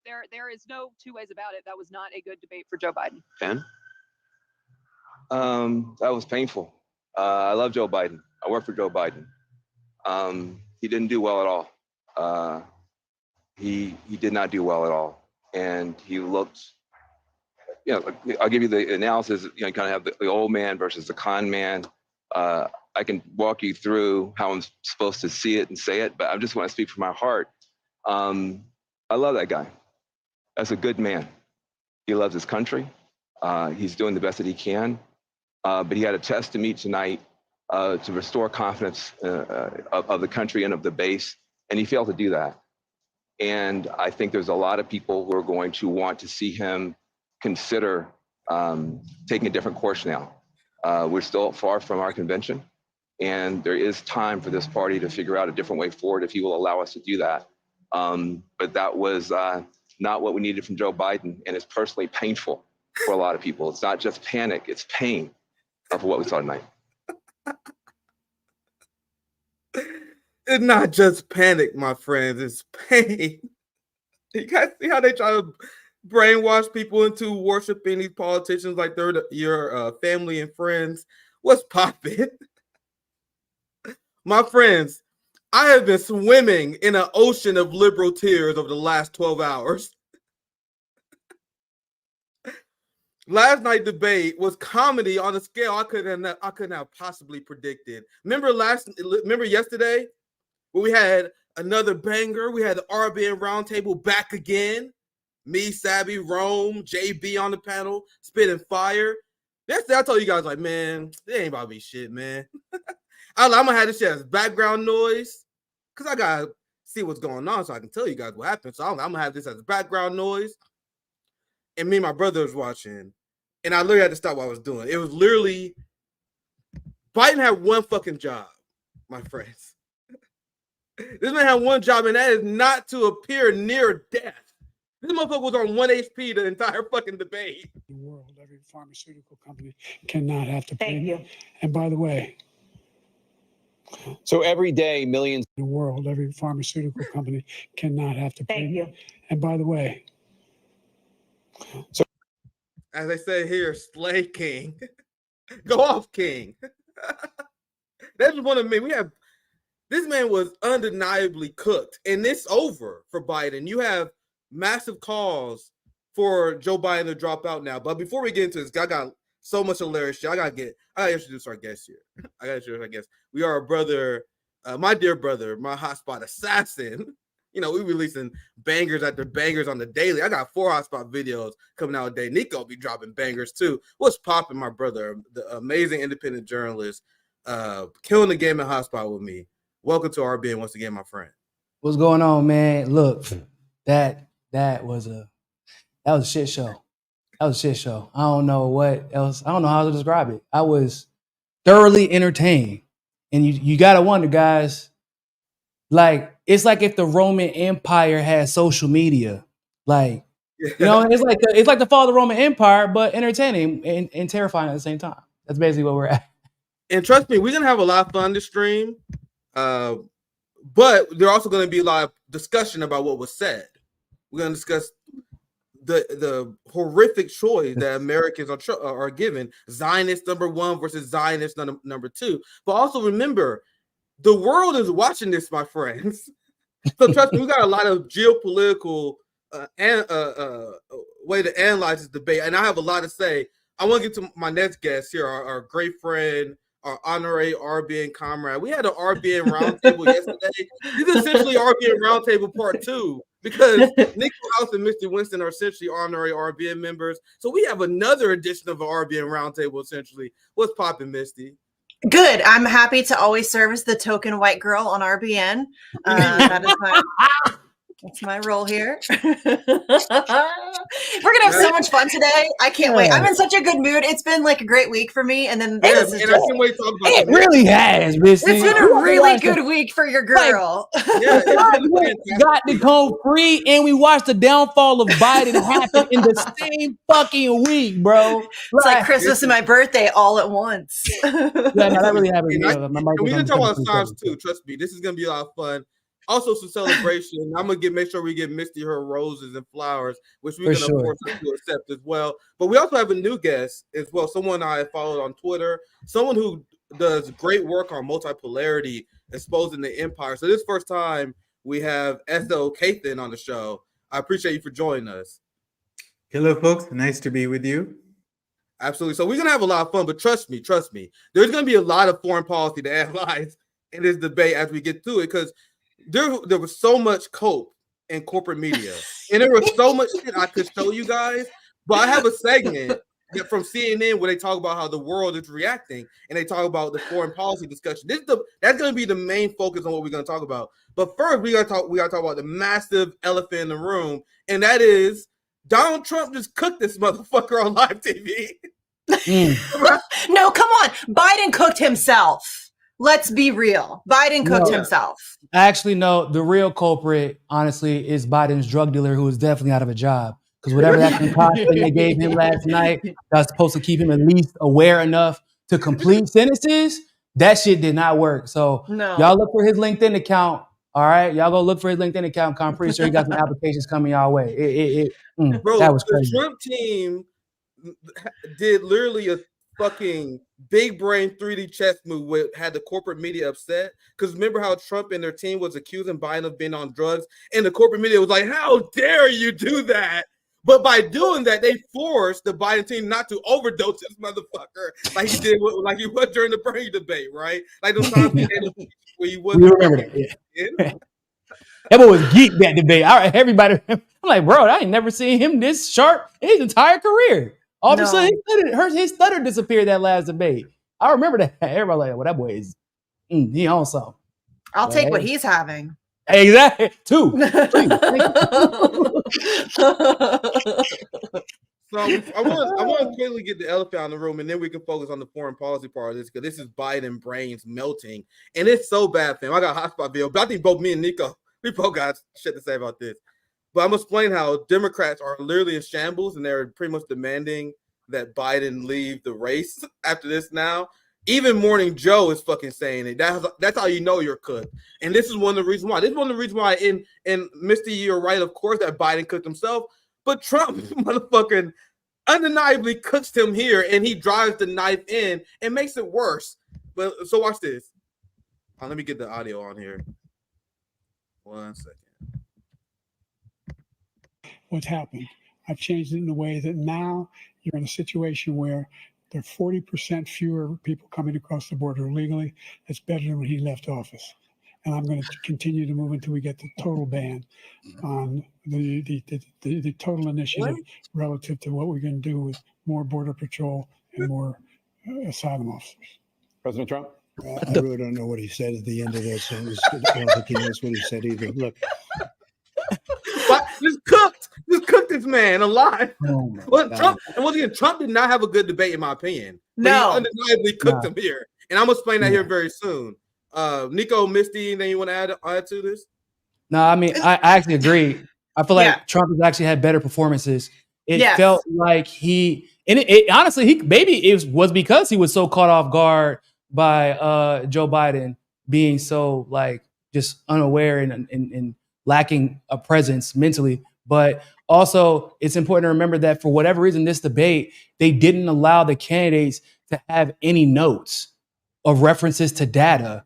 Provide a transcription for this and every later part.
There is no two ways about it. That was not a good debate for Joe Biden. Ben? That was painful. I love Joe Biden. I work for Joe Biden. He didn't do well at all. He did not do well at all. And he looked, I'll give you the analysis, you kind of have the old man versus the con man. I can walk you through how I'm supposed to see it and say it, but I just want to speak from my heart. I love that guy. That's a good man. He loves his country. He's doing the best that he can. But he had a test to meet tonight to restore confidence of the country and of the base, and he failed to do that. And I think there's a lot of people who are going to want to see him consider taking a different course now. We're still far from our convention, and there is time for this party to figure out a different way forward if he will allow us to do that. But that was not what we needed from Joe Biden, and it's personally painful for a lot of people. It's not just panic, it's pain of what we saw tonight. It's not just panic, my friends, it's pain. You guys see how they try to brainwash people into worshiping these politicians like they're your family and friends? What's popping? My friends, I have been swimming in an ocean of liberal tears over the last 12 hours. Last night's debate was comedy on a scale I couldn't have possibly predicted. Remember yesterday when we had another banger? We had the RBN roundtable back again. Me, Sabby, Rome, JB on the panel, spitting fire. Yesterday I told you guys, like, man, it ain't about to be shit, man. I'm gonna have this shit as background noise because I gotta see what's going on so I can tell you guys what happened. So I'm gonna have this as background noise. And me and my brother was watching, and I literally had to stop what I was doing. It was literally Biden had one fucking job, my friends. This man had one job, and that is not to appear near death. This motherfucker was on 1 HP the entire fucking debate. In the world, every pharmaceutical company cannot have to pay. Thank you. And by the way, so every day, millions in the world, every pharmaceutical company cannot have to pay. Thank you. And by the way, so as they say here, slay king. Go off, king. That's one of me. This man was undeniably cooked, and it's over for Biden. You have massive calls for Joe Biden to drop out now. But before we get into this, I got so much hilarious shit. I gotta introduce our guest here. We are a brother, my dear brother, my hotspot assassin. We releasing bangers after bangers on the daily. I got 4 hotspot videos coming out a day. Nico be dropping bangers too. What's popping, my brother? The amazing independent journalist, killing the game in hotspot with me. Welcome to RBN once again, my friend. What's going on, man? Look, that was a shit show. That was a shit show. I don't know what else. I don't know how to describe it. I was thoroughly entertained. And you gotta wonder, guys, like, it's like if the Roman Empire had social media. Like, it's like the fall of the Roman Empire, but entertaining and terrifying at the same time. That's basically what we're at. And trust me, we're gonna have a lot of fun this stream. But there's also gonna be a lot of discussion about what was said. We're gonna discuss the horrific choice that Americans are given: Zionist number 1 versus Zionist number 2. But also remember, the world is watching this, my friends. So trust me, we got a lot of geopolitical way to analyze this debate, and I have a lot to say. I want to get to my next guest here, our great friend, our honorary RBN comrade. We had an RBN roundtable yesterday. This is essentially RBN roundtable part 2 because Nick House and Mr. Winston are essentially honorary RBN members. So we have another edition of an RBN roundtable essentially. What's popping, Misty? Good. I'm happy to always serve as the token white girl on RBN. That's my role here. We're gonna have so much fun today. I can't wait. I'm in such a good mood. It's been like a great week for me, and then this is just, it really has, Missy. It's been a really good week for your girl. We got to go free, and we watched the downfall of Biden happen in the same fucking week, bro. It's like Christmas and my birthday all at once. Yeah, no, that really happened. And we can talk about Assange too. Trust me, this is gonna be a lot of fun. Also, some celebration. I'm gonna make sure we get Misty her roses and flowers, which we're For gonna sure. force her to accept as well. But we also have a new guest as well. Someone I followed on Twitter. Someone who does great work on multipolarity, exposing the empire. So this first time we have S.O. Kathan on the show. I appreciate you for joining us. Hello, folks. Nice to be with you. Absolutely. So we're gonna have a lot of fun, but trust me, there's gonna be a lot of foreign policy to analyze in this debate as we get through it, because there was so much cope in corporate media, and there was so much shit I could show you guys. But I have a segment from CNN where they talk about how the world is reacting, and they talk about the foreign policy discussion. That's gonna be the main focus on what we're gonna talk about. But first, we gotta talk about the massive elephant in the room, and that is Donald Trump just cooked this motherfucker on live TV. No, come on. Biden cooked himself. Let's be real. Biden cooked himself. Actually, no. The real culprit, honestly, is Biden's drug dealer, who is definitely out of a job. Because whatever that concoction they gave him last night, that's supposed to keep him at least aware enough to complete sentences, that shit did not work. So y'all look for his LinkedIn account. All right, y'all go look for his LinkedIn account. I'm pretty sure he got some applications coming y'all way. Bro, that was the crazy. Trump team did literally a fucking big brain 3D chess move with had the corporate media upset. Because remember how Trump and their team was accusing Biden of being on drugs, and the corporate media was like, "How dare you do that?" But by doing that, they forced the Biden team not to overdose this motherfucker like he did, like he was during the Bernie debate, right? Like those times where he was. We remember that. Yeah. That boy was geek that debate. Everybody, I'm like, bro, I ain't never seen him this sharp in his entire career. All of a sudden, his stutter disappeared that last debate. I remember that. Everybody like, well, that boy is, he on something. I'll take what he's having. Exactly. Two. So I want to quickly get the elephant in the room, and then we can focus on the foreign policy part of this, because this is Biden brains melting, and it's so bad, fam. I got a hotspot bill, but I think both me and Nico, we both got shit to say about this. But I'm gonna explain how Democrats are literally in shambles, and they're pretty much demanding that Biden leave the race after this now. Even Morning Joe is fucking saying it. That's how you know you're cooked. And this is one of the reasons why. This is one of the reasons why, in Misty, you're right, of course, that Biden cooked himself. But Trump, motherfucking, undeniably cooks him here, and he drives the knife in and makes it worse. But so watch this. Let me get the audio on here. 1 second. What's happened? I've changed it in a way that now you're in a situation where there are 40% fewer people coming across the border illegally. That's better than when he left office. And I'm going to continue to move until we get the total ban on the total initiative relative to what we're going to do with more border patrol and more asylum officers. President Trump? I really don't know what he said at the end of that sentence. I don't think he knows what he said either. Look. Just cooked this man alive. Trump did not have a good debate, in my opinion. No. He undeniably cooked him here. And I'm going to explain that here very soon. Nico, Misty, anything you want to add to this? No, I mean, I actually agree. I feel like Trump has actually had better performances. It felt like honestly, it was because he was so caught off guard by Joe Biden being so like just unaware and lacking a presence mentally. But also, it's important to remember that for whatever reason, this debate, they didn't allow the candidates to have any notes of references to data,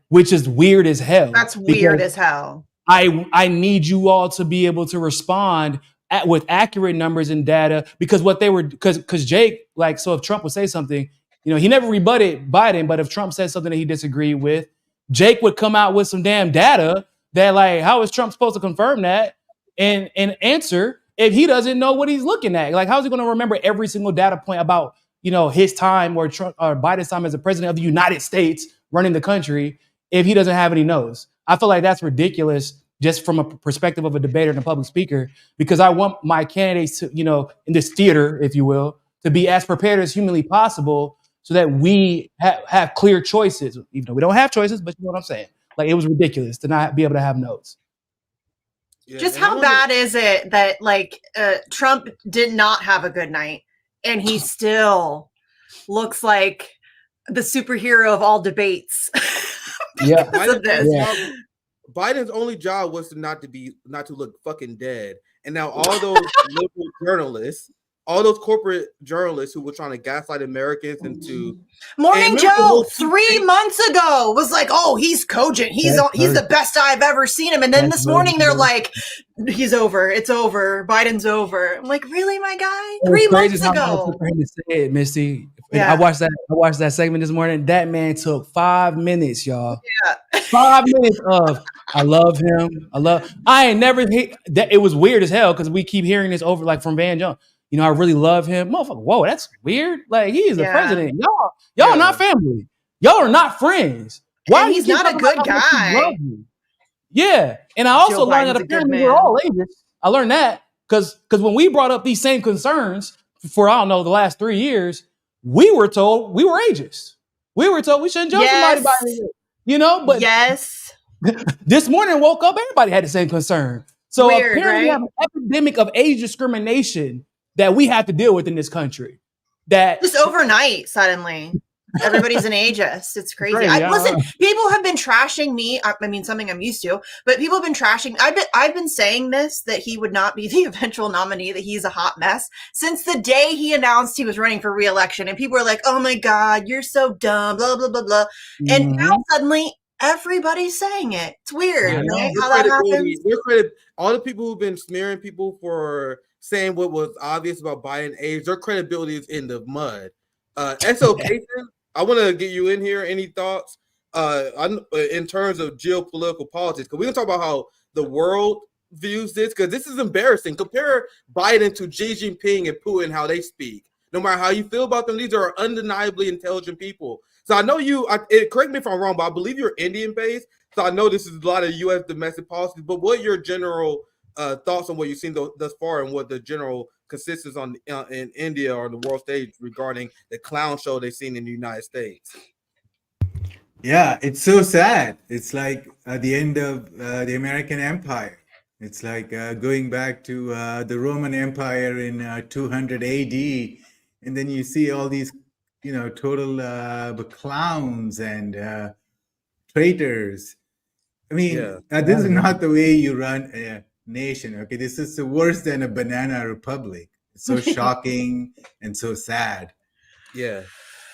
which is weird as hell. That's weird as hell. I need you all to be able to respond with accurate numbers and data, because because Jake, so if Trump would say something, he never rebutted Biden, but if Trump said something that he disagreed with, Jake would come out with some damn data that how is Trump supposed to confirm that and answer if he doesn't know what he's looking at? How is he going to remember every single data point about, his time or Trump or Biden's time as the president of the United States running the country if he doesn't have any notes? I feel like that's ridiculous just from a perspective of a debater and a public speaker, because I want my candidates to, in this theater, if you will, to be as prepared as humanly possible so that we have clear choices, even though we don't have choices, but you know what I'm saying? It was ridiculous to not be able to have notes. Yeah, just how bad is it that Trump did not have a good night and he still looks like the superhero of all debates? Yeah. Biden's only job was not to look fucking dead. And now all those liberal journalists, all those corporate journalists who were trying to gaslight Americans into Morning Joe 3 months ago was like, "Oh, he's cogent. He's the best I've ever seen him." And then this morning they're like, "He's over. It's over. Biden's over." I'm like, "Really, my guy? 3 months ago." For him to say it, Misty. Yeah. I watched that segment this morning. That man took 5 minutes, y'all. Yeah. 5 minutes of I love him. I ain't never that. It was weird as hell because we keep hearing this over like from Van Jones. You know, I really love him. Motherfucker, whoa, that's weird. Like, he is the president. Y'all are not family. Y'all are not friends. Why? And he's not a good guy. Yeah. And I also learned that apparently we're all ages. I learned that because when we brought up these same concerns for, I don't know, the last 3 years, we were told we were ageist. We were told we shouldn't judge somebody by it. You know, but this morning woke up, everybody had the same concern. So apparently we have an epidemic of age discrimination that we have to deal with in this country. That just overnight, suddenly, everybody's an ageist. It's crazy. Listen, people have been trashing me. I mean, something I'm used to, but people have been trashing. I've been saying this, that he would not be the eventual nominee, that he's a hot mess since the day he announced he was running for re-election. And people were like, "Oh my God, you're so dumb, blah, blah, blah, blah." Mm-hmm. And now suddenly everybody's saying it. It's weird, right? How that happens. All the people who've been smearing people for saying what was obvious about Biden age, their credibility is in the mud. SOK, I want to get you in here. Any thoughts in terms of geopolitical politics? Because we're going to talk about how the world views this, because this is embarrassing. Compare Biden to Xi Jinping and Putin, how they speak. No matter how you feel about them, these are undeniably intelligent people. So I know correct me if I'm wrong, but I believe you're Indian-based. So I know this is a lot of U.S. domestic policies, but what are your general thoughts on what you've seen thus far and what the general consensus on in India or the world stage regarding the clown show they've seen in the United States? Yeah, it's so sad. It's like the end of the American Empire. It's like going back to the Roman Empire in 200 AD, and then you see all these, total clowns and traitors. I mean, this is not the way you run a nation. Okay, this is worse than a banana republic. It's so shocking and so sad. Yeah,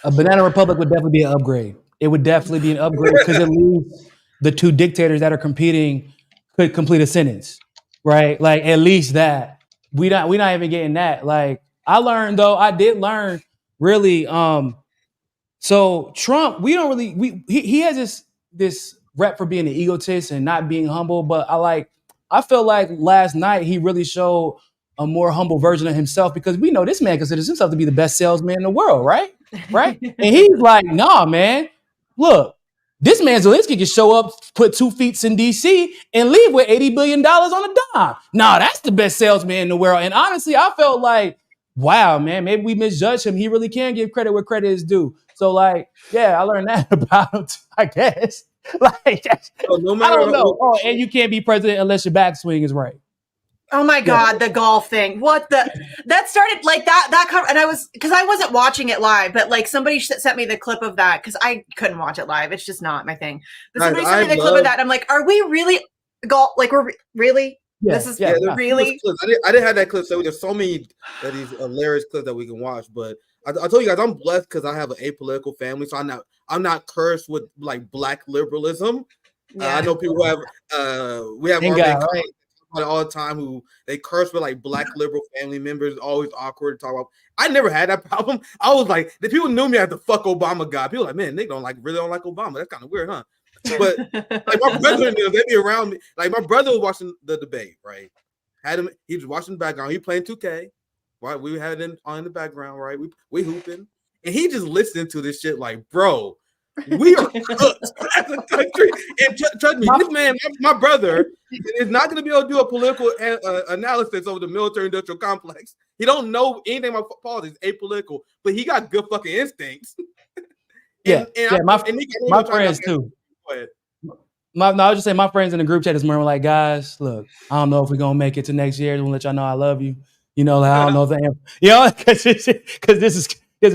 a banana republic would definitely be an upgrade. It would definitely be an upgrade because at least the two dictators that are competing could complete a sentence, right? Like at least that. We're not even getting that. Like I did learn really. So Trump, we don't really he has this rep for being an egotist and not being humble, but I feel like last night he really showed a more humble version of himself because we know this man considers himself to be the best salesman in the world, right? Right? And he's like, "Nah, man, look, this man Zelensky can show up, put 2 feet in DC, and leave with $80 billion on a dime. Nah, that's the best salesman in the world." And honestly, I felt like, wow, man, maybe we misjudged him. He really can give credit where credit is due. So, I learned that about him, I guess. No matter I don't know. Oh, and you can't be president unless your backswing is right. Oh my God, the golf thing. That started like that. And I wasn't watching it live, but somebody sent me the clip of that because I couldn't watch it live. It's just not my thing. But somebody sent me the clip of that. And I'm like, are we really golf? Like, we're really? Yeah, this is really? I didn't have that clip. So there's so many of these hilarious clips that we can watch. But I told you guys, I'm blessed because I have an apolitical family. So I'm not cursed with black liberalism. I know people who have we have RBN all the time who they curse with black liberal family members. Always awkward to talk about. I never had that problem. I was like, the people knew me as the fuck Obama guy. People were like, man, they really don't like Obama. That's kind of weird, huh? But my brother and them, they be around me. Like my brother was watching the debate, right? He was watching the background. He playing 2K, right? We had it on in the background, right? We hooping, and he just listening to this shit like, bro, we are cooked as a country. And trust me, this man, my brother, is not going to be able to do a political analysis over the military-industrial complex. He don't know anything about politics, apolitical, but he got good fucking instincts. My friends too. I was just saying, my friends in the group chat this morning were like, guys, look, I don't know if we're gonna make it to next year. I want to let y'all know I love you. I don't know if I am. Because this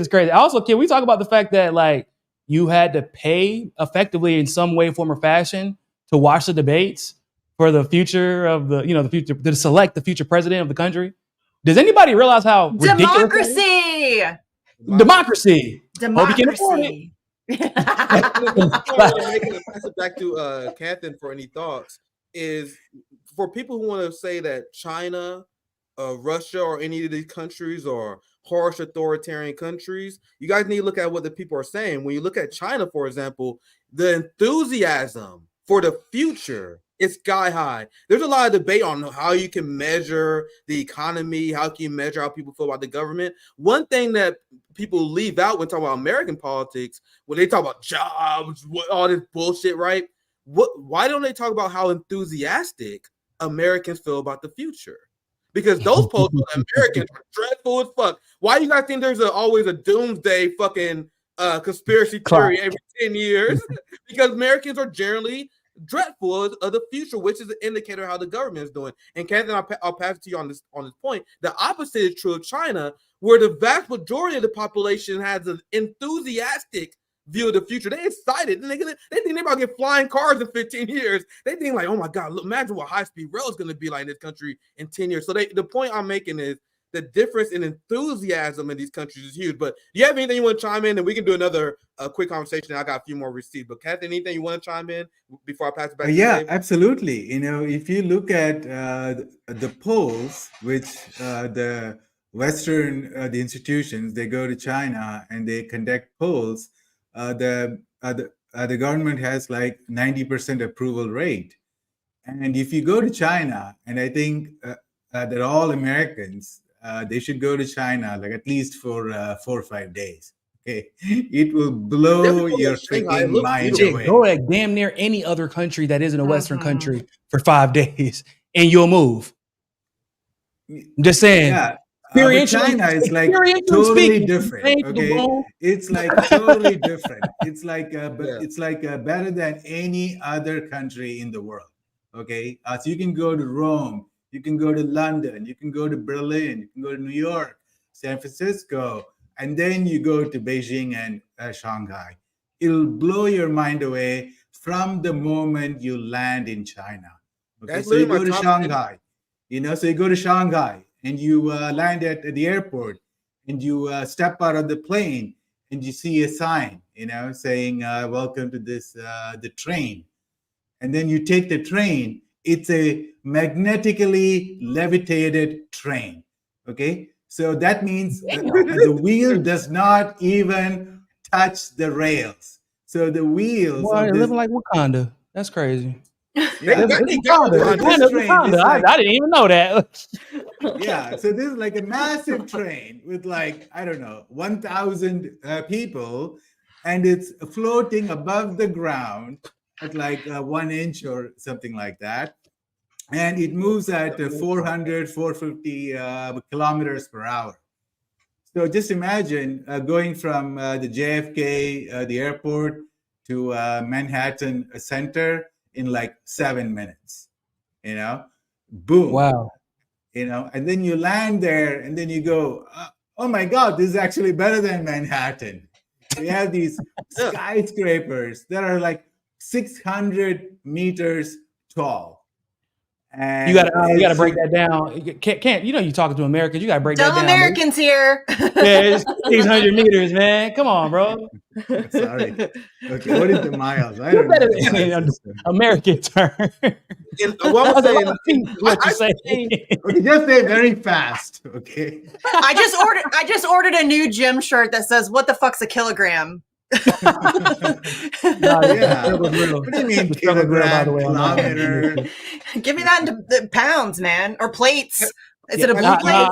is crazy. Also, can we talk about the fact that you had to pay effectively in some way, form, or fashion to watch the debates for the future of the future, to select the future president of the country? Does anybody realize how ridiculous Democracy. Hope you can afford it. Pass it back to Catherine for any thoughts. Is for people who want to say that China, Russia, or any of these countries are harsh authoritarian countries, you guys need to look at what the people are saying. When you look at China, for example, the enthusiasm for the future is sky high. There's a lot of debate on how you can measure the economy, how can you measure how people feel about the government. One thing that people leave out when talking about American politics, when they talk about jobs, all this bullshit, right? Why don't they talk about how enthusiastic Americans feel about the future? Because those polls Americans are dreadful as fuck. Why you guys think there's always a doomsday fucking conspiracy theory every 10 years? Because Americans are generally dreadful of the future, which is an indicator of how the government is doing. And Catherine, I'll pass it to you on this point. The opposite is true of China, where the vast majority of the population has an enthusiastic view of the future. They're excited. They think they're about to get flying cars in 15 years. They think like, oh my God, look, imagine what high-speed rail is going to be like in this country in 10 years. So the point I'm making is the difference in enthusiasm in these countries is huge. But do you have anything you want to chime in? And we can do another quick conversation. I got a few more receipts. But Catherine, anything you want to chime in before I pass it back to you? Yeah, absolutely. If you look at the polls, which the Western the institutions, they go to China and they conduct polls, the government has like 90% approval rate. And if you go to China, and I think that all Americans, they should go to China like at least for 4 or 5 days. Okay, it will blow your freaking mind away. Go to damn near any other country that isn't a Western country for 5 days, and you'll move. I'm just saying. Yeah. China is like totally different. Okay, it's like totally different. It's like it's like better than any other country in the world. Okay, so you can go to Rome, you can go to London, you can go to Berlin, you can go to New York, San Francisco, and then you go to Beijing and Shanghai. It'll blow your mind away from the moment you land in China. Okay, so you go to Shanghai. So you go to Shanghai. And you land at the airport, and you step out of the plane, and you see a sign, saying "Welcome to the train." And then you take the train. It's a magnetically levitated train. Okay, so that means the wheel does not even touch the rails. So the wheels. Boy, you're living like Wakanda. That's crazy. Yeah, I didn't even know that. Yeah, so this is like a massive train with like, I don't know, 1,000 people, and it's floating above the ground at like 1 inch or something like that. And it moves at 400, 450 kilometers per hour. So just imagine going from the JFK, the airport, to Manhattan Center in like 7 minutes, boom. Wow. And then you land there, and then you go, oh my God, this is actually better than Manhattan. We have these skyscrapers that are like 600 meters tall. And you gotta break that down. Can't you talking to Americans? You gotta break that down. Americans here. Yeah, it's 600 meters, man. Come on, bro. Sorry. Okay, what is the miles? I don't know. American term. What you say? Okay, just say very fast. Okay. I just ordered a new gym shirt that says "What the fuck's a kilogram?" Yeah. What do you mean kilogram, kilometer? Give me that in pounds, man, or plates. Is it a blue plate?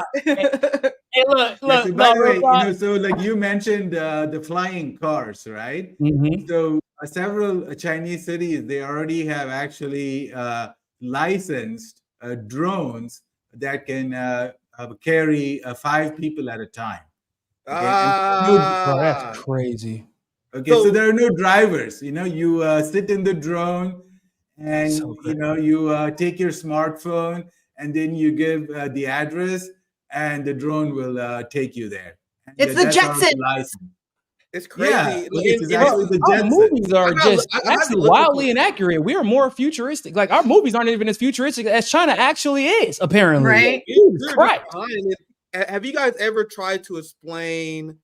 Hey, look. By the way, so like you mentioned the flying cars, right? Mm-hmm. So several Chinese cities, they already have actually licensed drones that can carry 5 people at a time. Okay? That's crazy. Okay, so there are no drivers. You sit in the drone, and you take your smartphone, and then you give the address, and the drone will take you there. It's the Jetsons. It's crazy. Yeah, And- it's and exactly it's- the Our Jetsons. movies are I gotta- just I have to actually look at wildly this. inaccurate. We are more futuristic. Like our movies aren't even as futuristic as China actually is, apparently. Right. Jesus We're Christ. behind it. Have you guys ever tried to explain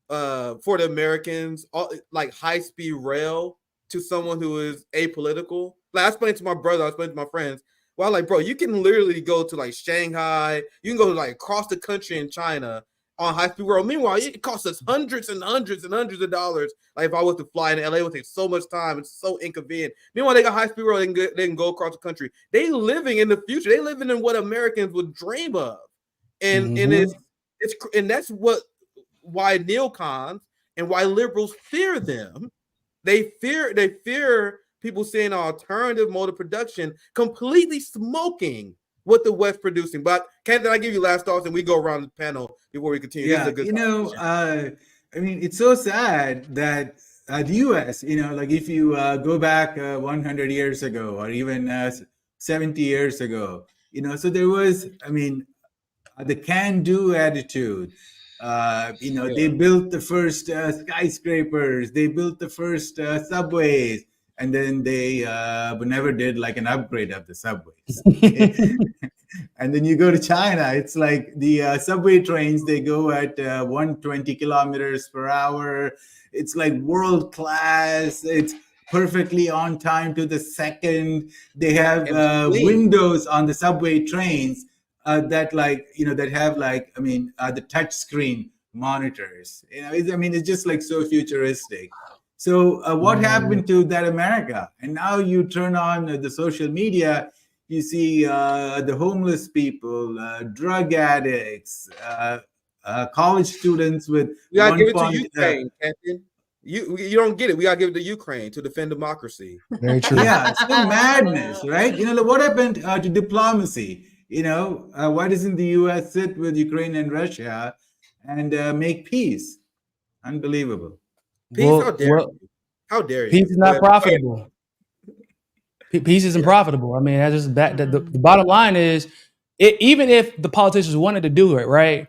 for the Americans like high-speed rail to someone who is apolitical? Like I explained to my brother, I explained to my friends. Well, like, bro, you can literally go to like Shanghai, you can go to like across the country in China on high-speed rail. Meanwhile, it costs us hundreds and hundreds and hundreds of dollars. Like if I was to fly in LA, it would take so much time. It's so inconvenient. Meanwhile, they got high-speed rail, they can go across the country. They living in the future. They living in what Americans would dream of. And and that's why neocons and why liberals fear them. They fear people seeing an alternative mode of production completely smoking what the West producing. But can I give you last thoughts and we go around the panel before we continue? Yeah, This is a good conversation. I mean, it's so sad that the U.S., like if you go back 100 years ago or even 70 years ago, so there was, I mean, the can-do attitude. They built the first skyscrapers, they built the first subways, and then they never did like an upgrade of the subways. And then you go to China, it's like the subway trains, they go at 120 kilometers per hour. It's like world class. It's perfectly on time to the second. They have windows on the subway trains that have the touch screen monitors. It's just like so futuristic. So what happened to that America? And now you turn on the social media, you see the homeless people, drug addicts, college students with. We gotta give it to Ukraine, Captain. You don't get it. We gotta give it to Ukraine to defend democracy. Very true. Yeah, it's still madness, right? What happened to diplomacy? Why doesn't the U.S. sit with Ukraine and Russia and make peace? Unbelievable. Peace? How dare you? How dare you? Peace is not profitable. Peace isn't profitable. I mean, that's just the bottom line is, even if the politicians wanted to do it, right,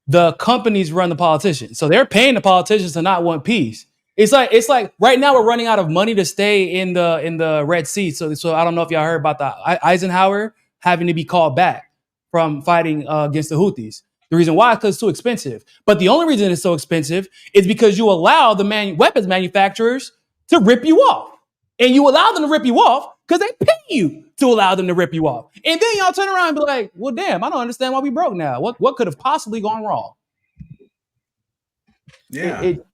the companies run the politicians. So they're paying the politicians to not want peace. It's like right now we're running out of money to stay in the Red Sea. So I don't know if y'all heard about the Eisenhower having to be called back from fighting against the Houthis. The reason why is because it's too expensive. But the only reason it's so expensive is because you allow the weapons manufacturers to rip you off. And you allow them to rip you off because they pay you to allow them to rip you off. And then y'all turn around and be like, well, damn, I don't understand why we broke now. What could have possibly gone wrong? Yeah, so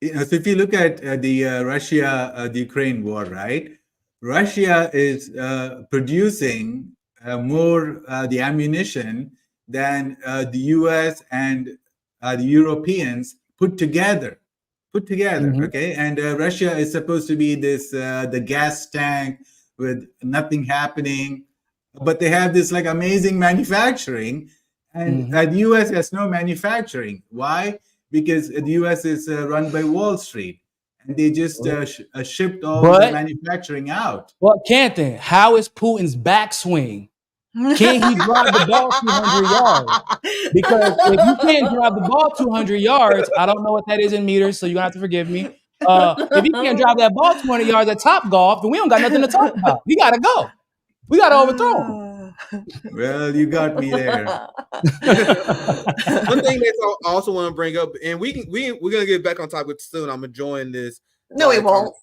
if you look at the the Ukraine war, right? Russia is producing more the ammunition than the US and the Europeans put together. Okay, and Russia is supposed to be this the gas tank with nothing happening, but they have this like amazing manufacturing, and the US has no manufacturing. Why? Because the US is run by Wall Street, and they just shipped all the manufacturing out. Well, Canton, how is Putin's backswing? Can he drive the ball 200 yards? Because if you can't drive the ball 200 yards, I don't know what that is in meters, so you're gonna have to forgive me. If you can't drive that ball 200 yards at Top Golf, then we don't got nothing to talk about. We gotta go. We gotta overthrow him. Well, you got me there. One thing that I also want to bring up, and we're gonna get back on topic soon. I'm enjoying this. No, we won't.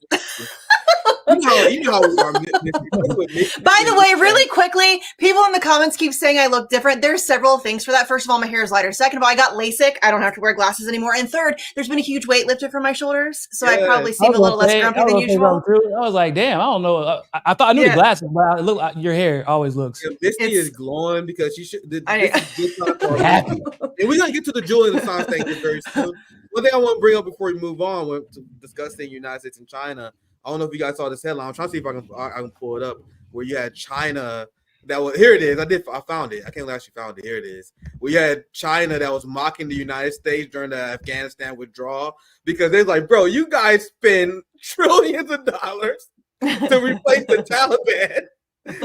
You know how we are. By the way, really quickly, people in the comments keep saying I look different. There's several things for that. First of all, my hair is lighter. Second of all, I got LASIK. I don't have to wear glasses anymore. And third, there's been a huge weight lifted from my shoulders, so I probably seem a little less grumpy than usual. I was like, damn, I don't know. I thought I knew the glasses, but your hair always looks. Misty is glowing because she should. This is good time happy. And we're gonna get to the Julian Assange thing very soon. One thing I want to bring up before we move on to discussing United States and China. I don't know if you guys saw this headline. I'm trying to see if I can pull it up. Where you had China that was here. It is. I found it. I can't actually found it. Here it is. Where you had China that was mocking the United States during the Afghanistan withdrawal because they're like, bro, you guys spend trillions of dollars to replace the Taliban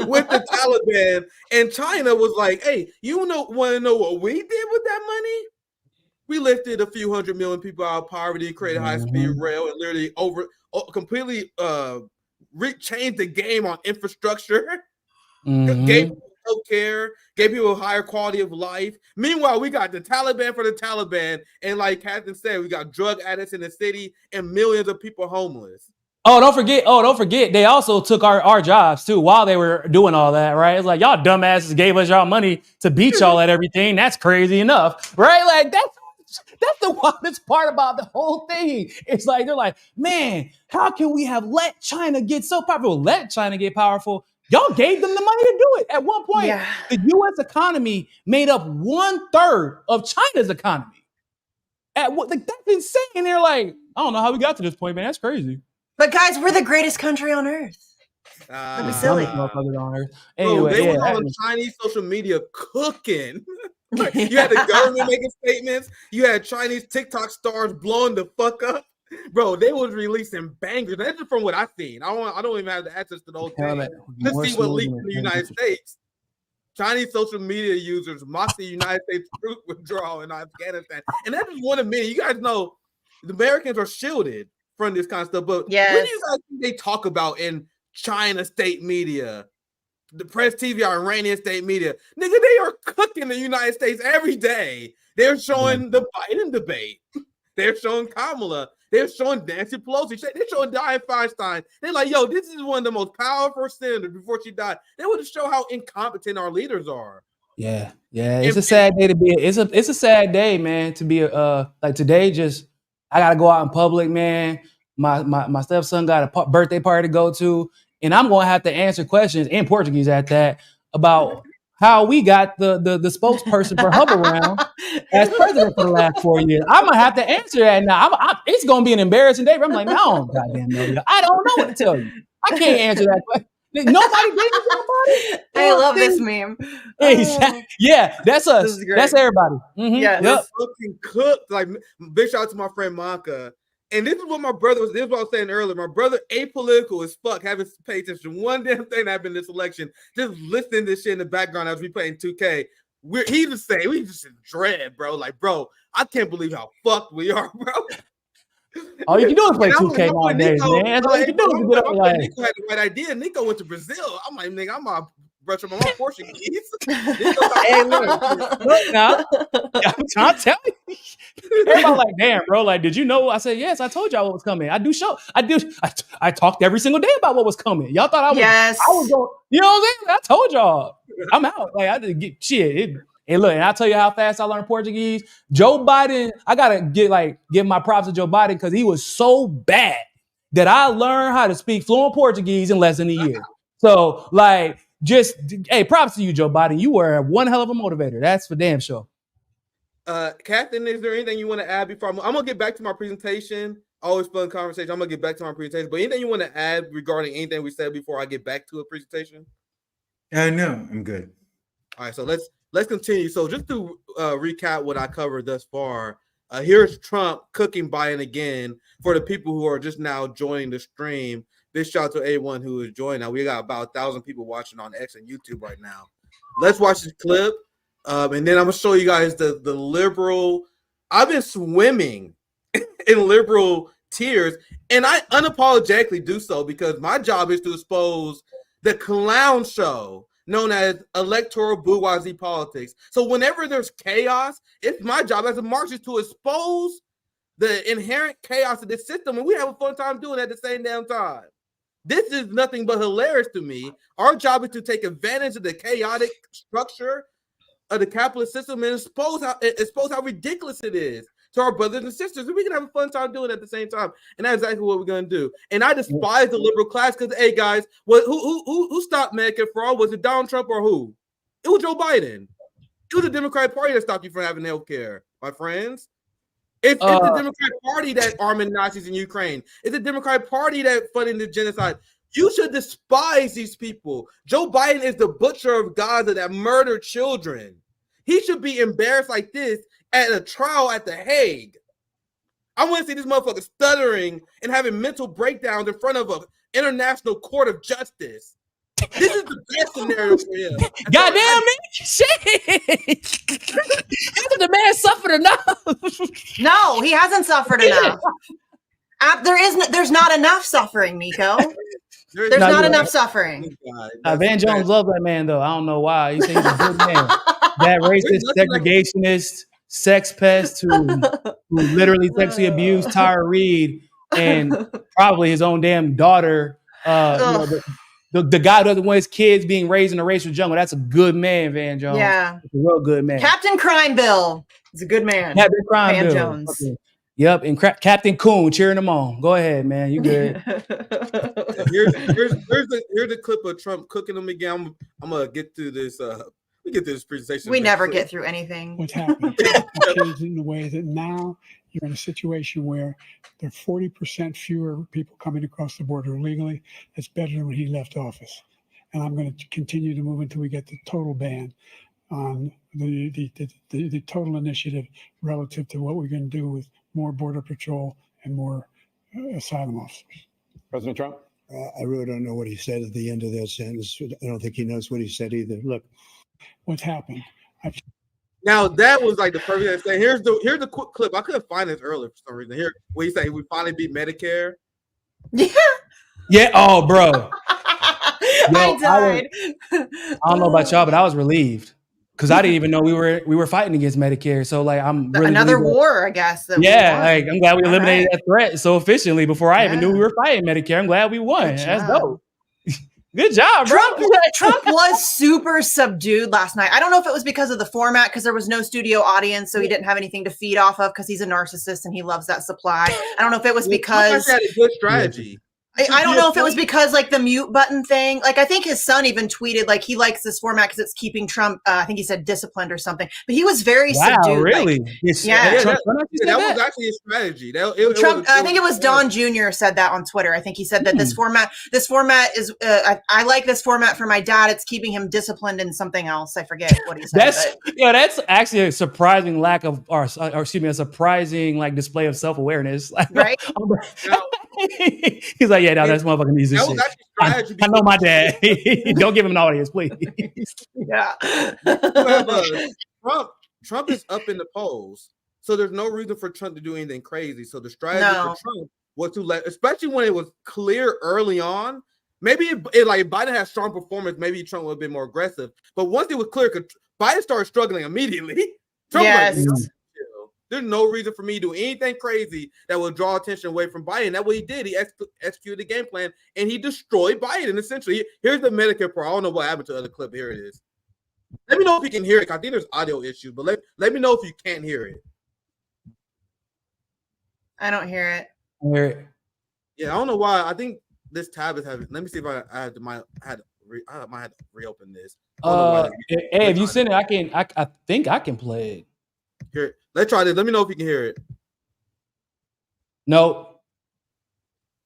with the Taliban, and China was like, hey, want to know what we did with that money? We lifted a few 100 million people out of poverty, created high-speed rail, and literally completely changed the game on infrastructure. Gave people healthcare, gave people a higher quality of life. Meanwhile, we got the Taliban for the Taliban, and like Captain said, we got drug addicts in the city and millions of people homeless. Oh, don't forget. They also took our jobs too while they were doing all that, right? It's like y'all dumbasses gave us y'all money to beat y'all at everything. That's crazy enough, right? Like that's the wildest part about the whole thing. It's like they're like, man, how can we have let China get so powerful? Let China get powerful. Y'all gave them the money to do it. At one point, the U.S. economy made up 1/3 of China's economy. That's insane. They're like, I don't know how we got to this point, man. That's crazy. But guys, we're the greatest country on earth. That'd be silly. Anyway, they were on Chinese social media cooking. You had the government making statements. You had Chinese TikTok stars blowing the fuck up. Bro, they was releasing bangers. That's just from what I've seen. I don't even have the access to the whole thing. Let's see what leaked in the United States. Chinese social media users mock the United States troop withdrawal in Afghanistan. And that's just one of many. You guys know the Americans are shielded from this kind of stuff. But what do you guys think they talk about in China state media? The press TV, our Iranian state media. Nigga, they are cooking the United States every day. They're showing the Biden debate. They're showing Kamala. They're showing Nancy Pelosi. They're showing Dianne Feinstein. They're like, yo, this is one of the most powerful senators before she died. They would show how incompetent our leaders are. Yeah. It's a sad day to be. It's a sad day, man, to be like today. Just I gotta go out in public, man. My stepson got a birthday party to go to, and I'm gonna have to answer questions in Portuguese at that about how we got the spokesperson for Hover Round as president for the last 4 years. I'm gonna have to answer that now. It's gonna be an embarrassing day. I'm like, man, I don't goddamn know. I don't know what to tell you. I can't answer that question. Nobody gave me nobody. I love this meme. Exactly. Yeah, that's us. That's everybody. Yeah, fucking cooked. Like, big shout out to my friend Monka. And this is what my brother was. This is what I was saying earlier. My brother, apolitical as fuck, haven't paid attention to one damn thing that happened in this election. Just listening to this shit in the background as we playing 2K. He's the same. We just in dread, bro. Like, bro, I can't believe how fucked we are, bro. All you can do is play 2K nowadays, man. That's all you can do is get up like. Nico had the right idea. Nico went to Brazil. I'm like, nigga, I'm gonna brush up on my Portuguese. Hey, look now. I'm trying to tell you. Everybody like, damn, bro. Like, did you know? I said, yes, I told y'all what was coming. I talked every single day about what was coming. Y'all thought I was. Yes. I was going. You know what I'm saying? I told y'all. I'm out. Like, I didn't get shit. And look, and I'll tell you how fast I learned Portuguese. Joe Biden, I gotta give my props to Joe Biden because he was so bad that I learned how to speak fluent Portuguese in less than a year. So, like, hey, props to you, Joe Biden. You were one hell of a motivator. That's for damn sure. Captain, is there anything you want to add before I'm gonna get back to my presentation? Always fun conversation. I'm gonna get back to my presentation. But anything you want to add regarding anything we said before I get back to a presentation? No, I'm good. All right, so let's continue. So just to recap what I covered thus far, here's Trump cooking Biden again. For the people who are just now joining the stream, big shout out to A1 who is joining. Now we got about 1,000 people watching on X and YouTube right now. Let's watch this clip, and then I'm gonna show you guys the liberal. I've been swimming in liberal tears, and I unapologetically do so because my job is to expose the clown show known as electoral bourgeoisie politics. So whenever there's chaos, it's my job as a Marxist to expose the inherent chaos of this system, and we have a fun time doing it at the same damn time. This is nothing but hilarious to me. Our job is to take advantage of the chaotic structure of the capitalist system and expose how ridiculous it is to our brothers and sisters. And we can have a fun time doing it at the same time. And that's exactly what we're going to do. And I despise the liberal class because, hey, guys, who stopped Medicare for all? Was it Donald Trump or who? It was Joe Biden. It was the Democratic Party that stopped you from having health care, my friends. It's the Democratic Party that arming Nazis in Ukraine. It's the Democratic Party that funding the genocide. You should despise these people. Joe Biden is the butcher of Gaza that murdered children. He should be embarrassed like this at a trial at The Hague. I want to see this motherfucker stuttering and having mental breakdowns in front of an international court of justice. This is the best scenario for him. Goddamn, man. Shit. Hasn't the man suffered enough? No, he hasn't suffered enough. There's not enough suffering, Miko. There's not enough suffering. Van Jones loves that man, though. I don't know why. He says he's a good man. That racist, segregationist, sex pest who literally sexually abused Tyra Reid and probably his own damn daughter. The guy who doesn't want his kids being raised in a racial jungle. That's a good man, Van Jones. Yeah. That's a real good man. Captain Crime Bill. He's a good man. Captain Crime Van Bill. Jones. Okay. Yep, and Captain Coon cheering him on. Go ahead, man. You good. Here's a clip of Trump cooking them again. I'm gonna get through this. We get through this presentation. We never get through anything. What's happened? It's changed in the way that now you're in a situation where there are 40% fewer people coming across the border illegally. That's better than when he left office. And I'm going to continue to move until we get the total ban on the total initiative relative to what we're going to do with more border patrol and more asylum officers. President Trump? I really don't know what he said at the end of that sentence. I don't think he knows what he said either. Look, what's happened? Now that was like the perfect thing. Here's the quick clip. I couldn't find this earlier for some reason. Here, where he said we finally beat Medicare. Yeah. Yeah. Oh, bro. I died. I don't know about y'all, but I was relieved because I didn't even know we were fighting against Medicare. So like, I'm really another war, I guess. Yeah, like I'm glad we eliminated that threat so efficiently before I even knew we were fighting Medicare. I'm glad we won. That's dope. Good job, bro. Trump was super subdued last night. I don't know if it was because of the format, because there was no studio audience, so he didn't have anything to feed off of because he's a narcissist and he loves that supply. I don't know if it was because had a good strategy. I don't know if it was because like the mute button thing. Like I think his son even tweeted like he likes this format because it's keeping Trump. I think he said disciplined or something. But he was very subdued. Really? Like, yeah, that was actually a strategy. Trump. I think it was Don Jr. said that on Twitter. I think he said that this format is. I like this format for my dad. It's keeping him disciplined in something else. I forget what he said. That's actually a surprising lack of, or excuse me, a surprising like display of self-awareness. Like, right. He's like, yeah, no, that's motherfucking easy shit. I know my dad. Don't give him an audience, please. Yeah. Trump is up in the polls, so there's no reason for Trump to do anything crazy. So the strategy for Trump was to let, especially when it was clear early on. Maybe it like Biden had strong performance. Maybe Trump would have been more aggressive. But once it was clear, Biden started struggling immediately. Trump there's no reason for me to do anything crazy that will draw attention away from Biden. That's what he did. He executed the game plan and he destroyed Biden. Essentially, here's the Medicare part. I don't know what happened to the other clip. Here it is. Let me know if you can hear it. I think there's audio issues, but let me know if you can't hear it. I don't hear it. Yeah, I don't know why. I think this tab is having. Let me see if I might have to reopen this. Hey, if you send it, I think I can play it. Here, let's try this. Let me know if you can hear it. No.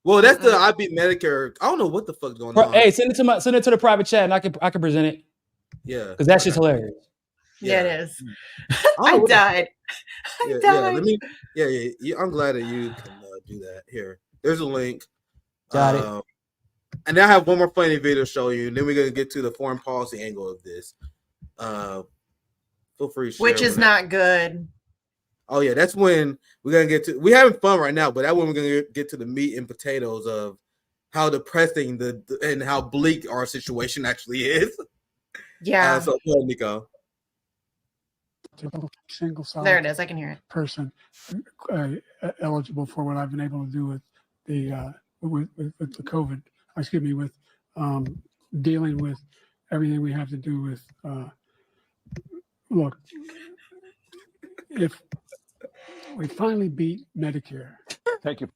Well, that's the I beat Medicare. I don't know what the fuck's going on. Hey, send it to the private chat, and I can present it. Yeah, because that's just hilarious. Yeah, it is. I died. I died. Yeah. I'm glad that you can do that. Here, there's a link. Got it. And then I have one more funny video to show you. And then we're gonna get to the foreign policy angle of this. Feel free to share. Which is not good. Oh yeah, that's when we're gonna get to. We're having fun right now, but that's when we're gonna get to the meat and potatoes of how depressing and how bleak our situation actually is. Yeah. So go ahead, Nico. Single there it is. I can hear it. Person eligible for what I've been able to do with the with the COVID. Excuse me, with dealing with everything we have to do with. Look, if we finally beat Medicare. Thank you.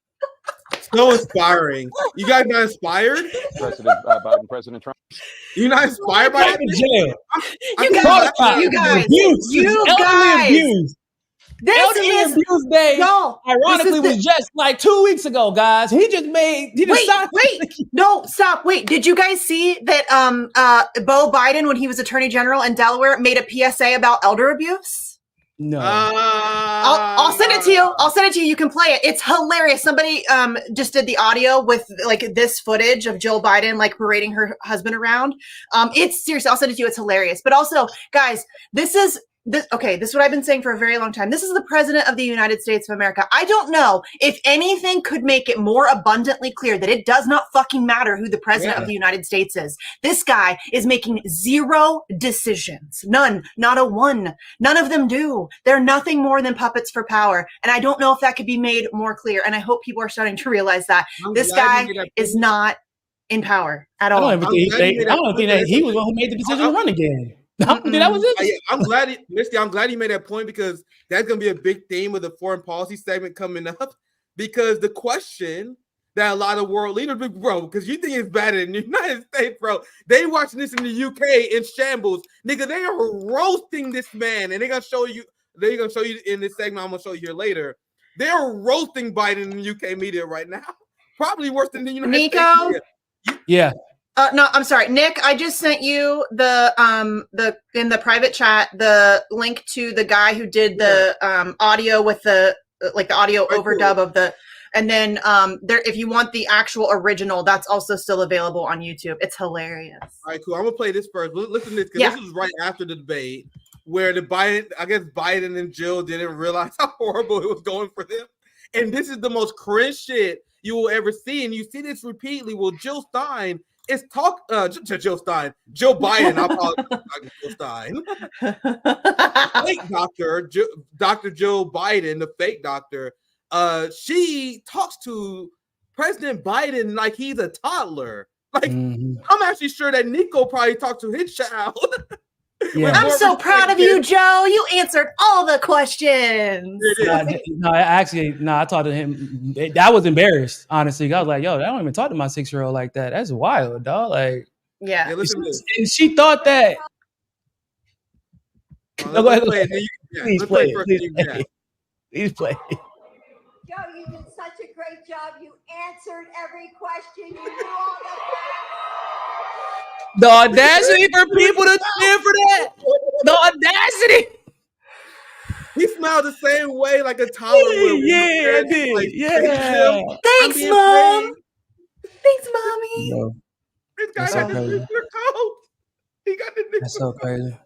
So inspiring. You guys not inspired? President Biden, President Trump. You're not inspired by it? You guys. Elderly abuse day, ironically, was just like 2 weeks ago, guys. Wait, stop. Wait, did you guys see that Beau Biden, when he was Attorney General in Delaware, made a PSA about elder abuse? No. I'll send it to you. I'll send it to you. You can play it. It's hilarious. Somebody just did the audio with like this footage of Jill Biden like parading her husband around. It's seriously. I'll send it to you. It's hilarious. But also, guys, this is what I've been saying for a very long time. This is the president of the United States of America. I don't know if anything could make it more abundantly clear that it does not fucking matter who the president of the United States is. This guy is making 0 decisions. None. Not a one. None of them do. They're nothing more than puppets for power. And I don't know if that could be made more clear. And I hope people are starting to realize that this guy is not in power at all. I don't think that he was the one who made the decision to run again. That was it. I'm glad, Misty. I'm glad you made that point because that's gonna be a big theme of the foreign policy segment coming up. Because the question that a lot of world leaders, bro, because you think it's bad in the United States, bro. They watching this in the UK in shambles, nigga. They are roasting this man, and they're gonna show you. They're gonna show you in this segment. I'm gonna show you here later. They are roasting Biden in the UK media right now, probably worse than the United States media. Yeah. No, I'm sorry, Nick. I just sent you the in the private chat the link to the guy who did the audio with the the audio overdub of the, and then there if you want the actual original, that's also still available on YouTube. It's hilarious. All right, cool. I'm gonna play this first. Listen to this because this was right after the debate where Biden and Jill didn't realize how horrible it was going for them, and this is the most cringe shit you will ever see, and you see this repeatedly. Well, Jill Stein. It's Jill Biden. I apologize, Jill Stein. Fake doctor, Dr. Jill Biden, the fake doctor. She talks to President Biden like he's a toddler. Like I'm actually sure that Nico probably talked to his child. Yeah. I'm so proud of you, Joe. You answered all the questions. I talked to him. I was embarrassed, honestly. I was like, yo, I don't even talk to my 6-year-old like that. That's wild, dog. Like, yeah. And she thought that. Go ahead. Please play. Please play. Joe, you did such a great job. You answered every question. You knew all the audacity for people to cheer for that. The audacity. He smiled the same way like a toddler would. Yeah, I did. Like, yeah. Thanks, Mom. Thanks, Mommy. No. This guy got the nuclear code. He got the nuclear That's so crazy.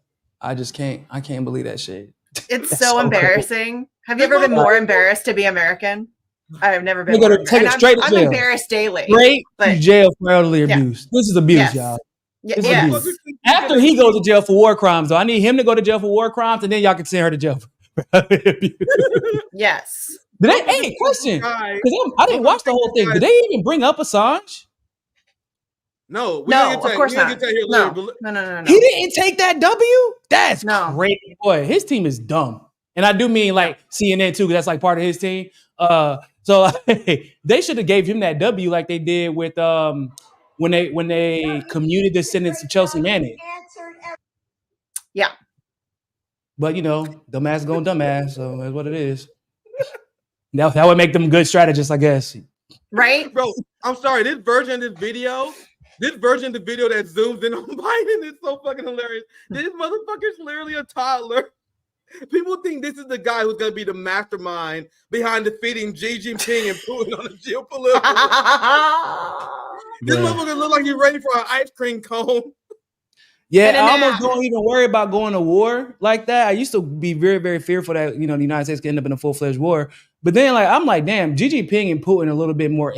I can't believe that shit. It's so embarrassing. Crazy. Have you ever been more embarrassed to be American? I've never been. I'm embarrassed daily. Straight to jail for elderly abuse. This is abuse, y'all. Yeah. After he goes to jail for war crimes, though, I need him to go to jail for war crimes, and then y'all can send her to jail for abuse. Yes. Hey, question. Because I didn't watch the whole thing. Did they even bring up Assange? No, of course not. No. He didn't take that W? That's great. Boy, his team is dumb. And I do mean like CNN too, because that's like part of his team. So they should have gave him that W like they did with when they commuted the sentence to Chelsea Manning. Yeah. But dumbass going dumbass, so that's what it is. That would make them good strategists, I guess. Right? Bro, I'm sorry. This version of the video that zooms in on Biden is so fucking hilarious. This motherfucker's literally a toddler. People think this is the guy who's going to be the mastermind behind defeating Xi Jinping and Putin on the geopolitical. This motherfucker look like he's ready for an ice cream cone. Yeah, I almost don't even worry about going to war like that. I used to be very, very fearful that the United States could end up in a full-fledged war. But then, I'm like, damn, Xi Jinping and Putin are a little bit more.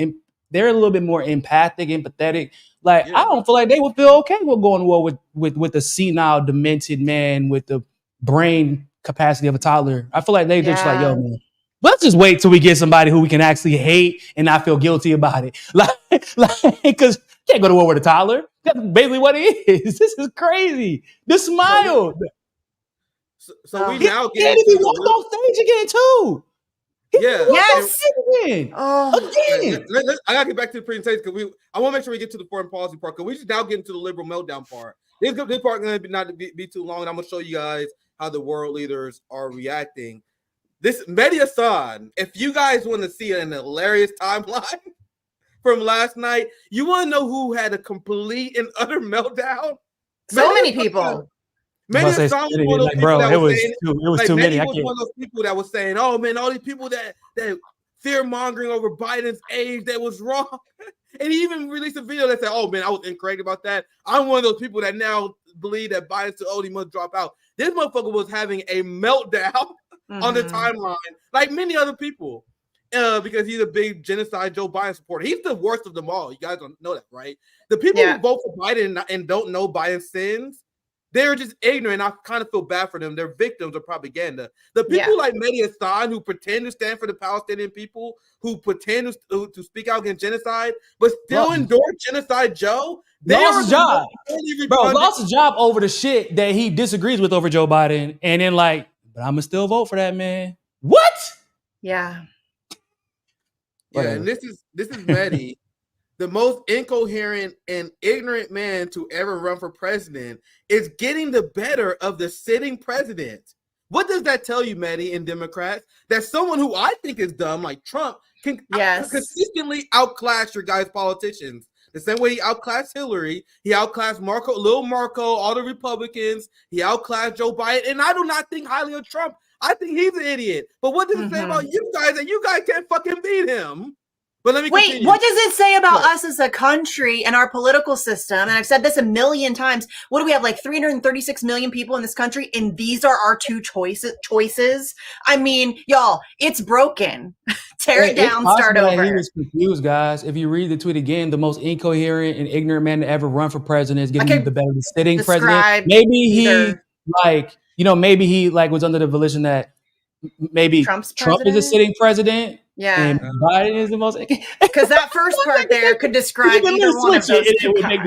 They're a little bit more empathic, empathetic. I don't feel like they would feel okay with going to war with a senile, demented man with the brain capacity of a toddler. I feel like they're just like, yo, man, let's just wait till we get somebody who we can actually hate and not feel guilty about it. Because you can't go to war with a toddler. That's basically what it is. This is crazy. The smile. So we now get he walked off stage again too. Yes. Again. I gotta get back to the presentation because I want to make sure we get to the foreign policy part because we just now get into the liberal meltdown part. This part is going to be too long, and I'm going to show you guys how the world leaders are reacting. This Mehdi Hassan, if you guys want to see an hilarious timeline from last night, you want to know who had a complete and utter meltdown? So many people. Many say Assange was stupidity, one of those like, people bro, that it was was saying, it was like, too Many many. I was can't. one of those people that was saying, "Oh man, all these people that fear mongering over Biden's age, that was wrong." And he even released a video that said, "Oh man, I was incorrect about that. I'm one of those people that now believe that Biden's too old, he must drop out." This motherfucker was having a meltdown on the timeline, like many other people, because he's a big genocide Joe Biden supporter. He's the worst of them all. You guys don't know that, right? The people Yeah. who vote for Biden and don't know Biden's sins, they're just ignorant. I kind of feel bad for them. They're victims of propaganda. The people like Mehdi Hassan, who pretend to stand for the Palestinian people, who pretend to speak out against genocide, but still endorse Genocide Joe, they Lost are his the job. most Bro, lost his job over the shit that he disagrees with over Joe Biden, and then like, but I'm gonna still vote for that man. What? Yeah. Yeah, Whatever. and this is Mehdi, the most incoherent and ignorant man to ever run for president, is getting the better of the sitting president. What does that tell you, Mehdi, and Democrats? That someone who I think is dumb, like Trump, can consistently outclass your guys' politicians. The same way he outclassed Hillary, he outclassed Lil Marco, all the Republicans, he outclassed Joe Biden, and I do not think highly of Trump. I think he's an idiot. But what does it say about you guys that you guys can't fucking beat him? But let me continue. What does it say about us as a country and our political system? And I've said this a million times. What do we have, like 336 million people in this country? And these are our two choices. I mean, y'all, it's broken. Tear it down, start over. He was confused, guys. If you read the tweet again, the most incoherent and ignorant man to ever run for president is getting the better of the sitting president. Maybe he was under the volition that maybe Trump is a sitting president. Yeah. And Biden is the most, because that first part there could describe either one of those two guys.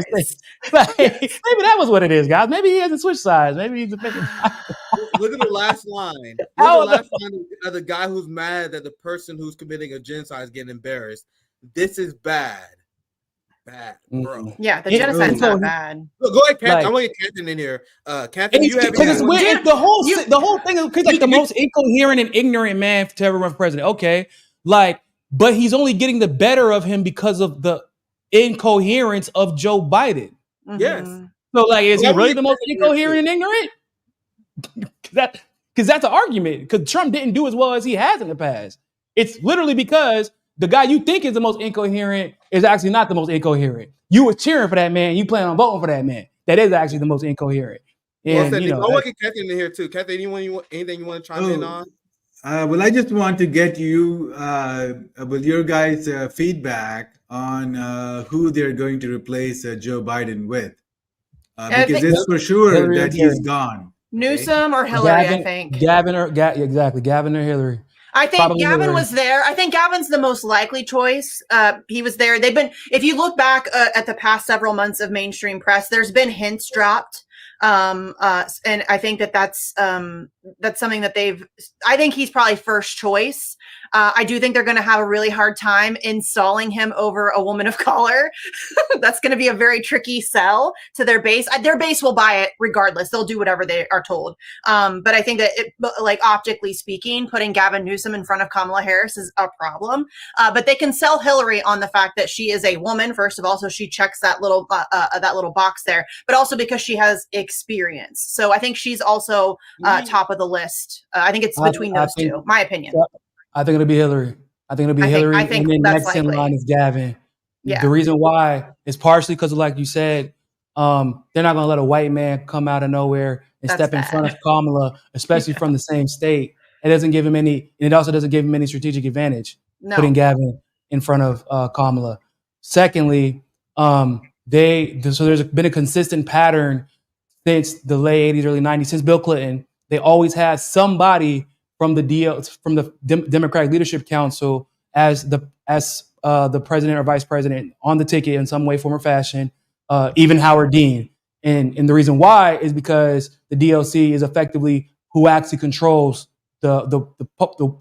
Maybe that was what it is, guys. Maybe he hasn't switched sides. Maybe he's a Look at the last line. Look at the last line of the guy who's mad that the person who's committing a genocide is getting embarrassed. This is bad. Bad, bro. Yeah, the genocide's not bad. Look, go ahead, Catherine. I'm gonna get Catherine in here. Catherine, you have the whole thing is because like the most incoherent and ignorant man to ever run for president. Okay, but he's only getting the better of him because of the incoherence of Joe Biden. Yes. So is he really the most incoherent and ignorant? Because that's an argument. Because Trump didn't do as well as he has in the past. It's literally because the guy you think is the most incoherent is actually not the most incoherent. You were cheering for that man. You plan on voting for that man. That is actually the most incoherent. And, I want to get Catherine in here too. Catherine, anything you want to chime in on? Well, I just want to get you with your guys' feedback on who they're going to replace Joe Biden with, because it's for sure that he's gone. Newsom or Hillary, I think. Gavin or Hillary. I think Gavin was there. I think Gavin's the most likely choice. He was there. If you look back at the past several months of mainstream press, there's been hints dropped. And I think that's something that I think he's probably first choice. I do think they're going to have a really hard time installing him over a woman of color. That's going to be a very tricky sell to their base. Their base will buy it regardless. They'll do whatever they are told. But I think that optically speaking, putting Gavin Newsom in front of Kamala Harris is a problem. But they can sell Hillary on the fact that she is a woman, first of all, so she checks that little box there, but also because she has experience. So I think she's also top of the list. I think it's between those two, my opinion. I think it'll be Hillary. I think Hillary. I think and then that's next in line is Gavin. Yeah. The reason why is partially because, like you said, they're not going to let a white man come out of nowhere and step in front of Kamala, especially from the same state. It also doesn't give him any strategic advantage putting Gavin in front of Kamala. Secondly, so there's been a consistent pattern since the late 80s, early 90s, since Bill Clinton. They always had somebody from the Democratic Leadership Council as the president or vice president on the ticket in some way, form, or fashion. Even Howard Dean, and the reason why is because the DLC is effectively who actually controls the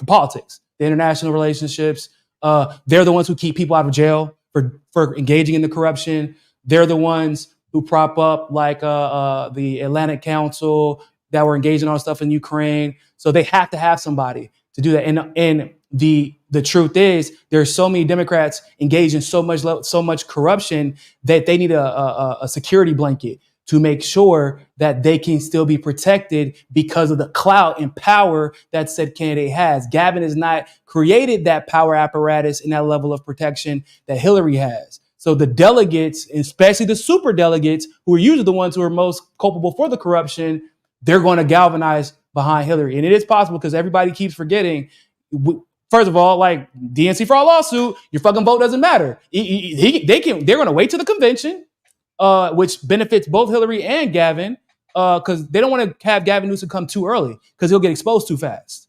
politics, the international relationships. They're the ones who keep people out of jail for engaging in the corruption. They're the ones who prop up the Atlantic Council that were engaging on stuff in Ukraine. So they have to have somebody to do that. And the truth is, there's so many Democrats engaged in so much corruption that they need a security blanket to make sure that they can still be protected because of the clout and power that said candidate has. Gavin has not created that power apparatus and that level of protection that Hillary has. So the delegates, especially the super delegates, who are usually the ones who are most culpable for the corruption, they're going to galvanize behind Hillary. And it is possible because everybody keeps forgetting. First of all, like DNC for all lawsuit, your fucking vote doesn't matter. They're going to wait to the convention, which benefits both Hillary and Gavin, because they don't want to have Gavin Newsom come too early because he'll get exposed too fast.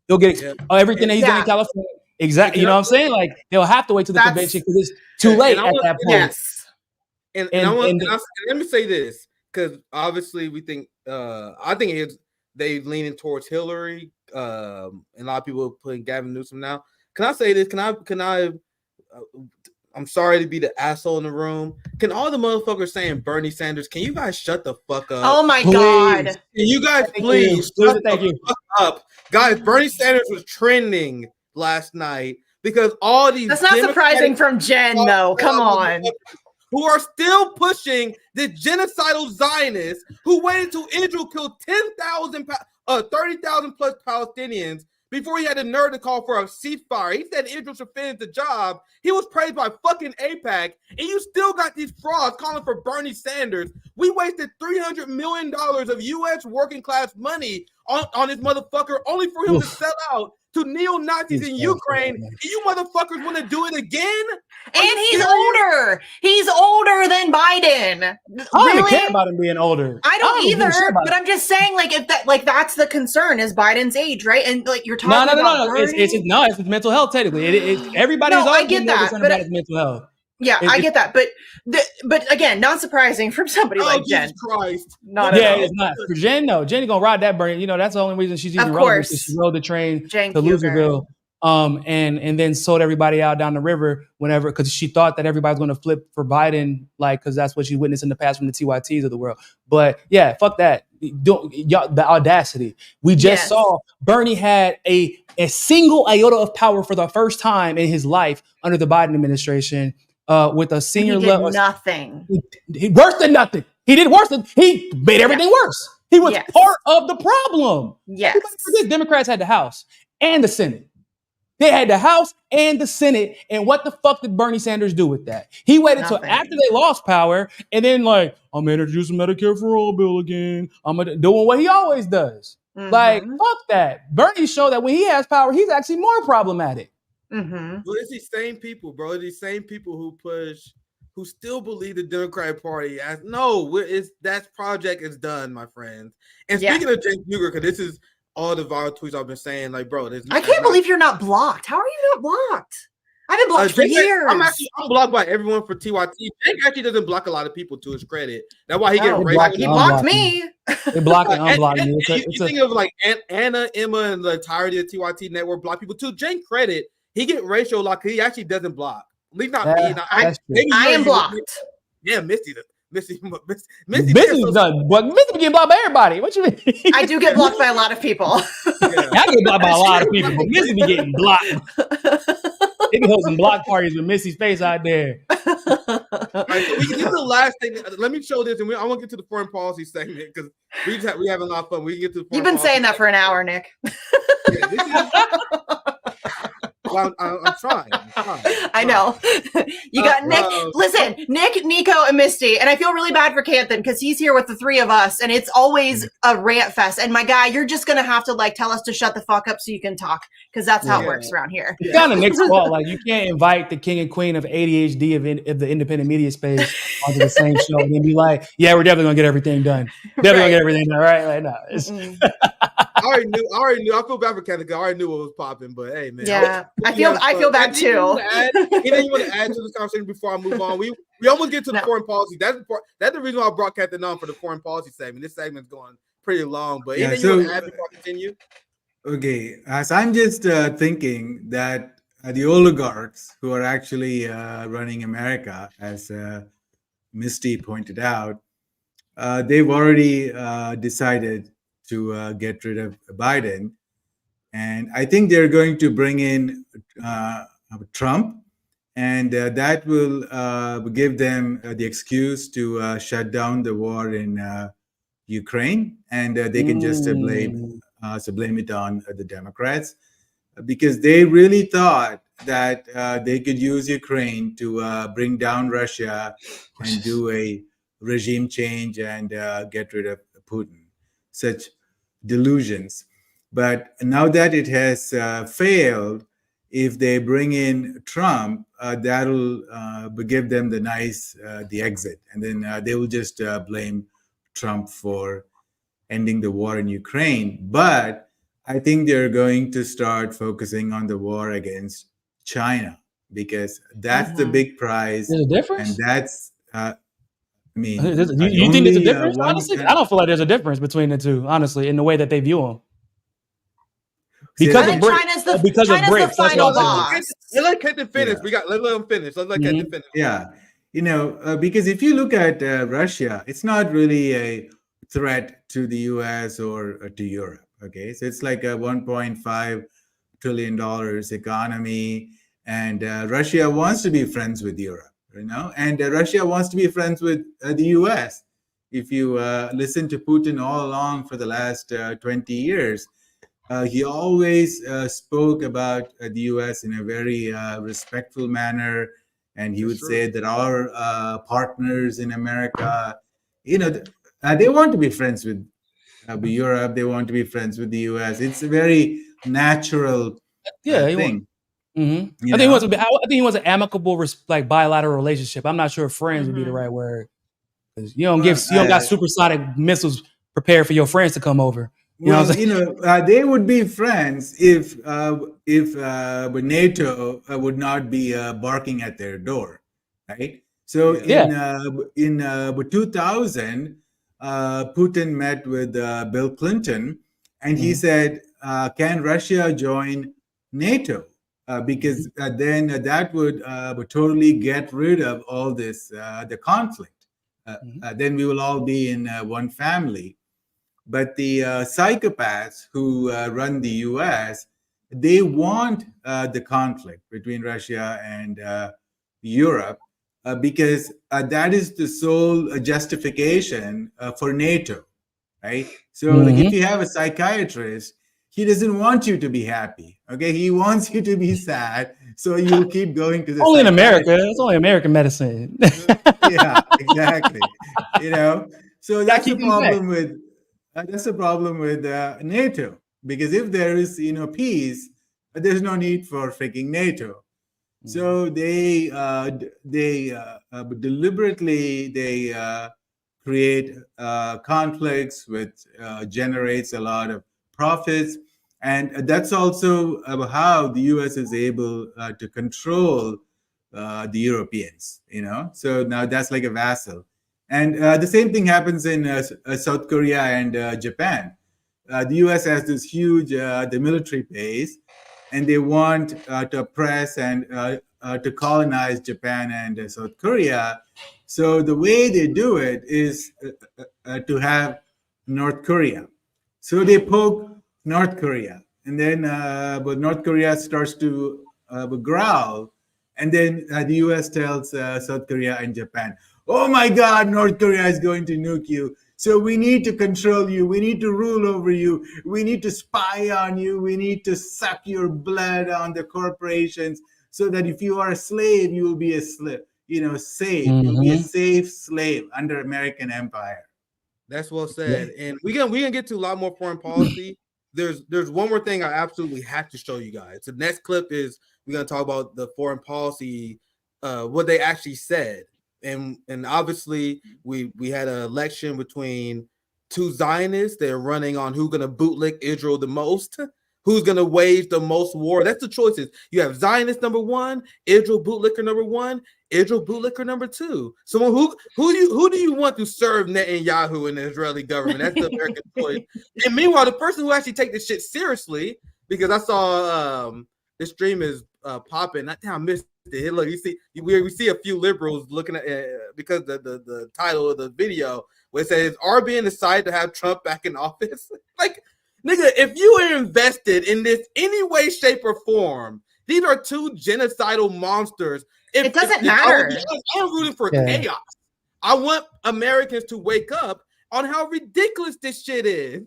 He'll get everything that he's done in California. Exactly. You know what I'm saying? Like they'll have to wait to the convention because it's too late at that point. Yes. And let me say this, because obviously we think I think they leaning towards Hillary. And a lot of people are putting Gavin Newsom now. Can I say this? Can I I'm sorry to be the asshole in the room. Can all the motherfuckers saying Bernie Sanders, can you guys shut the fuck up? Oh my God. Can you guys please shut the fuck up? Guys, Bernie Sanders was trending last night because all these That's not surprising from Jen, though. Come on. Who are still pushing the genocidal Zionists who waited till Israel killed 30,000 plus Palestinians before he had the nerve to call for a ceasefire. He said Israel should finish the job. He was praised by fucking AIPAC, and you still got these frauds calling for Bernie Sanders. We wasted $300 million of U.S. working class money on this motherfucker only for him to sell out to neo-Nazis in Ukraine. And you motherfuckers want to do it again? And he's older. He's older than Biden. I don't even care about him being older. I don't either. But I'm just saying, like, if that, like, that's the concern is Biden's age, right? And like you're talking about it's mental health. Technically, everybody's I get that, but about his mental health. Yeah, I get that, but again, not surprising from somebody like Jen. Jesus Christ. It's not for Jen. No, Jen's gonna ride that Bernie. You know, that's the only reason she's even relevant. She rode the train to Loserville, and then sold everybody out down the river whenever, because she thought that everybody's gonna flip for Biden, like because that's what she witnessed in the past from the TYTs of the world. But yeah, fuck that. The audacity. We just saw Bernie had a single iota of power for the first time in his life under the Biden administration. With a senior level, nothing. He worse than nothing. He did worse than he made everything worse. He was part of the problem. Yes. Democrats had the House and the Senate. They had the House and the Senate. And what the fuck did Bernie Sanders do with that? He waited until after they lost power and then like, I'm gonna introduce a Medicare for All bill again. I'm gonna doing what he always does. Like, fuck that. Bernie showed that when he has power, he's actually more problematic. Well, it's these same people, bro. These same people who still believe the Democratic Party that project is done, my friends. And speaking of James Huger, because this is all the viral tweets I've been saying, like, bro, I can't believe you're not blocked. How are you not blocked? I've been blocked for years. I'm blocked by everyone for TYT. Jake actually doesn't block a lot of people, to his credit. That's why he gets he blocked me. They block and unblock me. You think of like Anna, Emma, and the entirety of TYT network block people too. Jake credit. He get racial lock. He actually doesn't block. At least not me. I am blocked. Yeah, Misty done. But Misty get blocked by everybody. What you mean? I do get blocked by a lot of people. I get blocked by a lot of people, but Missy be getting blocked. They be hosting block parties with Missy's face out there. All right, so this is the last thing. Let me show this, and I want to get to the foreign policy segment because we have a lot of fun. We can get to. You've been saying that for an hour, Nick. Well, I'm trying. I know. You got Nick. Listen, Nick, Nico, and Misty. And I feel really bad for Canthan because he's here with the three of us. And it's always a rant fest. And my guy, you're just going to have to like tell us to shut the fuck up so you can talk. Because that's how it works around here. It's kind of Nick's fault. Like, you can't invite the king and queen of ADHD of the independent media space onto the same show and then be like, yeah, we're definitely going to get everything done. Definitely going to get everything done. Right? Like, no. I already knew. I feel bad for Kenneth. I already knew what was popping, but hey, man. Yeah, I feel bad too. Anything you want to add to this conversation before I move on? We almost get to the foreign policy. That's the reason why I brought Captain on for the foreign policy segment. This segment's going pretty long, but anything you want to add before I continue? Okay, so I'm just thinking that the oligarchs who are actually running America, as Misty pointed out, they've already decided to get rid of Biden. And I think they're going to bring in Trump and that will give them the excuse to shut down the war in Ukraine, and they can just blame it on the Democrats, because they really thought that they could use Ukraine to bring down Russia and do a regime change and get rid of Putin. Such delusions. But now that it has failed, if they bring in Trump, that'll give them the exit, and then they will just blame Trump for ending the war in Ukraine. But I think they're going to start focusing on the war against China, because that's the big prize. There's a difference? And that's, I mean, you think there's a difference? Honestly, I don't feel like there's a difference between the two, honestly, in the way that they view them. Because of China's the final boss. Let Kenton finish. Yeah. Let him finish. Let's let Kenton finish. Yeah, because if you look at Russia, it's not really a threat to the U.S. or to Europe. Okay, so it's like a $1.5 trillion economy, and Russia wants to be friends with Europe, and Russia wants to be friends with the U.S. If you listen to Putin all along for the last 20 years, he always spoke about the U.S. in a very respectful manner, and he would say that our partners in America, they want to be friends with Europe. They want to be friends with the U.S. It's a very natural thing. I think he wants an amicable, like bilateral relationship. I'm not sure if friends would be the right word, because you don't got supersonic missiles prepared for your friends to come over. They would be friends if NATO would not be barking at their door, right? So in 2000, Putin met with Bill Clinton, and he said, "Can Russia join NATO? Because then that would totally get rid of all this the conflict. Then we will all be in one family." But the psychopaths who run the U.S., they want the conflict between Russia and Europe because that is the sole justification for NATO, right? So like if you have a psychiatrist, he doesn't want you to be happy, okay? He wants you to be sad, so you'll keep going to the only in America. It's only American medicine. Yeah, exactly. So that's the problem with... That's the problem with NATO, because if there is peace, there's no need for freaking NATO. So they deliberately create conflicts, which generates a lot of profits, and that's also how the U.S. is able to control the Europeans. So now that's like a vassal. And the same thing happens in South Korea and Japan. The U.S. has this huge the military base, and they want to oppress and to colonize Japan and South Korea. So the way they do it is to have North Korea. So they poke North Korea, and then but North Korea starts to growl, and then the U.S. tells South Korea and Japan, "Oh my God, North Korea is going to nuke you. So we need to control you. We need to rule over you. We need to spy on you. We need to suck your blood on the corporations so that if you are a slave, you will be a slave, safe. You'll be a safe slave under American empire." That's well said. And we gonna get to a lot more foreign policy. There's one more thing I absolutely have to show you guys. The next clip is we're gonna talk about the foreign policy, what they actually said. And obviously we had an election between two Zionists. They're running on who's gonna bootlick Israel the most, who's gonna wage the most war. That's the choices. You have Zionist number one, Israel bootlicker number one, Israel bootlicker number two. So who do you want to serve Netanyahu in the Israeli government? That's the American choice. And meanwhile, the person who actually take this shit seriously, because I saw this stream is popping. I think I missed it. Look, we see a few liberals looking at because the title of the video where it says RBN decided to have Trump back in office. Like, nigga, if you are invested in this any way, shape, or form, these are two genocidal monsters It doesn't I matter. would be honest, I'm rooting for Yeah. chaos. I want Americans to wake up on how ridiculous this shit is.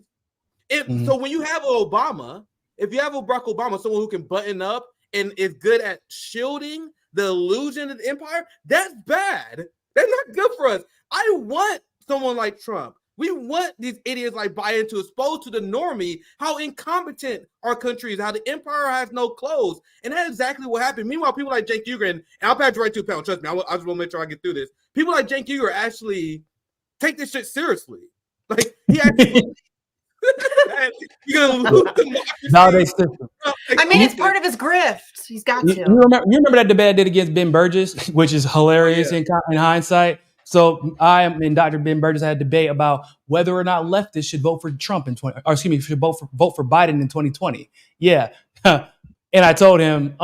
So when you have Obama, if you have a Barack Obama, someone who can button up and is good at shielding the illusion of the empire, that's bad. That's not good for us. I want someone like Trump. We want these idiots like Biden to expose to the normie how incompetent our country is, how the empire has no clothes. And that's exactly what happened. Meanwhile, people like Cenk Uygur, and I'll pass you right to Pound, trust me, I just want to make sure I get through this. People like Cenk Uygur actually take this shit seriously. Like, he actually you're gonna lose the I mean, it's part of his grift. He's got to. You remember that debate I did against Ben Burgess, which is hilarious in hindsight. So I and Dr. Ben Burgess had a debate about whether or not leftists should vote for Trump should vote for Biden in 2020. Yeah, and I told him,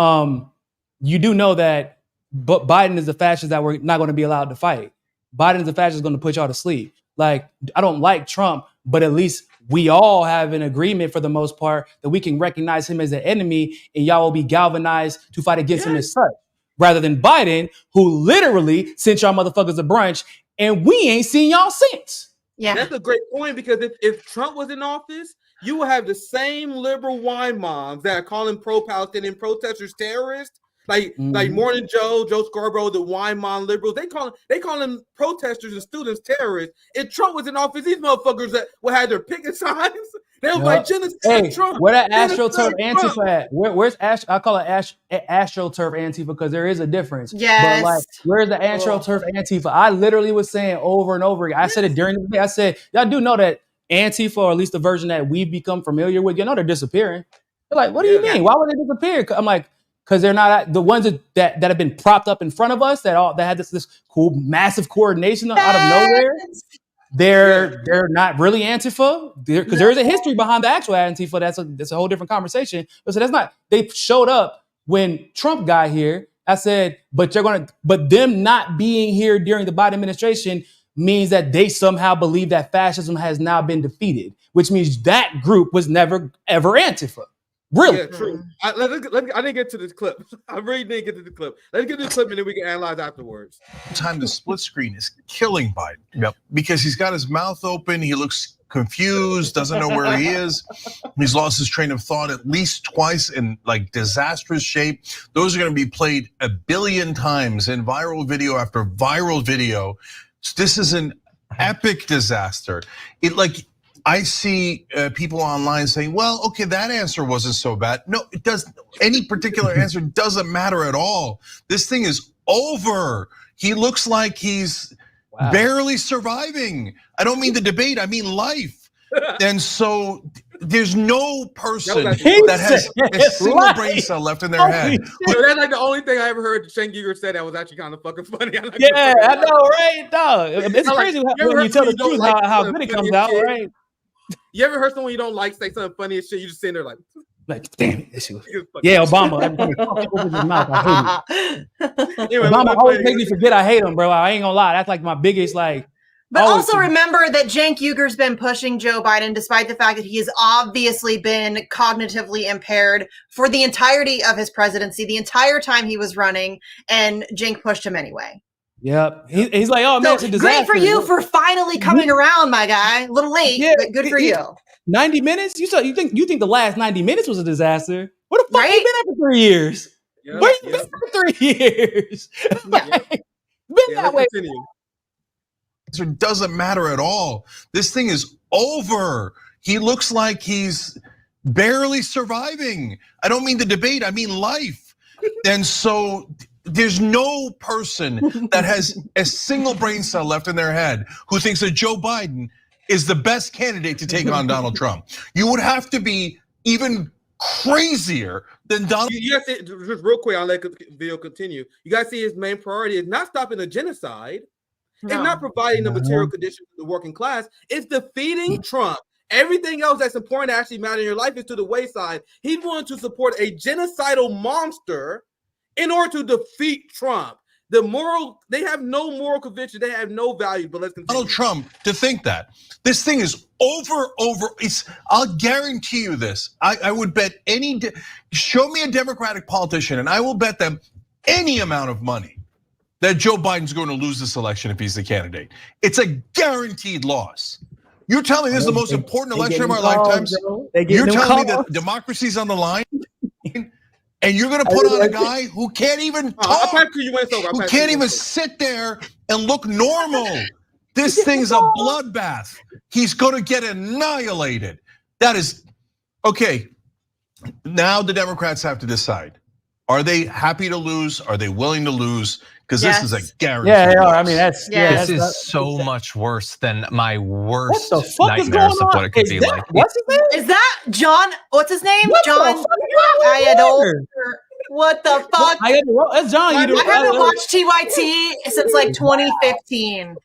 you do know that, but Biden is the fascist that we're not going to be allowed to fight. Biden is the fascist going to put y'all to sleep. Like, I don't like Trump, but at least we all have an agreement for the most part that we can recognize him as an enemy, and y'all will be galvanized to fight against him as such. Rather than Biden, who literally sent y'all motherfuckers a brunch, and we ain't seen y'all since. Yeah, that's a great point, because if Trump was in office, you will have the same liberal wine moms that are calling pro-Palestinian protesters terrorists. Like Morning Joe Scarborough, the wine mom liberals, they call them protesters and students terrorists. If Trump was in office, these motherfuckers that would have their picket signs. They was like, genocide Trump. Where that AstroTurf Antifa at? Where's I call it AstroTurf Antifa because there is a difference. Yes. But like, where's the AstroTurf Antifa? I literally was saying over and over again. I said it during the day. I said, y'all do know that Antifa, or at least the version that we've become familiar with, you know, they're disappearing. They're like, what do you mean? Why would they disappear? I'm like, because they're not the ones that have been propped up in front of us that had this cool massive coordination out of nowhere. They're not really Antifa because there is a history behind the actual Antifa. That's a whole different conversation. But so that's not. They showed up when Trump got here. I said, but them not being here during the Biden administration means that they somehow believe that fascism has now been defeated, which means that group was never ever Antifa. Really? Yeah, true. I didn't get to this clip. I really didn't get to the clip. Let's get to the clip and then we can analyze afterwards. Time the split screen is killing Biden because he's got his mouth open. He looks confused, doesn't know where he is. He's lost his train of thought at least twice in like disastrous shape. Those are going to be played 1 billion times in viral video after viral video. This is an epic disaster. I see people online saying, well, okay, that answer wasn't so bad. No, it doesn't. Any particular answer doesn't matter at all. This thing is over. He looks like he's barely surviving. I don't mean the debate, I mean life. And so there's no person that has a single brain cell left in their head. That's like the only thing I ever heard Cenk Uygur say that was actually kind of fucking funny. I know, right? No, it's crazy when you tell the truth how good it comes out, right? You ever heard someone you don't like say something funny as shit? You just sitting there like damn it, this shit was... Yeah, Obama. I hate him. Anyway, Obama always makes me forget I hate him, bro. I ain't gonna lie. That's like my biggest like. But also remember that Cenk Uygur's been pushing Joe Biden despite the fact that he has obviously been cognitively impaired for the entirety of his presidency, the entire time he was running, and Cenk pushed him anyway. Yep. He's like, oh man, it's a disaster. Great for you for finally coming around, my guy. A little late, but good for you. 90 minutes? You think the last 90 minutes was a disaster? Where the fuck you been at for 3 years? Yep, Where you been for 3 years? Been that way. It doesn't matter at all. This thing is over. He looks like he's barely surviving. I don't mean the debate, I mean life. And so there's no person that has a single brain cell left in their head who thinks that Joe Biden is the best candidate to take on Donald Trump. You would have to be even crazier than Donald. You guys see, just real quick, I'll let the video continue. You guys see his main priority is not stopping the genocide. No. It's not providing the material conditions for the working class. It's defeating Trump. Everything else that's important to actually matter in your life is to the wayside. He's willing to support a genocidal monster in order to defeat Trump. They have no moral conviction. They have no value. But let's continue. Donald Trump to think that this thing is over. I'll guarantee you this. I would bet show me a Democratic politician, and I will bet them any amount of money that Joe Biden's going to lose this election if he's the candidate. It's a guaranteed loss. You're telling me this is the most important election of our lifetimes? You're telling me that democracy's on the line? And you're going to put on a guy who can't even talk, who can't even sit there and look normal. This thing's a bloodbath. He's going to get annihilated. That is, okay, now the Democrats have to decide. Are they happy to lose? Are they willing to lose? Because this is a guarantee. Yeah, I mean, that's this is so much worse than my worst nightmares of what it could be like. What's his name? Is that John? What's his name? John Ayadol. What the fuck? That's John. I haven't watched TYT since like 2015.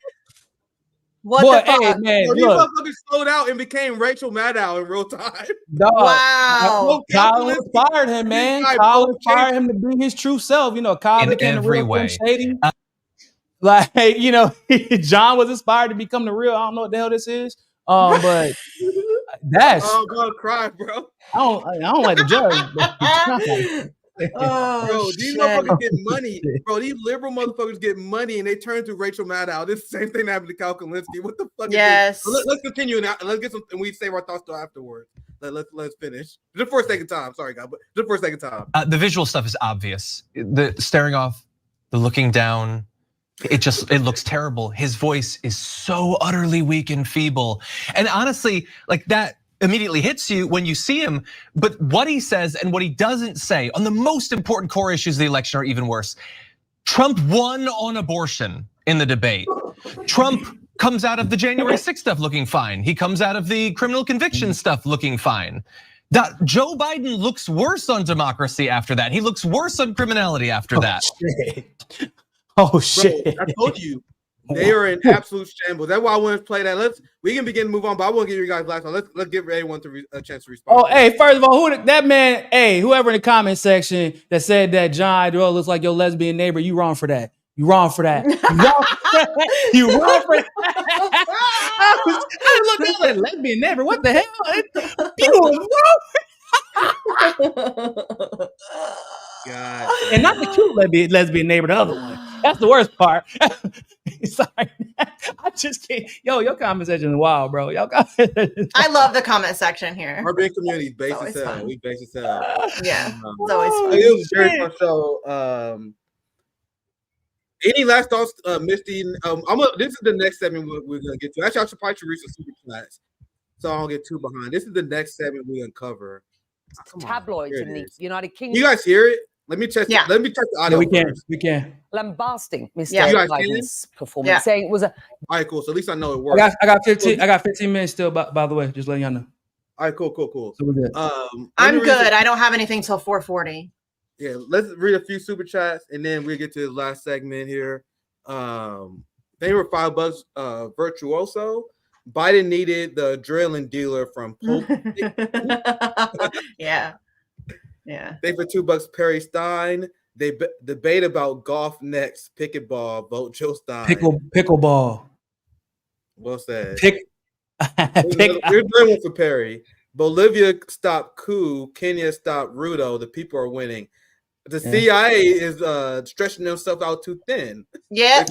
What the fuck? Hey, man, these motherfuckers slowed out and became Rachel Maddow in real time. Dog. Wow. Kyle inspired him, man. Kyle inspired him to be his true self. You know, Kyle in became every the real way. Shady. Like, you know, John was inspired to become the real. I don't know what the hell this is. But that's. Oh, I'm gonna cry, bro. I don't like the judge. Bro, these motherfuckers get money. Bro, these liberal motherfuckers get money and they turn to Rachel Maddow. This is the same thing that happened to Kyle Kalinske. What the fuck? Yes. Is this? Let's continue now. Let's get some, and we save our thoughts till afterwards. Let's finish. Just for a second time. Sorry, God, but just for a second time. The visual stuff is obvious. The staring off, the looking down. It looks terrible. His voice is so utterly weak and feeble. And honestly, like that immediately hits you when you see him, but what he says and what he doesn't say on the most important core issues of the election are even worse. Trump won on abortion in the debate. Trump comes out of the January 6th stuff looking fine. He comes out of the criminal conviction stuff looking fine. Joe Biden looks worse on democracy after that. He looks worse on criminality after that. Shit. Oh shit! Bro, I told you. They are in absolute shambles. That's why I wanted to play that. We can begin to move on, but I want to give you guys last one. Let's give everyone a chance to respond. Oh, hey, first of all, that man, hey, whoever in the comment section that said that John Ayadol looks like your lesbian neighbor, you wrong for that. You wrong for that. You wrong for that. I looked at lesbian neighbor. What the hell? You were wrong. God. And not the cute lesbian neighbor, the other one. That's the worst part. Sorry. I just can't. Yo, your comment section is wild, bro. I love the comment section here. RBN community is base as hell. We base as hell. Yeah. It's always fun. It was very fun show. Any last thoughts, Misty? This is the next segment we're gonna get to. Actually, I should probably read some super chats, so I don't get too behind. This is the next segment we're gonna cover. Tabloids in the United Kingdom. You guys hear it? Let me check. Yeah. Let me check the audio. We can. Lambasting Mr. Biden's performance, saying it was a. All right, cool. So at least I know it works. I got 15 minutes still. By the way, just letting y'all know. All right, cool. So we're good. I'm good. I don't have anything till 4:40. Yeah, let's read a few super chats and then we'll get to the last segment here. They were $5, Virtuoso. Biden needed the adrenaline dealer from Pope. Yeah. They for $2, Perry Stein. They debate about golf next. Pickleball. Vote Joe Stein. Pickleball. Well said. We're doing one for Perry. Bolivia stopped coup. Kenya stopped Ruto. The people are winning. The CIA is stretching themselves out too thin. Yeah.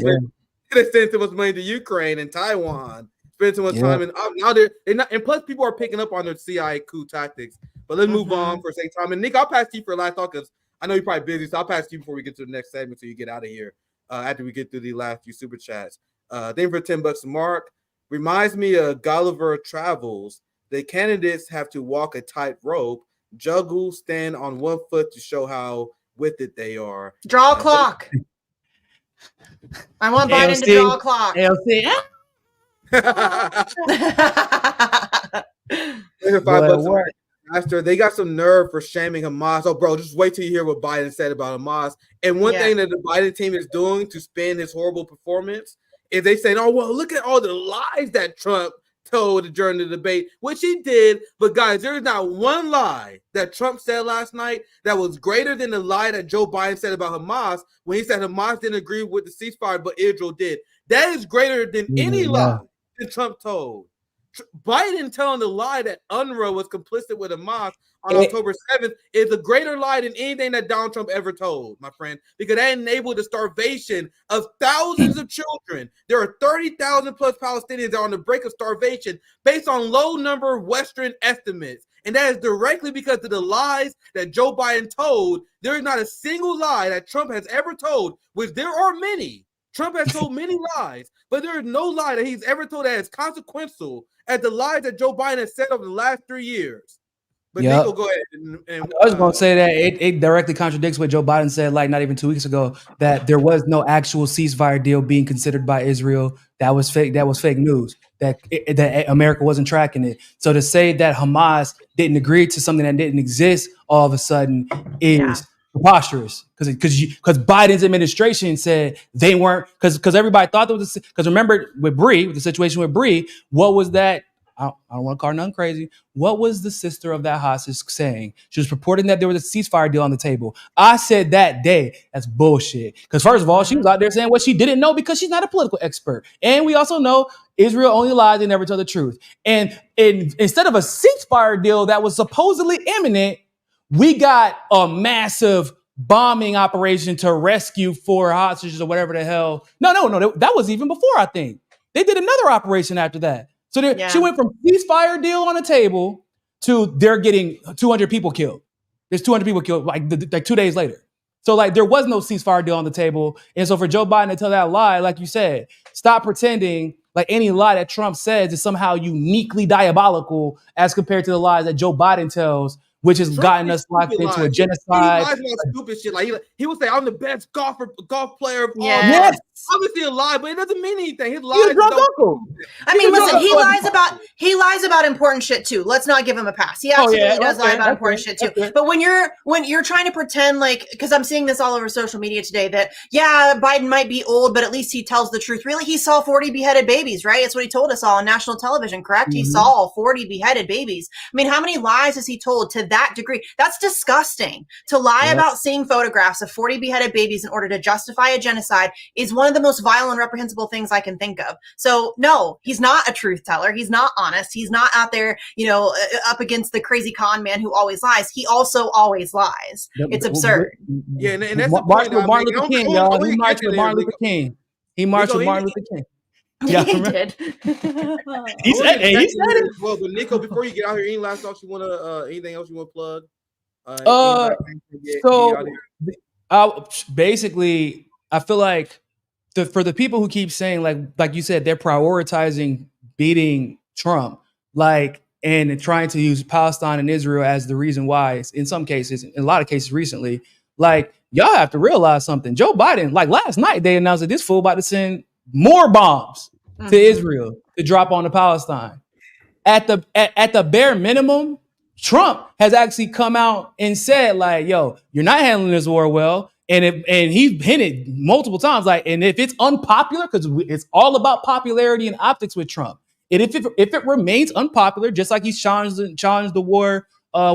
They send too much money to Ukraine and Taiwan. Spend too much time, and now they're not. And plus, people are picking up on their CIA coup tactics. But let's move on for the sake of time. And Nick, I'll pass to you for a last thought because I know you're probably busy. So I'll pass to you before we get to the next segment, so you get out of here after we get through the last few super chats. Thank you for $10, Mark. Reminds me of Gulliver Travels. The candidates have to walk a tightrope, juggle, stand on one foot to show how with it they are. Draw a clock. I want Biden to draw a clock. AOC. $5 Master, they got some nerve for shaming Hamas. Oh, bro, just wait till you hear what Biden said about Hamas. And one thing that the Biden team is doing to spin his horrible performance is they say, oh, well, look at all the lies that Trump told during the debate, which he did. But guys, there is not one lie that Trump said last night that was greater than the lie that Joe Biden said about Hamas when he said Hamas didn't agree with the ceasefire, but Israel did. That is greater than any lie that Trump told. Biden telling the lie that UNRWA was complicit with Hamas on October 7th is a greater lie than anything that Donald Trump ever told, my friend, because that enabled the starvation of thousands of children. There are 30,000 plus Palestinians that are on the brink of starvation based on low number Western estimates. And that is directly because of the lies that Joe Biden told. There is not a single lie that Trump has ever told, which there are many. Trump has told many lies, but there is no lie that he's ever told that is consequential as the lies that Joe Biden has said over the last 3 years. But Nico, go ahead. I was going to say that it directly contradicts what Joe Biden said, like not even 2 weeks ago, that there was no actual ceasefire deal being considered by Israel. That was fake. That was fake news. That America wasn't tracking it. So to say that Hamas didn't agree to something that didn't exist all of a sudden is preposterous, because Biden's administration said they weren't, because everybody thought there was, because remember with the situation with Bree, what was that? I don't want to call none crazy. What was the sister of that hostage saying? She was purporting that there was a ceasefire deal on the table. I said that day, that's bullshit. Because first of all, she was out there saying what she didn't know because she's not a political expert. And we also know Israel only lies, they never tell the truth. And instead of a ceasefire deal that was supposedly imminent, we got a massive bombing operation to rescue 4 hostages or whatever the hell. No, that was even before, I think. They did another operation after that. So she went from ceasefire deal on the table to they're getting 200 people killed. There's 200 people killed like 2 days later. So like there was no ceasefire deal on the table. And so for Joe Biden to tell that lie, like you said, stop pretending like any lie that Trump says is somehow uniquely diabolical as compared to the lies that Joe Biden tells, which has gotten us locked into a genocide. He lies about stupid shit. Like he would say, "I'm the best golf player of all." Yes. Obviously a lie, but it doesn't mean anything. His lies I mean, listen, he lies about important shit too. Let's not give him a pass. He absolutely does lie about important shit too. But when you're trying to pretend like, because I'm seeing this all over social media today, that Biden might be old, but at least he tells the truth. Really, he saw 40 beheaded babies, right? It's what he told us all on national television, correct? Mm-hmm. He saw 40 beheaded babies. I mean, how many lies has he told to that degree? That's disgusting. To lie about seeing photographs of 40 beheaded babies in order to justify a genocide is one of the most vile and reprehensible things I can think of. So no, he's not a truth teller. He's not honest. He's not out there, up against the crazy con man who always lies. He also always lies. It's absurd. Yeah, and that's the point. Martin Luther King, y'all. He marched with Martin Luther King. He marched with Martin Luther King. Yeah, he did. He said it. Well, but Nico, before you get out here, any last thoughts you want to, anything else you want to plug? Basically, I feel like for the people who keep saying like you said, they're prioritizing beating Trump, and trying to use Palestine and Israel as the reason why. In some cases, in a lot of cases recently, y'all have to realize something. Joe Biden, last night, they announced that this fool about to send more bombs to Israel to drop on to Palestine. At the bare minimum, Trump has actually come out and said, yo, you're not handling this war well. And he hinted multiple times, and if it's unpopular, because it's all about popularity and optics with Trump. And if it remains unpopular, just like he's challenged the war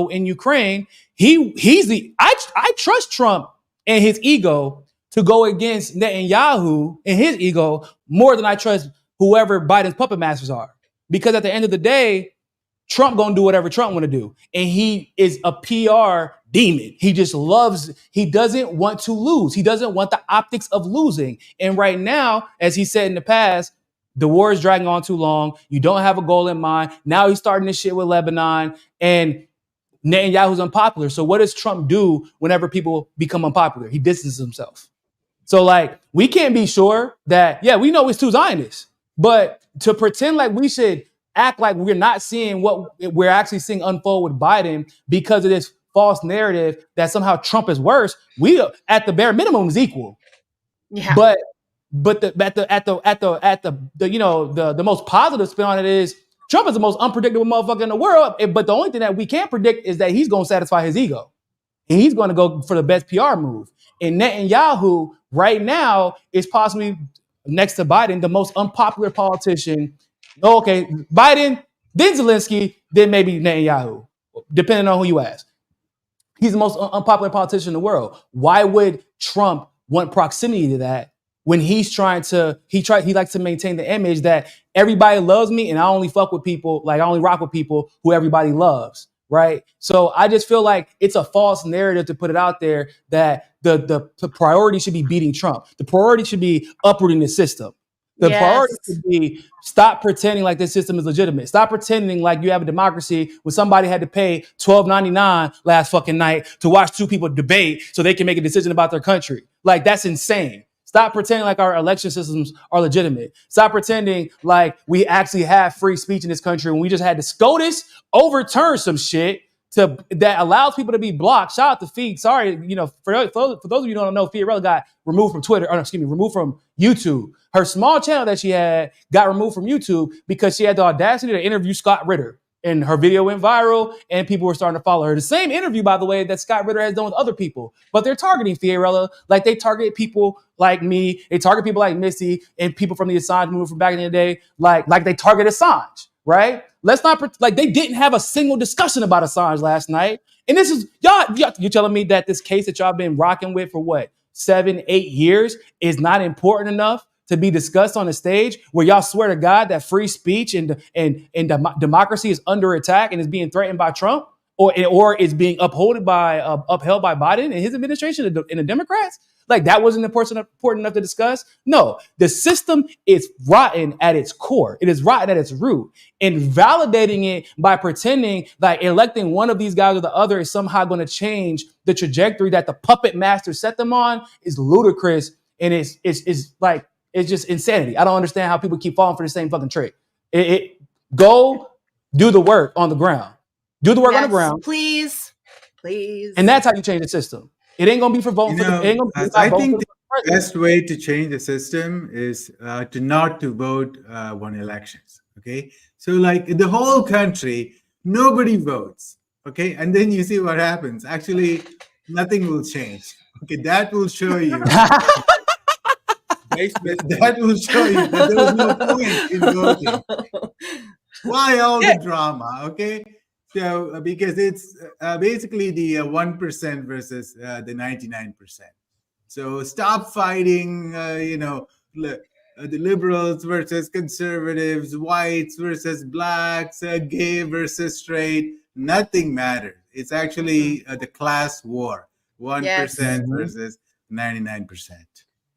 in Ukraine, I trust Trump and his ego to go against Netanyahu and his ego more than I trust whoever Biden's puppet masters are. Because at the end of the day, Trump gonna do whatever Trump want to do. And he is a PR demon. He doesn't want to lose. He doesn't want the optics of losing. And right now, as he said in the past, the war is dragging on too long. You don't have a goal in mind. Now he's starting this shit with Lebanon, and Netanyahu's unpopular. So what does Trump do whenever people become unpopular? He distances himself. So we can't be sure that, we know it's too Zionist, but to pretend like we should act like we're not seeing what we're actually seeing unfold with Biden because of this false narrative that somehow Trump is worse, we at the bare minimum is equal. Yeah. But the most positive spin on it is Trump is the most unpredictable motherfucker in the world. But the only thing that we can't predict is that he's going to satisfy his ego, and he's going to go for the best PR move. And Netanyahu right now is possibly next to Biden the most unpopular politician. Okay, Biden, then Zelensky, then maybe Netanyahu, depending on who you ask. He's the most unpopular politician in the world. Why would Trump want proximity to that when he likes to maintain the image that everybody loves me, and I only fuck with people, like I only rock with people who everybody loves, right? So I just feel like it's a false narrative to put it out there that the priority should be beating Trump. The priority should be uprooting the system. The priority should be stop pretending like this system is legitimate. Stop pretending like you have a democracy when somebody had to pay $12.99 last fucking night to watch two people debate so they can make a decision about their country. Like, that's insane. Stop pretending like our election systems are legitimate. Stop pretending like we actually have free speech in this country when we just had to SCOTUS overturn some shit that allows people to be blocked. Shout out to Fee. Sorry, for those of you who don't know, Fiorella got removed from Twitter, removed from YouTube. Her small channel that she had got removed from YouTube because she had the audacity to interview Scott Ritter. And her video went viral and people were starting to follow her. The same interview, by the way, that Scott Ritter has done with other people. But they're targeting Fiorella like they target people like me. They target people like Missy and people from the Assange movement from back in the day, like they target Assange, right? Let's not, like, they didn't have a single discussion about Assange last night. And this is, you're telling me that this case that y'all been rocking with for what, 7-8 years is not important enough to be discussed on a stage where y'all swear to God that free speech and democracy is under attack and is being threatened by Trump or is being upheld by Biden and his administration and the Democrats? Like, that wasn't important enough to discuss? No, the system is rotten at its core. It is rotten at its root. And validating it by pretending like electing one of these guys or the other is somehow going to change the trajectory that the puppet master set them on is ludicrous. And it's just insanity. I don't understand how people keep falling for the same fucking trick. Go do the work on the ground. Do the work on the ground. Please. And that's how you change the system. It ain't gonna be for voting for the. I think the best way to change the system is to not to vote on elections. Okay, so like the whole country, nobody votes. Okay, and then you see what happens. Actually, nothing will change. Okay, that will show you. That will show you that there was no point in voting. Why all the drama? Okay. So because it's basically the 1% versus the 99%. So stop fighting, the liberals versus conservatives, whites versus blacks, gay versus straight. Nothing matters. It's actually the class war. 1% versus 99%.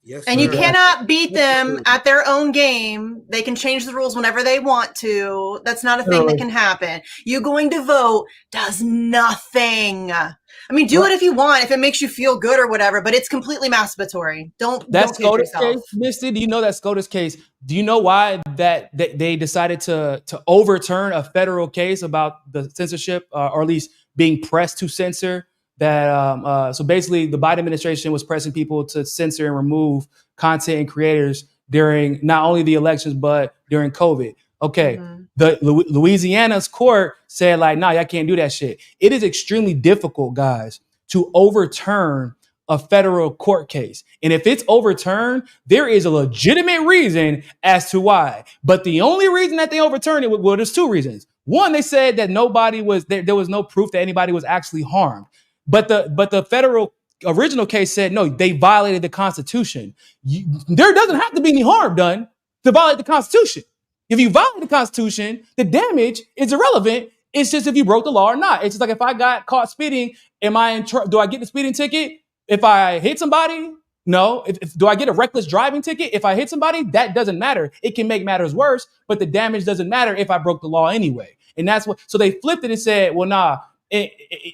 Yes, and you cannot beat them at their own game. They can change the rules whenever they want to. That's not a thing that can happen. You going to vote does nothing. I mean, do it if you want, if it makes you feel good or whatever, but it's completely masturbatory. Don't SCOTUS case, Misty, do you know that SCOTUS case? Do you know why that they decided to overturn a federal case about the censorship, or at least being pressed to censor? That so basically the Biden administration was pressing people to censor and remove content and creators during not only the elections but during COVID. Okay, the Louisiana's court said like, nah, y'all can't do that shit. It is extremely difficult, guys, to overturn a federal court case. And if it's overturned, there is a legitimate reason as to why. But the only reason that they overturned it, well, there's two reasons. One, they said that nobody was there was no proof that anybody was actually harmed. But the federal original case said, no, they violated the Constitution. There doesn't have to be any harm done to violate the Constitution. If you violate the Constitution, the damage is irrelevant. It's just if you broke the law or not. It's just like if I got caught speeding, do I get the speeding ticket? If I hit somebody? No. Do I get a reckless driving ticket? If I hit somebody, that doesn't matter. It can make matters worse, but the damage doesn't matter if I broke the law anyway. And that's what, so they flipped it and said, well, nah,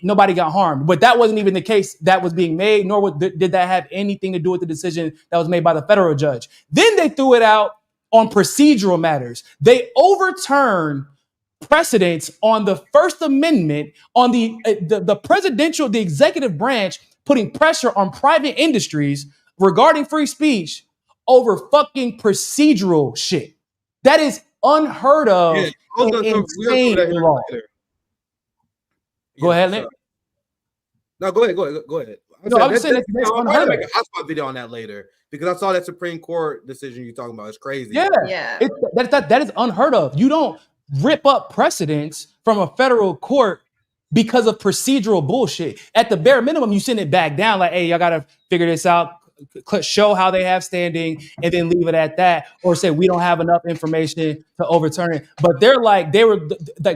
nobody got harmed. But that wasn't even the case that was being made, nor did that have anything to do with the decision that was made by the federal judge. Then they threw it out on procedural matters. They overturned precedents on the First Amendment, on the executive branch putting pressure on private industries regarding free speech over fucking procedural shit. That is unheard of. Yeah, insane law. Go ahead, Nick. No, go ahead. No, I'm saying that's I'm going to make a hotspot video on that later because I saw that Supreme Court decision you're talking about. It's crazy. Yeah. That is unheard of. You don't rip up precedents from a federal court because of procedural bullshit. At the bare minimum, you send it back down like, hey, y'all got to figure this out. show how they have standing and then leave it at that, or say we don't have enough information to overturn it. But they were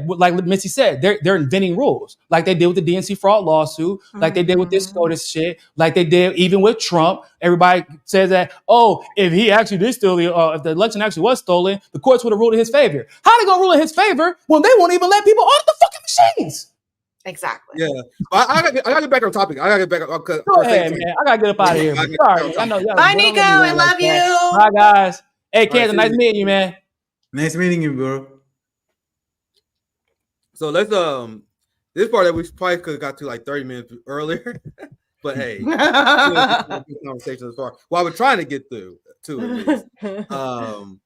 like Missy said, they're inventing rules, like they did with the DNC fraud lawsuit, like they did with this SCOTUS shit, like they did even with Trump. Everybody says that, oh, if he actually did steal if the election actually was stolen, the courts would have ruled in his favor. How they gonna rule in his favor when they won't even let people off the fucking machines? Exactly. Yeah, I gotta get back on topic. I gotta get back on. Go ahead, man. I gotta get up out of here. Sorry, I know. Bye, Nico. I love you. Bye, guys. Hey, Kansas, nice meeting you, man. Nice meeting you, bro. So let's this part that we probably could have got to like 30 minutes earlier, but hey, conversation as far while we're trying to get through to at least.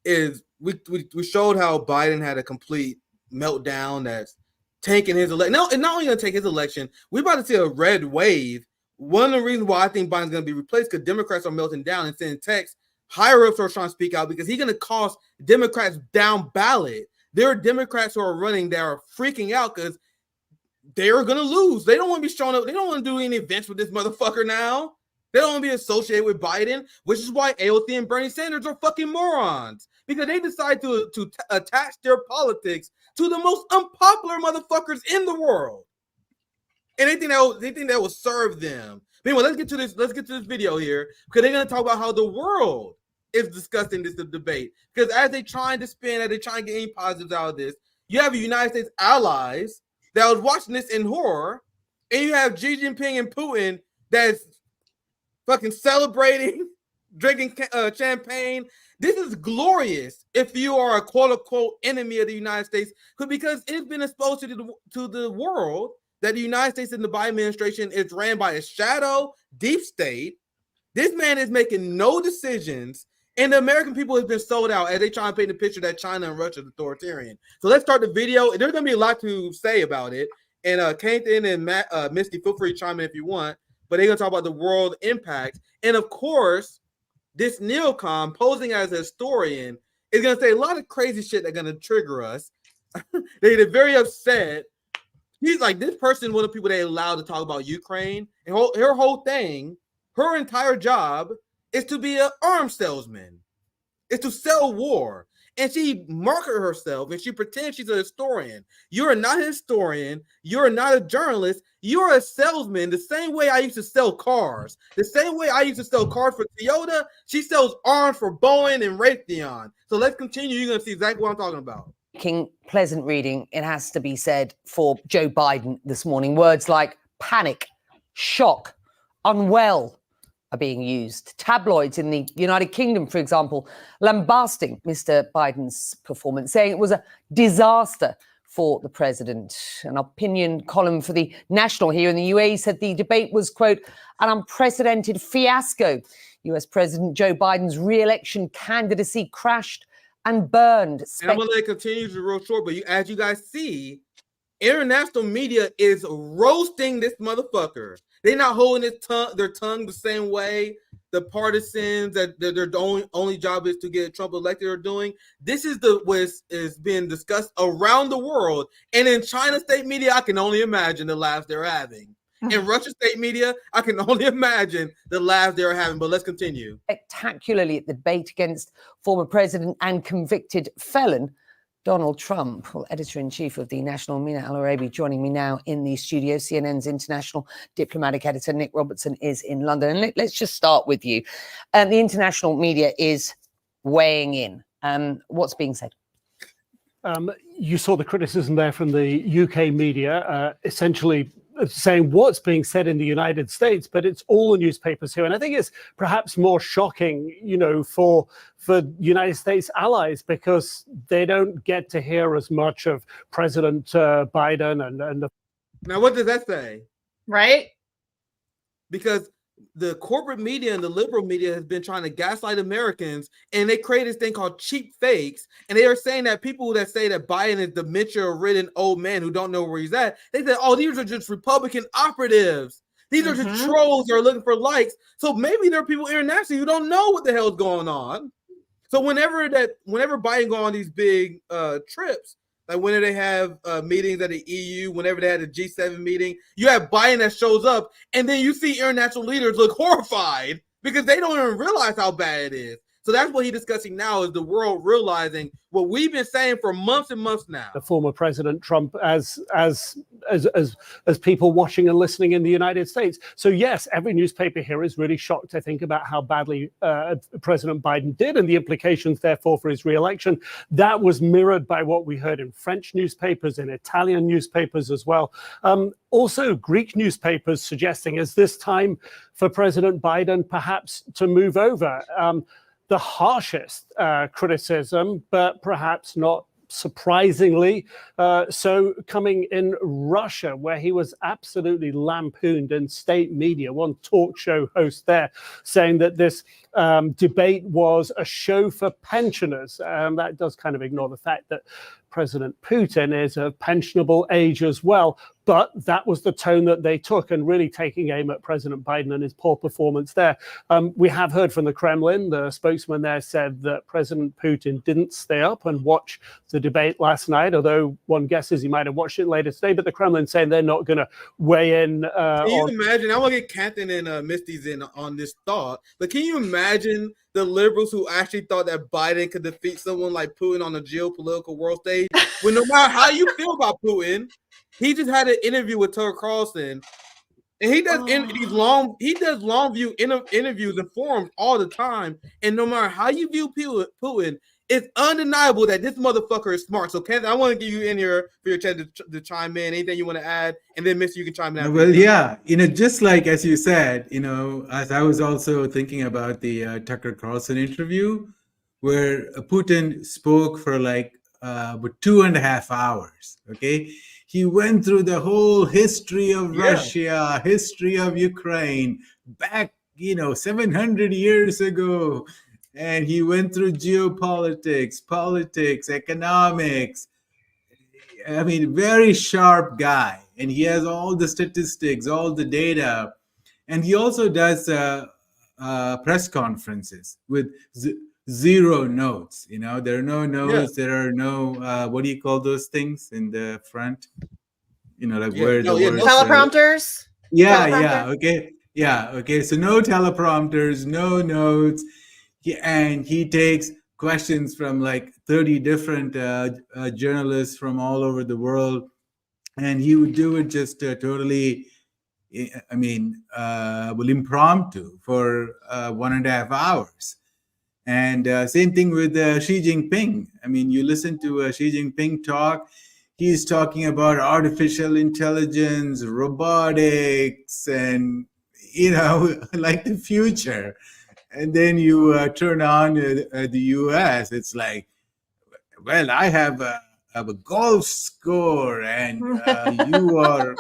Is we showed how Biden had a complete meltdown that's tanking his election. No, and not only going to take his election, we're about to see a red wave. One of the reasons why I think Biden's going to be replaced because Democrats are melting down and sending texts. Higher ups are trying to speak out because he's going to cost Democrats down ballot. There are Democrats who are running that are freaking out because they're going to lose. They don't want to be showing up. They don't want to do any events with this motherfucker now. They don't want to be associated with Biden, which is why AOC and Bernie Sanders are fucking morons because they decide to attach their politics to the most unpopular motherfuckers in the world, and they think that will serve them. But anyway, let's get to this video here because they're going to talk about how the world is discussing this debate. Because as they trying to spin, as they trying to get any positives out of this, you have United States allies that was watching this in horror, and you have Xi Jinping and Putin that's fucking celebrating, drinking champagne. This is glorious if you are a quote-unquote enemy of the United States, because it's been exposed to the world that the United States and the Biden administration is ran by a shadow deep state. This man is making no decisions, and the American people have been sold out as they try and paint the picture that China and Russia is authoritarian. So let's start the video. There's going to be a lot to say about it, and Kaithan and Misty, feel free to chime in if you want, but they're going to talk about the world impact. And of course, this neocon posing as a historian is going to say a lot of crazy shit that's going to trigger us. They're very upset. He's like, this person, one of the people they allowed to talk about Ukraine, and her whole thing, her entire job is to be an arms salesman. It's to sell war. And she marketed herself and she pretends she's a historian. You're not a historian. You're not a journalist. You're a salesman. The same way I used to sell cars. The same way I used to sell cars for Toyota, she sells arms for Boeing and Raytheon. So let's continue. You're going to see exactly what I'm talking about. Pleasant reading, it has to be said, for Joe Biden this morning. Words like panic, shock, unwell are being used. Tabloids in the United Kingdom, for example, lambasting Mr. Biden's performance, saying it was a disaster for the president. An opinion column for the National here in the UAE said the debate was, quote, an unprecedented fiasco. US President Joe Biden's re-election candidacy crashed and burned. And I'm going to let it continue to real short, but as you guys see, international media is roasting this motherfucker. They're not holding their tongue the same way the partisans that their only job is to get Trump elected are doing. This is what is being discussed around the world. And in China state media, I can only imagine the laughs they're having. In Russian state media, I can only imagine the laughs they're having. But let's continue. Spectacularly at the debate against former president and convicted felon Donald Trump. Well, editor-in-chief of the National, Mina Al-Arabi, joining me now in the studio. CNN's international diplomatic editor, Nick Robertson, is in London. And let's just start with you. The international media is weighing in. What's being said? You saw the criticism there from the UK media, essentially saying what's being said in the United States, but it's all the newspapers here. And I think it's perhaps more shocking, for United States allies, because they don't get to hear as much of President Biden and Now, what does that say? Right? Because the corporate media and the liberal media has been trying to gaslight Americans, and they create this thing called cheap fakes. And they are saying that people that say that Biden is dementia-ridden old man who don't know where he's at, they say, oh, these are just Republican operatives. These are just trolls that are looking for likes. So maybe there are people internationally who don't know what the hell's going on. So whenever Biden go on these big trips, like whenever they have meetings at the EU, whenever they had a G7 meeting, you have Biden that shows up, and then you see international leaders look horrified because they don't even realize how bad it is. So that's what he's discussing now, is the world realizing what we've been saying for months and months now. The former President Trump as people watching and listening in the United States. So yes, every newspaper here is really shocked, I think, about how badly President Biden did and the implications, therefore, for his re-election. That was mirrored by what we heard in French newspapers, in Italian newspapers as well. Also, Greek newspapers suggesting, is this time for President Biden perhaps to move over? The harshest criticism, but perhaps not surprisingly so, coming in Russia, where he was absolutely lampooned in state media. One talk show host there saying that this debate was a show for pensioners. That does kind of ignore the fact that President Putin is of pensionable age as well. But that was the tone that they took, and really taking aim at President Biden and his poor performance there. We have heard from the Kremlin. The spokesman there said that President Putin didn't stay up and watch the debate last night, although one guesses he might have watched it later today. But the Kremlin saying they're not going to weigh in. Can you imagine? I want to get Canton and Misty's in on this thought. But can you imagine the liberals who actually thought that Biden could defeat someone like Putin on the geopolitical world stage? When no matter how you feel about Putin, he just had an interview with Tucker Carlson, and he does long view interviews and forums all the time. And no matter how you view Putin, it's undeniable that this motherfucker is smart. So, Ken, I want to give you in here for your chance to chime in. Anything you want to add, and then Mr. you can chime in. Well, yeah, just like as you said, as I was also thinking about the Tucker Carlson interview, where Putin spoke for like 2.5 hours. Okay. He went through the whole history of Russia, history of Ukraine, back, 700 years ago. And he went through geopolitics, politics, economics. I mean, very sharp guy. And he has all the statistics, all the data. And he also does press conferences with zero notes. There are no notes. There are no what do you call those things in the front? Where the words teleprompters. Okay. So no teleprompters, no notes, and he takes questions from like 30 different journalists from all over the world, and he would do it just totally. Impromptu for 1.5 hours. And same thing with Xi Jinping. You listen to Xi Jinping talk, he's talking about artificial intelligence, robotics, and, like the future. And then you turn on the US, it's like, well, I have a golf score, and you are...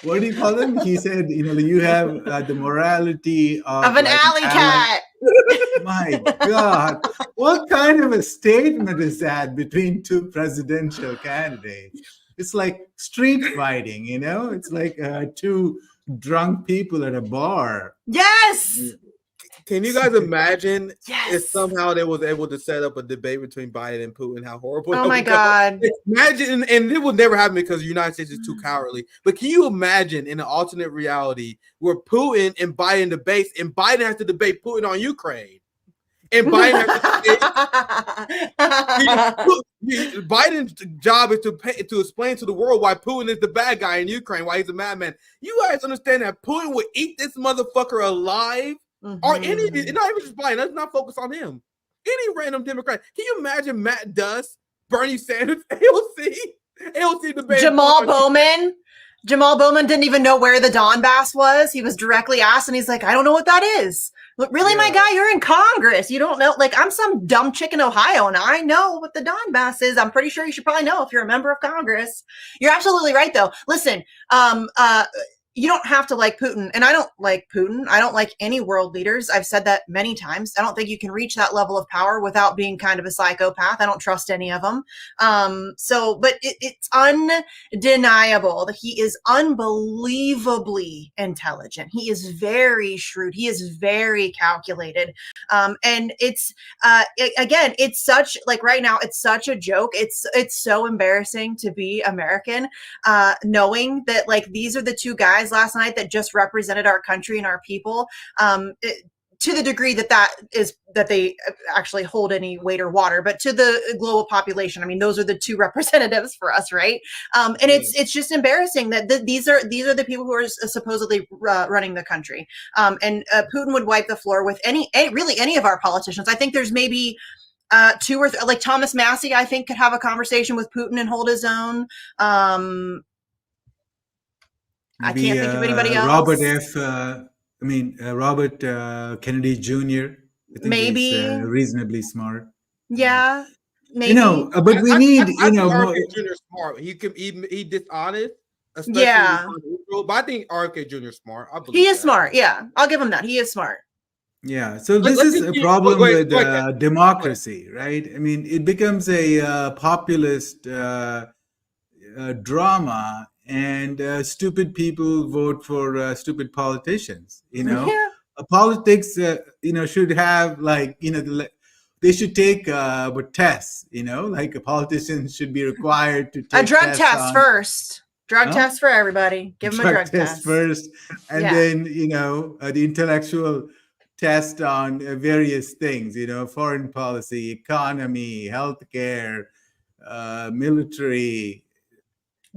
What do you call them? He said, you have the morality of an alley cat. My God, what kind of a statement is that between two presidential candidates? It's like street fighting, It's like two drunk people at a bar. Yes. Can you guys imagine if somehow they was able to set up a debate between Biden and Putin? How horrible! Oh my God! Imagine, and it will never happen because the United States is too cowardly. But can you imagine in an alternate reality where Putin and Biden debates, and Biden has to debate Putin on Ukraine, and Biden has to Biden's job is to explain to the world why Putin is the bad guy in Ukraine, why he's a madman. You guys understand that Putin would eat this motherfucker alive? Or any of these, not even just Biden, let's not focus on him. Any random Democrat. Can you imagine Matt Duss, Bernie Sanders, AOC debate? Jamal Bowman didn't even know where the Donbass was. He was directly asked, and he's like, I don't know what that is. But really, my guy, you're in Congress. You don't know. Like, I'm some dumb chick in Ohio, and I know what the Donbass is. I'm pretty sure you should probably know if you're a member of Congress. You're absolutely right, though. Listen, you don't have to like Putin, and I don't like Putin. I don't like any world leaders. I've said that many times. I don't think you can reach that level of power without being kind of a psychopath. I don't trust any of them. But it's undeniable that he is unbelievably intelligent. He is very shrewd. He is very calculated. And it's, again, it's such, like right now, it's such a joke. It's so embarrassing to be American, knowing that like these are the two guys guys last night that just represented our country and our people. To the degree that they actually hold any weight or water, but to the global population, I mean, those are the two representatives for us, right? And it's just embarrassing that these are the people who are supposedly running the country. And Putin would wipe the floor with any of our politicians. I think there's maybe two or like Thomas Massey, I think, could have a conversation with Putin and hold his own. I can't think of anybody else. Robert Kennedy Jr. I think maybe he's reasonably smart. Yeah, maybe. You know, but we need, I think more. RFK Jr. smart. He could he dishonest, especially Yeah. on Israel, but I think RFK Jr. is smart. I believe He is that. smart. Yeah, I'll give him that. He is smart. Yeah, so Let's this is a continue. problem Wait, with wait. democracy, right? I mean, it becomes a populist drama, and stupid people vote for stupid politicians. You know, Yeah. Politics, should have they should take tests. You know, like a politician should be required to take A drug tests test on- first. Drug Huh? test for everybody. Give them a drug test. first, and Yeah. then the intellectual test on various things. Foreign policy, economy, healthcare, military.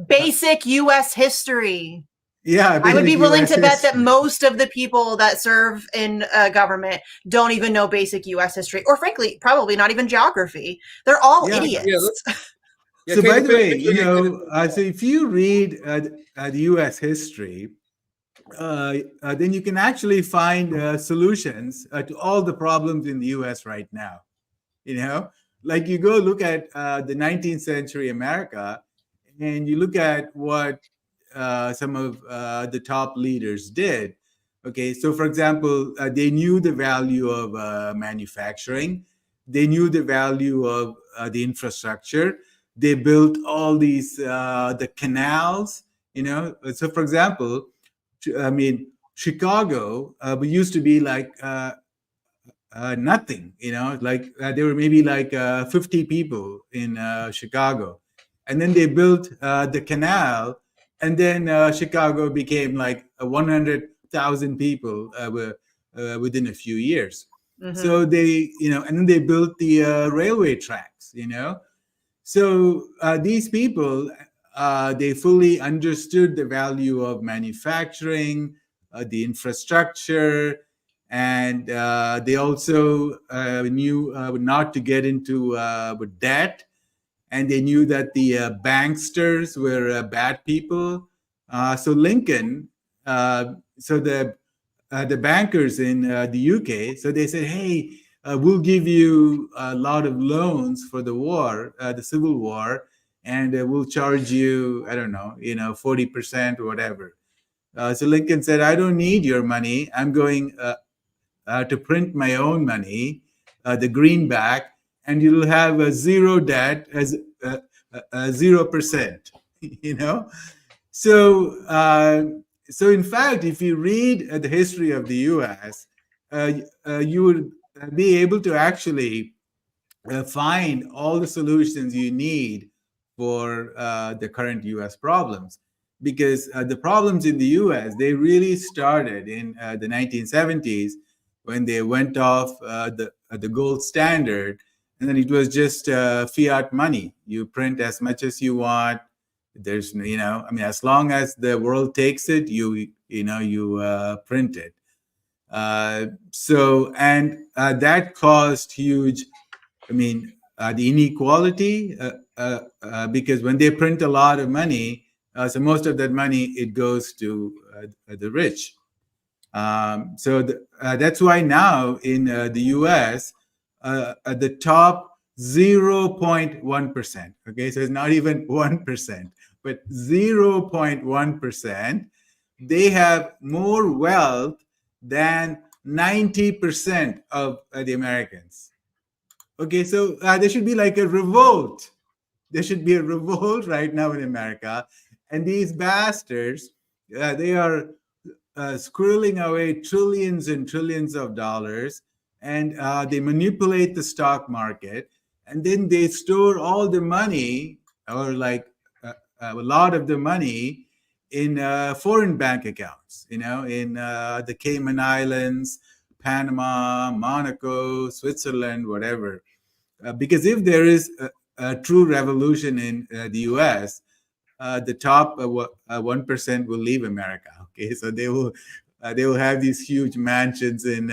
Basic U.S. history. Yeah, I would be basic willing US to bet that history. most of the people that serve in government don't even know basic U.S. history, or frankly, probably not even geography. They're all Yeah. idiots. So by the way, so if you read the U.S. history, then you can actually find solutions to all the problems in the U.S. right now. Like you go look at the 19th century America, and you look at what some of the top leaders did. Okay, so for example, they knew the value of manufacturing. They knew the value of the infrastructure. They built all these the canals. So for example, Chicago used to be like nothing. There were maybe 50 people in Chicago, and then they built the canal, and then Chicago became like 100,000 people within a few years. So they, and then they built the railway tracks. So these people, they fully understood the value of manufacturing, the infrastructure, and they also knew not to get into debt, and they knew that the banksters were bad people. So Lincoln, so the bankers in the UK, so they said, hey, we'll give you a lot of loans for the war, the Civil War, and we'll charge you, I don't know, 40% or whatever. So Lincoln said, I don't need your money. I'm going to print my own money, the greenback, and you'll have a zero debt as 0%. So in fact, if you read the history of the U.S., you would be able to actually find all the solutions you need for the current U.S. problems. Because the problems in the U.S., they really started in the 1970s when they went off the gold standard, and then it was just fiat money. You print as much as you want. There's, as long as the world takes it, you print it. That caused huge, the inequality, because when they print a lot of money, so most of that money, it goes to the rich. That's why now in the US, the top 0.1%, okay, so it's not even 1%, but 0.1%, they have more wealth than 90% of the Americans. Okay, so there should be like a revolt. There should be a revolt right now in America. And these bastards, they are squirreling away trillions and trillions of dollars, and they manipulate the stock market, and then they store all the money, or a lot of the money, in foreign bank accounts, in the Cayman Islands, Panama, Monaco, Switzerland, whatever. Because if there is a true revolution in the US, the top 1% will leave America. Okay, so they will have these huge mansions in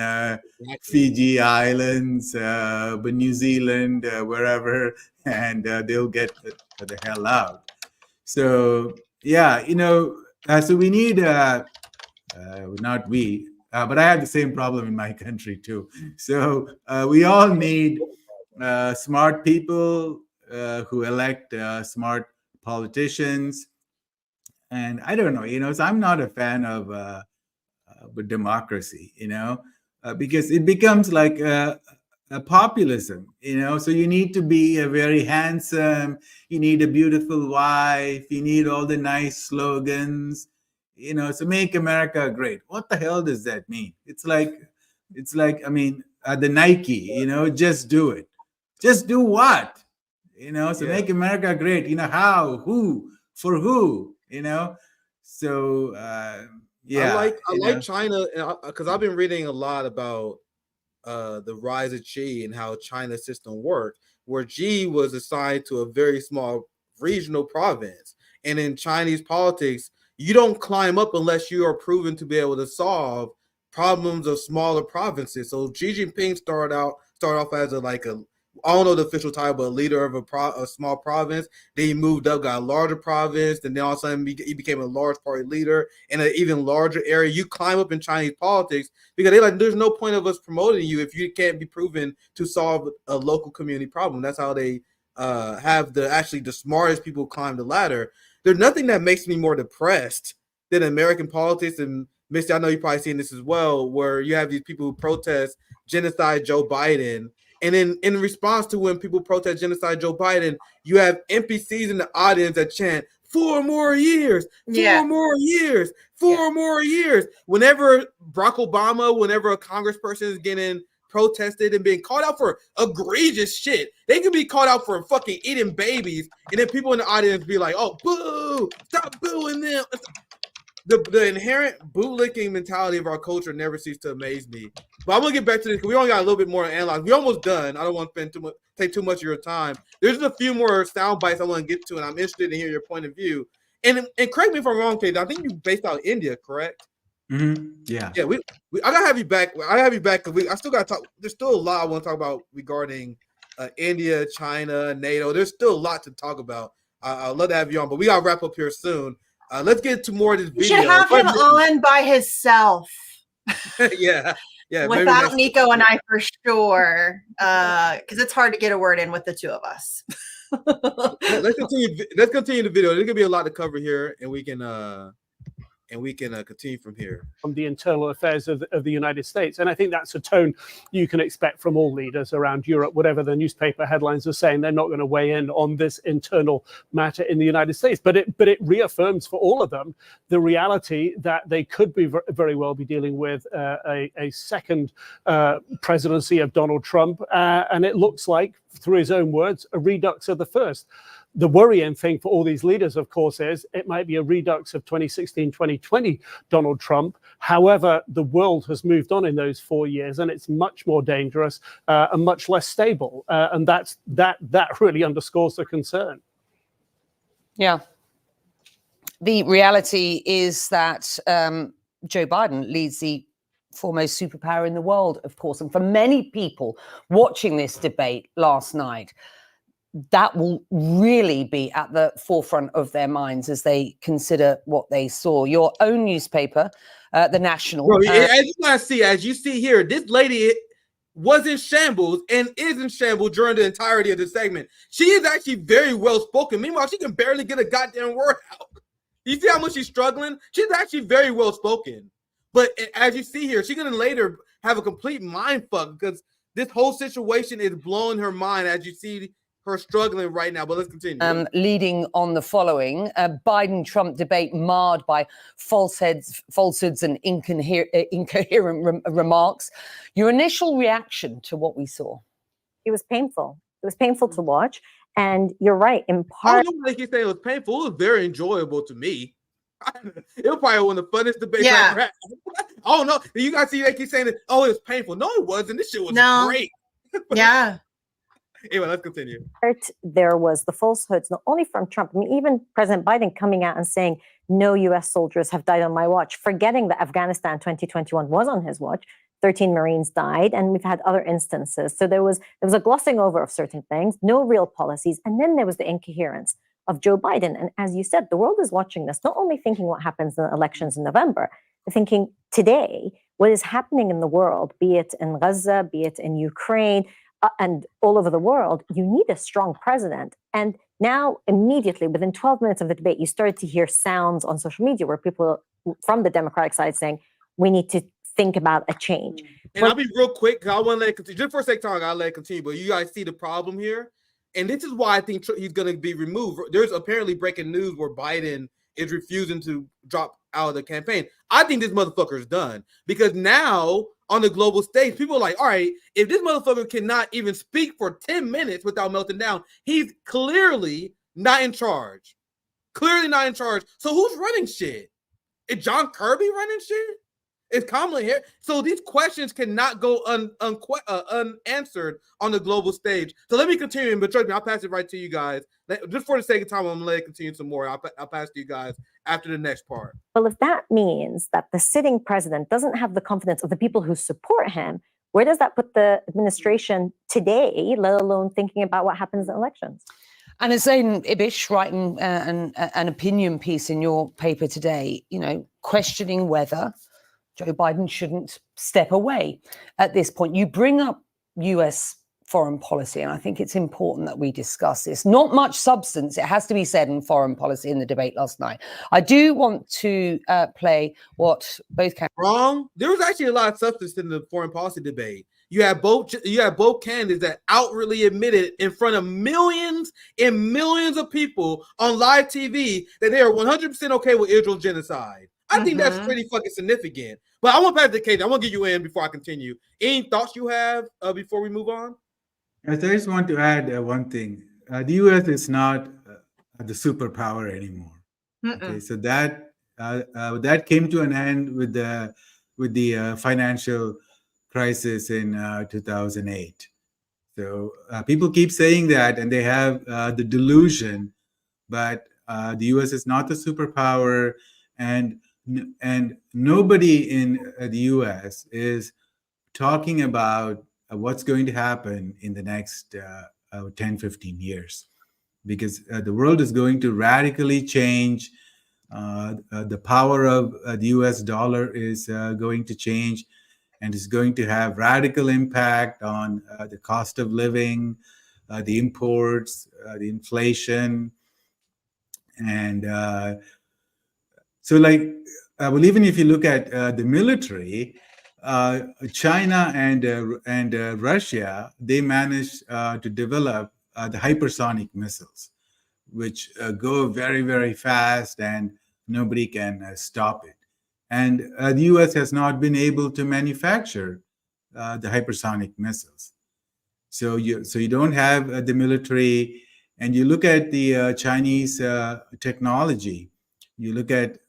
Fiji Islands, but New Zealand, wherever, and they'll get the hell out. So yeah, so we need not we, but I have the same problem in my country too. So we all need smart people who elect smart politicians. And I don't know, so I'm not a fan of democracy, because it becomes like a populism, so you need to be very handsome, you need a beautiful wife, you need all the nice slogans, so make America great. What the hell does that mean? It's like I mean, the Nike, just do it. Just do what? So make America great. How, who, for who, so yeah. I like China, because I've been reading a lot about the rise of Xi and how China's system worked, where Xi was assigned to a very small regional province. And in Chinese politics, you don't climb up unless you are proven to be able to solve problems of smaller provinces. So Xi Jinping started off as I don't know the official title, but a leader of a small province. Then he moved up, got a larger province. Then all of a sudden he became a large party leader in an even larger area. You climb up in Chinese politics because they're like, there's no point of us promoting you if you can't be proven to solve a local community problem. That's how they have the smartest people climb the ladder. There's nothing that makes me more depressed than American politics. And Misty, I know you've probably seen this as well, where you have these people who protest genocide Joe Biden. And then in response to when people protest genocide Joe Biden, you have NPCs in the audience that chant, 4 more years, 4 more years, 4 more years. Whenever Barack Obama, whenever a congressperson is getting protested and being called out for egregious shit, they can be called out for fucking eating babies. And then people in the audience be like, oh, boo, stop booing them. The inherent bootlicking mentality of our culture never ceases to amaze me. But I'm gonna get back to this because we only got a little bit more to analyze. We're almost done. I don't want to take too much of your time. There's just a few more sound bites I want to get to, and I'm interested in hearing your point of view. And correct me if I'm wrong, Kate. I think you're based out of India, correct? Mm-hmm. Yeah. Yeah. I gotta have you back. I have you back because I still gotta talk. There's still a lot I want to talk about regarding India, China, NATO. There's still a lot to talk about. I'd love to have you on, but we gotta wrap up here soon. Let's get to more of this video. You should have him on by himself. yeah. Without Nico and I for sure. Because it's hard to get a word in with the two of us. Let's continue the video. There's gonna be a lot to cover here, and we can continue from here. On the internal affairs of the United States. And I think that's a tone you can expect from all leaders around Europe, whatever the newspaper headlines are saying. They're not going to weigh in on this internal matter in the United States. But it reaffirms for all of them the reality that they could be very well be dealing with a second presidency of Donald Trump. And it looks like, through his own words, a redux of the first. The worrying thing for all these leaders, of course, is it might be a redux of 2016, 2020 Donald Trump. However, the world has moved on in those 4 years, and it's much more dangerous and much less stable. And that really underscores the concern. Yeah. The reality is that Joe Biden leads the foremost superpower in the world, of course. And for many people watching this debate last night, that will really be at the forefront of their minds as they consider what they saw. Your own newspaper, The National. Bro, as you see here, this lady was in shambles and is in shambles during the entirety of the segment. She is actually very well spoken. Meanwhile, she can barely get a goddamn word out. You see how much she's struggling? She's actually very well spoken. But as you see here, she's gonna later have a complete mind fuck because this whole situation is blowing her mind as you see her struggling right now, but let's continue. Leading on the following, Biden-Trump debate marred by falsehoods and incoherent remarks. Your initial reaction to what we saw? It was painful. It was painful to watch. And you're right. In part, I don't know why they keep saying it was painful. It was very enjoyable to me. It was probably one of the funnest debates I ever had. Oh no, you guys see they keep saying that, oh, it was painful. No, it wasn't. This shit was great. Yeah. Anyway, let's continue. There was the falsehoods, not only from Trump, I mean, even President Biden coming out and saying, no US soldiers have died on my watch, forgetting that Afghanistan 2021 was on his watch. 13 Marines died, and we've had other instances. So there was a glossing over of certain things, no real policies, and then there was the incoherence of Joe Biden. And as you said, the world is watching this, not only thinking what happens in the elections in November, but thinking today, what is happening in the world, be it in Gaza, be it in Ukraine, and all over the world, you need a strong president. And now, immediately, within 12 minutes of the debate, you started to hear sounds on social media where people from the Democratic side saying, we need to think about a change. And I'll be real quick, because I want to let it continue. Just for a second, I'll let it continue. But you guys see the problem here? And this is why I think he's going to be removed. There's apparently breaking news where Biden is refusing to drop out of the campaign. I think this motherfucker is done. Because now, on the global stage, people are like, all right, if this motherfucker cannot even speak for 10 minutes without melting down, he's clearly not in charge. Clearly not in charge. So who's running shit? Is John Kirby running shit? Is Kamala Harris? So these questions cannot go unanswered on the global stage. So let me continue, but trust me, I'll pass it right to you guys. Just for the sake of time, I'm going to let it continue some more. I'll pass to you guys after the next part. Well, if that means that the sitting president doesn't have the confidence of the people who support him, where does that put the administration today, let alone thinking about what happens in elections? And as Zayn Ibish writing an opinion piece in your paper today, questioning whether Joe Biden shouldn't step away at this point. You bring up US foreign policy, and I think it's important that we discuss this. Not much substance, it has to be said, in foreign policy in the debate last night. I do want to play what both candidates... Wrong. There was actually a lot of substance in the foreign policy debate. You have both candidates that outwardly admitted in front of millions and millions of people on live TV that they are 100% okay with Israel's genocide. I think that's pretty fucking significant. But I want to pass the case. I want to get you in before I continue. Any thoughts you have before we move on? I just want to add one thing. The U.S. is not the superpower anymore. Okay, so that came to an end with the financial crisis in 2008. So people keep saying that, and they have the delusion, but the U.S. is not the superpower, and nobody in the U.S. is talking about what's going to happen in the next 10, 15 years, because the world is going to radically change. The power of the US dollar is going to change, and is going to have radical impact on the cost of living, the imports, the inflation. And well, even if you look at the military, China and Russia, they managed to develop the hypersonic missiles, which go very, very fast, and nobody can stop it. And the U.S. has not been able to manufacture the hypersonic missiles. So you don't have the military, and you look at the Chinese technology. You look at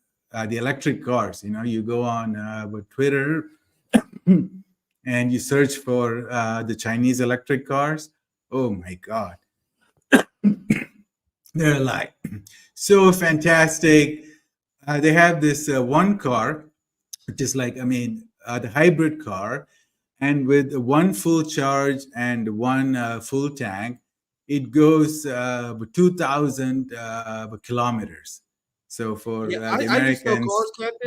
the electric cars. You go on Twitter and you search for the Chinese electric cars. Oh my God. They're like so fantastic. They have this one car, which is like, the hybrid car. And with one full charge and one full tank, it goes 2,000 kilometers. So for the Americans,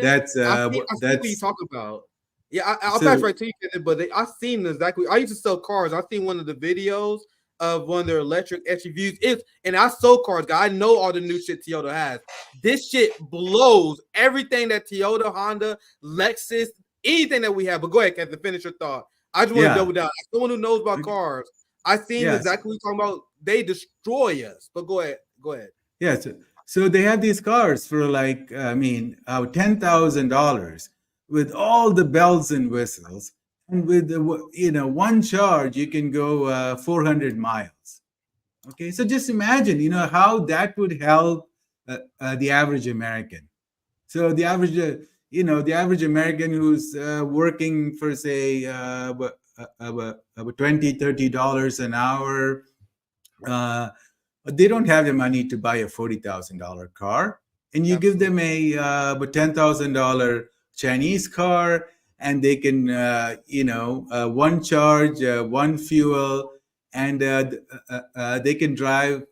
that's what you talk about. Yeah, I'll pass right to you, but I've seen exactly. I used to sell cars. I've seen one of the videos of one of their electric SUVs. And I sold cars, guys. I know all the new shit Toyota has. This shit blows everything that Toyota, Honda, Lexus, anything that we have. But go ahead, Kevin, finish your thought. I just want to double down. As someone who knows about cars, I've seen exactly what you're talking about. They destroy us. But go ahead. Yeah. So they have these cars for like, $10,000 with all the bells and whistles. And with one charge, you can go 400 miles. Okay, so just imagine, how that would help the average American. So the average, the average American who's working for, say, $20-$30 an hour, they don't have the money to buy a $40,000 car. And you give them a $10,000 Chinese car, and they can, one charge, one fuel, and they can drive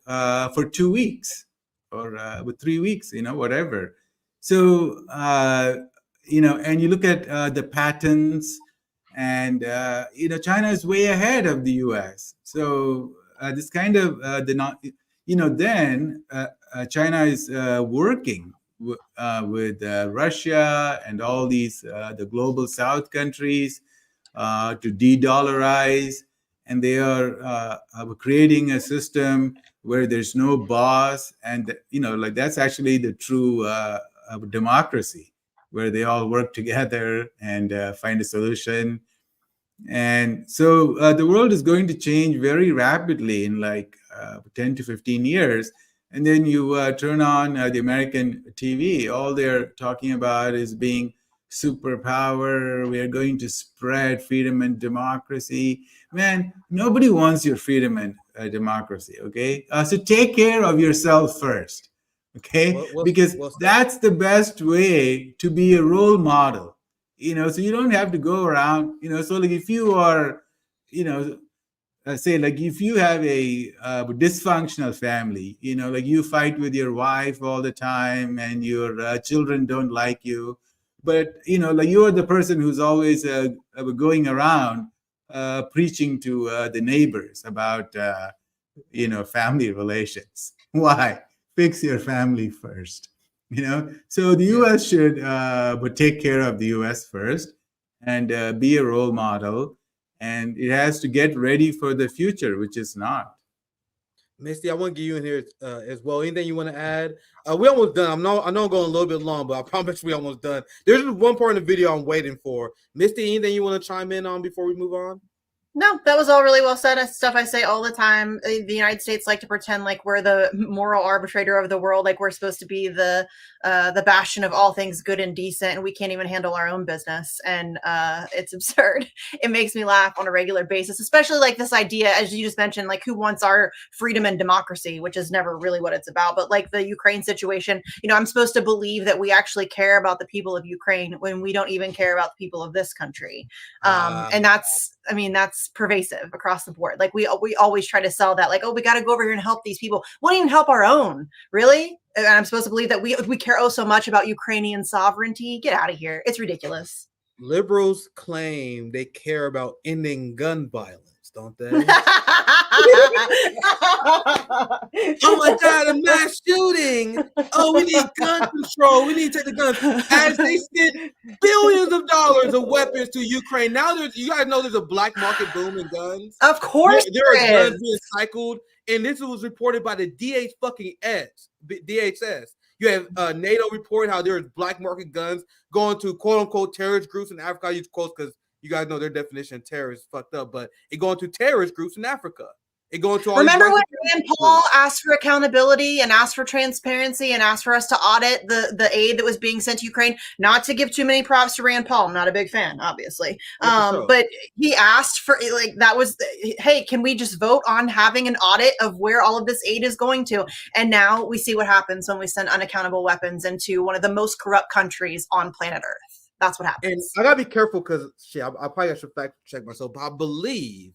for 2 weeks or 3 weeks, whatever. So, and you look at the patents, and, China is way ahead of the US. So this kind of, China is working with Russia and all these, the global South countries to de-dollarize. And they are creating a system where there's no boss. And, that's actually the true democracy, where they all work together and find a solution. And so the world is going to change very rapidly in 10 to 15 years. And then you turn on the American TV, all they're talking about is being superpower. We are going to spread freedom and democracy. Man, nobody wants your freedom and democracy, okay? So take care of yourself first, okay? Because that's the best way to be a role model. So you don't have to go around, so if you are, say if you have a dysfunctional family, you fight with your wife all the time and your children don't like you, but, you're the person who's always going around preaching to the neighbors about, family relations. Why? Fix your family first. So the U.S. should take care of the U.S. first and be a role model, and it has to get ready for the future, which is not. Misty, I want to get you in here as well. Anything you want to add? We almost done. I know I'm going a little bit long, but I promise we almost done. There's just one part in the video I'm waiting for. Misty, anything you want to chime in on before we move on? No, that was all really well said. That's stuff I say all the time. The United States like to pretend like we're the moral arbitrator of the world, like we're supposed to be the bastion of all things good and decent, and we can't even handle our own business. And it's absurd. It makes me laugh on a regular basis, especially like this idea, as you just mentioned, like who wants our freedom and democracy, which is never really what it's about. But like the Ukraine situation, I'm supposed to believe that we actually care about the people of Ukraine when we don't even care about the people of this country. And that's pervasive across the board. Like we always try to sell that, like, oh, we got to go over here and help these people. We won't even help our own, really. And I'm supposed to believe that we care so much about Ukrainian sovereignty. Get out of here. It's ridiculous. Liberals claim they care about ending gun violence, don't they? Oh my God, a mass shooting. Oh, we need gun control. We need to take the guns. As they sent billions of dollars of weapons to Ukraine. Now you guys know there's a black market boom in guns. Of course there are guns being cycled. And this was reported by the DHS. You have NATO reporting how there's black market guns going to quote unquote terrorist groups in Africa. I use quotes because you guys know their definition of terrorist is fucked up, but it going to terrorist groups in Africa. It going to all. Remember when Rand Paul asked for accountability and asked for transparency and asked for us to audit the aid that was being sent to Ukraine? Not to give too many props to Rand Paul. I'm not a big fan, obviously. But he asked for, like, that was, hey, can we just vote on having an audit of where all of this aid is going to? And now we see what happens when we send unaccountable weapons into one of the most corrupt countries on planet Earth. That's what happens. And I gotta be careful because I probably should fact check myself, but I believe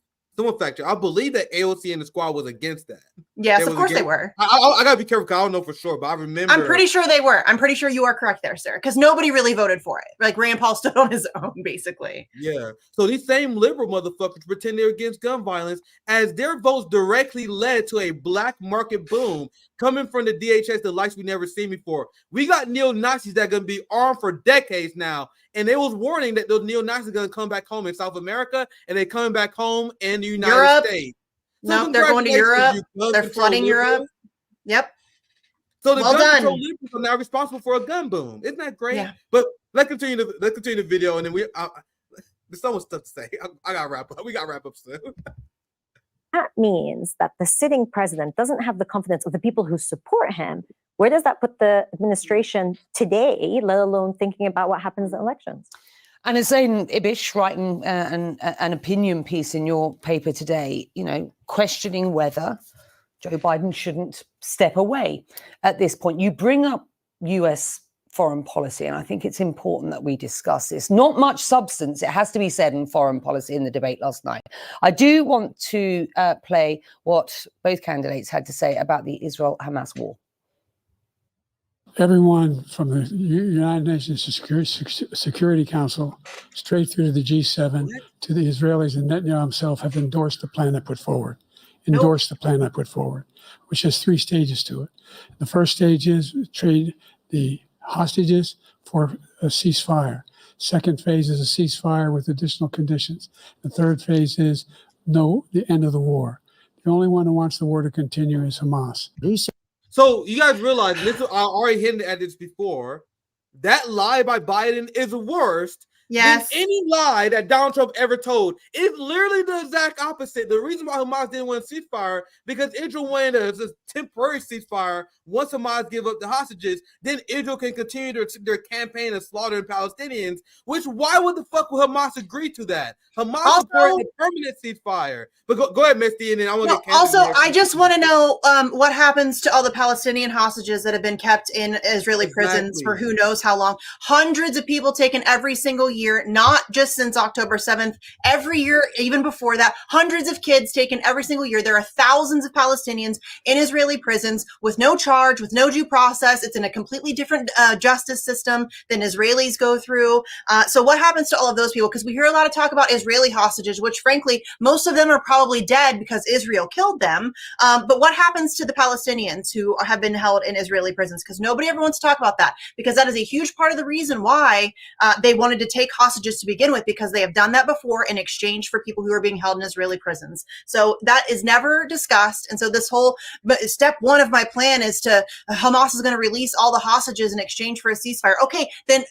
I believe that AOC and the squad was against that. Yes, of course they were. I gotta be careful because I don't know for sure, but I remember. I'm pretty sure they were. I'm pretty sure you are correct there, sir. Because nobody really voted for it. Like Rand Paul stood on his own, basically. Yeah. So these same liberal motherfuckers pretend they're against gun violence, as their votes directly led to a black market boom coming from the DHS, the likes we never seen before. We got neo-Nazis that are gonna be armed for decades now. And they was warning that those neo-Nazis are going to come back home in South America, and they're coming back home in the United States. So no, they're going to Europe. They're flooding Europe. Yep. So the gun control liberals are now responsible for a gun boom. Isn't that great? Yeah. But let's continue the video, and then there's so much stuff to say. I got to wrap up. We got to wrap up soon. That means that the sitting president doesn't have the confidence of the people who support him, Where does that put the administration today, let alone thinking about what happens in elections? And as Zayn Ibish writing an opinion piece in your paper today, questioning whether Joe Biden shouldn't step away at this point. You bring up US foreign policy, and I think it's important that we discuss this. Not much substance, it has to be said, in foreign policy in the debate last night. I do want to play what both candidates had to say about the Israel-Hamas war. Everyone from the United Nations Security Council straight through to the G7 to the Israelis and Netanyahu himself have endorsed the plan I put forward. Which has 3 stages to it. The first stage is trade the hostages for a ceasefire. Second phase is a ceasefire with additional conditions. The third phase is the end of the war. The only one who wants the war to continue is Hamas. So you guys realize, I already hinted at this before, that lie by Biden is worse than any lie that Donald Trump ever told. It's literally the exact opposite. The reason why Hamas didn't want a ceasefire, because Israel wanted a temporary ceasefire. Once Hamas give up the hostages, then Israel can continue their campaign of slaughtering Palestinians, why would the fuck would Hamas agree to that? Hamas supported a permanent ceasefire. But go ahead, Misty, and then I want to get Also, I just want to know what happens to all the Palestinian hostages that have been kept in Israeli prisons for who knows how long. Hundreds of people taken every single year, not just since October 7th, every year, even before that, hundreds of kids taken every single year. There are thousands of Palestinians in Israeli prisons with no charge, with no due process. It's in a completely different justice system than Israelis go through. So what happens to all of those people? Because we hear a lot of talk about Israeli hostages, which frankly, most of them are probably dead because Israel killed them. But what happens to the Palestinians who have been held in Israeli prisons? Because nobody ever wants to talk about that, because that is a huge part of the reason why they wanted to take hostages to begin with, because they have done that before in exchange for people who are being held in Israeli prisons. So that is never discussed. And so this whole step one of my plan is Hamas is going to release all the hostages in exchange for a ceasefire. Okay, then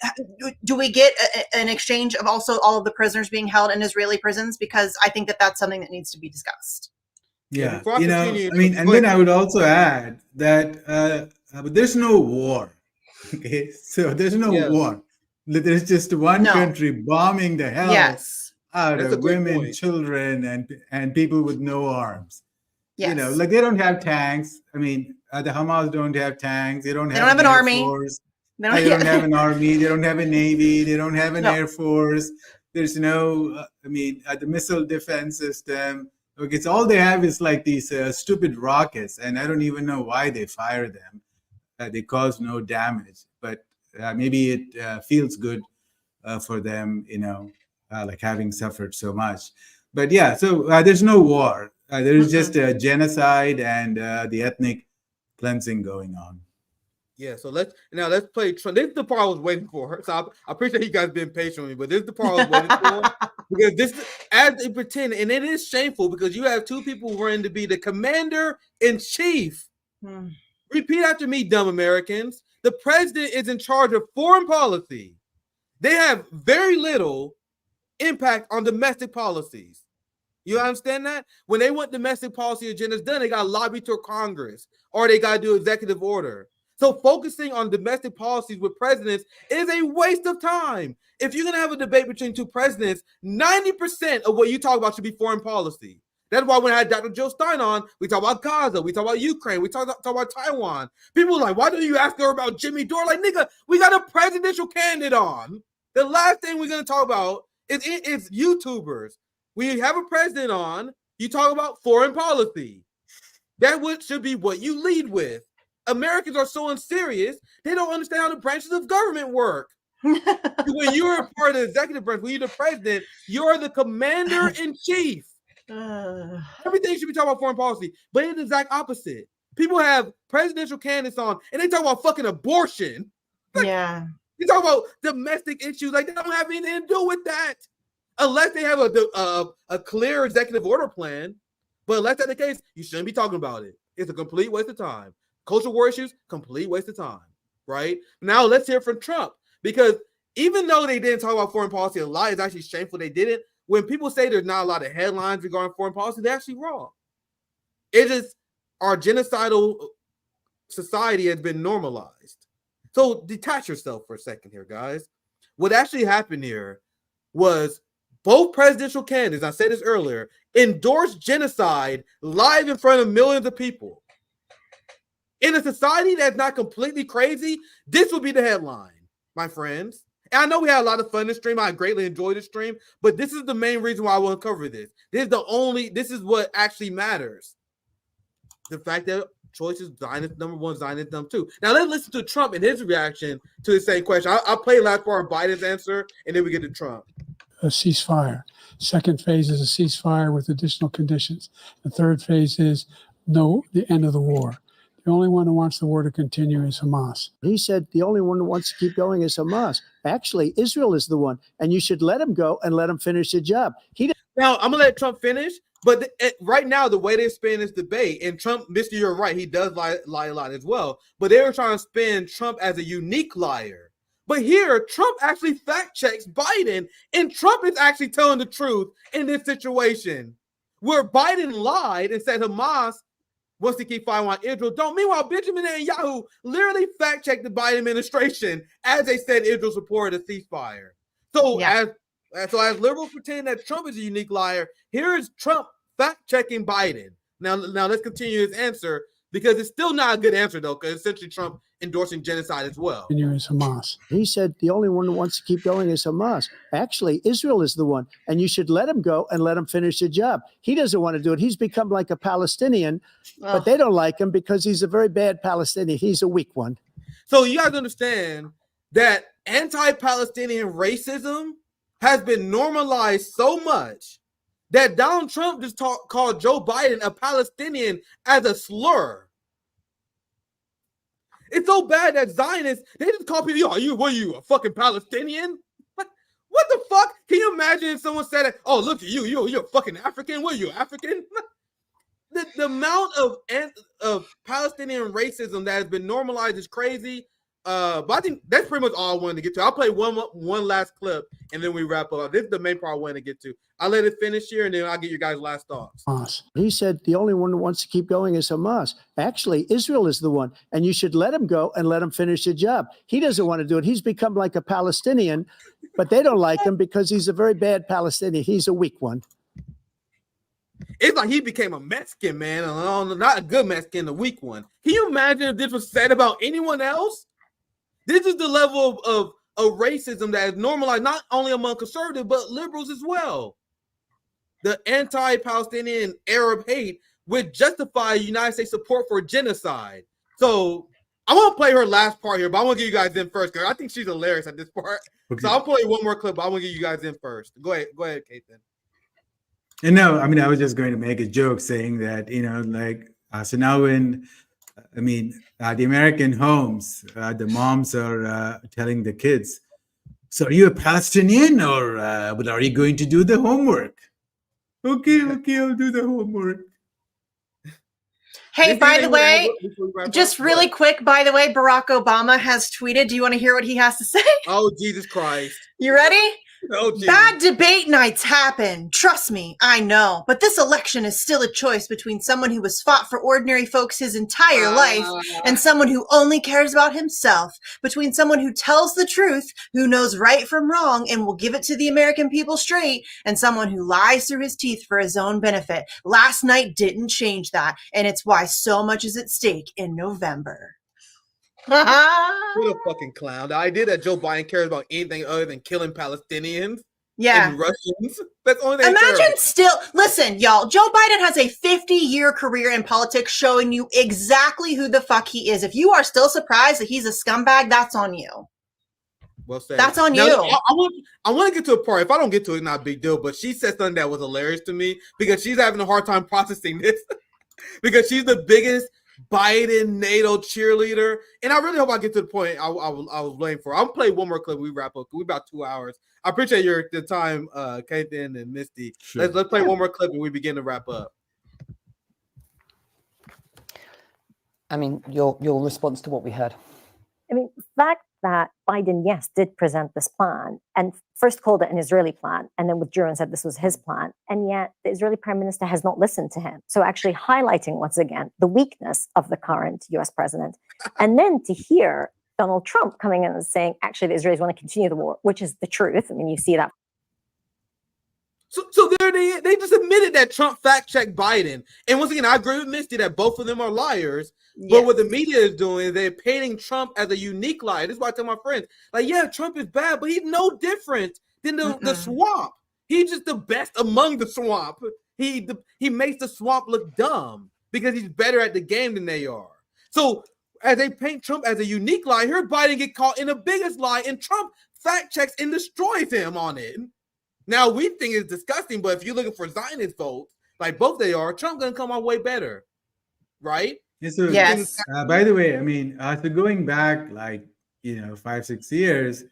do we get an exchange of also all of the prisoners being held in Israeli prisons? Because I think that that's something that needs to be discussed. Yeah, and then I would also add that there's no war. Okay, so there's no war. There's just one country bombing the hell out of women, children, and people with no arms. Yes. They don't have tanks. The Hamas don't have tanks. They don't have an army. Force. They don't have an army. They don't have a navy. They don't have an air force. There's no, the missile defense system. Okay, so all they have is these stupid rockets, and I don't even know why they fire them. They cause no damage, but maybe it feels good for them, having suffered so much. But yeah, so there's no war. There is just a genocide and the ethnic cleansing going on. Yeah, so let's play Trump. This is the part I was waiting for. So I appreciate you guys being patient with me, but this is the part I was waiting for. Because this, as they pretend, and it is shameful because you have two people running to be the commander-in-chief. Repeat after me, dumb Americans. The president is in charge of foreign policy. They have very little impact on domestic policies. You understand that? When they want domestic policy agendas done, they got to lobby to Congress or they got to do executive order. So focusing on domestic policies with presidents is a waste of time. If you're going to have a debate between two presidents, 90% of what you talk about should be foreign policy. That's why when I had Dr. Joe Stein on, we talk about Gaza, we talk about Ukraine, we talk about Taiwan. People are like, why don't you ask her about Jimmy Dore? Like, nigga, we got a presidential candidate on. The last thing we're going to talk about is YouTubers. We have a president on, you talk about foreign policy. That should be what you lead with. Americans are so unserious, they don't understand how the branches of government work. When you're a part of the executive branch, when you're the president, you're the commander-in-chief. Everything should be talking about foreign policy, but it's the exact opposite. People have presidential candidates on, and they talk about fucking abortion. Yeah. You talk about domestic issues, like they don't have anything to do with that. Unless they have a clear executive order plan. But unless that's the case, you shouldn't be talking about it. It's a complete waste of time. Cultural war issues, complete waste of time, right? Now let's hear from Trump, because even though they didn't talk about foreign policy a lot, it's actually shameful they didn't. When people say there's not a lot of headlines regarding foreign policy, they're actually wrong. It is our genocidal society has been normalized. So detach yourself for a second here, guys. What actually happened here was both presidential candidates, I said this earlier, endorsed genocide live in front of millions of people. In a society that's not completely crazy, this would be the headline, my friends. And I know we had a lot of fun in the stream. I greatly enjoyed the stream, but this is the main reason why I want to cover this. This is what actually matters. The fact that choice is Zionist number one, Zionist number two. Now let's listen to Trump and his reaction to the same question. I'll play last part of Biden's answer, and then we get to Trump. A ceasefire. Second phase is a ceasefire with additional conditions. The third phase is the end of the war. The only one who wants the war to continue is Hamas. He said the only one who wants to keep going is Hamas. Actually, Israel is the one, and you should let him go and let him finish the job. Now, I'm going to let Trump finish, but right now, the way they spin this debate, and Trump, Mr. You're right, he does lie a lot as well, but they were trying to spin Trump as a unique liar. But here, Trump actually fact checks Biden, and Trump is actually telling the truth in this situation, where Biden lied and said Hamas wants to keep fighting while Israel don't. Meanwhile, Benjamin Netanyahu literally fact-checked the Biden administration as they said Israel supported a ceasefire. So as liberals pretend that Trump is a unique liar, here is Trump fact-checking Biden. Now let's continue his answer, because it's still not a good answer, though, because essentially Trump endorsing genocide as well. Is Hamas. He said the only one who wants to keep going is Hamas. Actually, Israel is the one, and you should let him go and let him finish the job. He doesn't want to do it. He's become like a Palestinian, but they don't like him because he's a very bad Palestinian. He's a weak one. So you guys understand that anti-Palestinian racism has been normalized so much that Donald Trump just called Joe Biden a Palestinian as a slur. It's so bad that Zionists, they just call people, what are you, a fucking Palestinian? What the fuck? Can you imagine if someone said, oh, look at you're a fucking African? What are you, African? The amount of Palestinian racism that has been normalized is crazy. But I think that's pretty much all I wanted to get to. I'll play one last clip, and then we wrap up. This is the main part I wanted to get to. I'll let it finish here, and then I'll get you guys' last thoughts. Hamas. He said the only one who wants to keep going is Hamas. Actually, Israel is the one, and you should let him go and let him finish the job. He doesn't want to do it. He's become like a Palestinian, but they don't like him because he's a very bad Palestinian. He's a weak one. It's like he became a Mexican, man. Not a good Mexican, a weak one. Can you imagine if this was said about anyone else? This is the level of racism that is normalized not only among conservatives, but liberals as well. The anti-Palestinian Arab hate would justify United States support for genocide. So I want to play her last part here, but I want to get you guys in first, because I think she's hilarious at this part. Okay. So I'll play one more clip, but I want to get you guys in first. Go ahead, Kathan. And no, I mean, I was just going to make a joke saying that, so now when, the American homes, the moms are telling the kids, so are you a Palestinian, or are you going to do the homework? Okay, I'll do the homework. Hey, by the way, just really quick, by the way, Barack Obama has tweeted. Do you want to hear what he has to say? Oh, Jesus Christ. You ready? Oh, Jesus. Bad debate nights happen. Trust me, I know. But this election is still a choice between someone who has fought for ordinary folks his entire life and someone who only cares about himself. Between someone who tells the truth, who knows right from wrong and will give it to the American people straight, and someone who lies through his teeth for his own benefit. Last night didn't change that, and it's why so much is at stake in November. What a fucking clown. The idea that Joe Biden cares about anything other than killing Palestinians and Russians. That's the only thing. Listen, y'all, Joe Biden has a 50-year career in politics showing you exactly who the fuck he is. If you are still surprised that he's a scumbag, that's on you. Well said. That's on you. I want to get to a part. If I don't get to it, not a big deal, but she said something that was hilarious to me because she's having a hard time processing this because she's the biggest Biden NATO cheerleader, and I really hope I get to the point I was waiting for. I'll play one more clip. We wrap up. We're about 2 hours. I appreciate the time, Kathan and Misty. Sure. Let's play one more clip and we begin to wrap up. I mean, your response to what we heard. I mean, fact that Biden, yes, did present this plan and first called it an Israeli plan and then withdrew and said this was his plan. And yet the Israeli prime minister has not listened to him. So actually highlighting once again the weakness of the current US president. And then to hear Donald Trump coming in and saying, actually, the Israelis want to continue the war, which is the truth. I mean, you see that. So there they just admitted that Trump fact-checked Biden. And once again, I agree with Misty that both of them are liars. Yes. But what the media is doing is they're painting Trump as a unique liar. This is why I tell my friends, like, yeah, Trump is bad, but he's no different than the swamp. He's just the best among the swamp. He makes the swamp look dumb because he's better at the game than they are. So as they paint Trump as a unique liar, here Biden get caught in the biggest lie, and Trump fact-checks and destroys him on it. Now, we think it's disgusting, but if you're looking for Zionist votes, like both they are, Trump going to come out way better, right? Yes. By the way, I mean, so going back like, 5-6 years,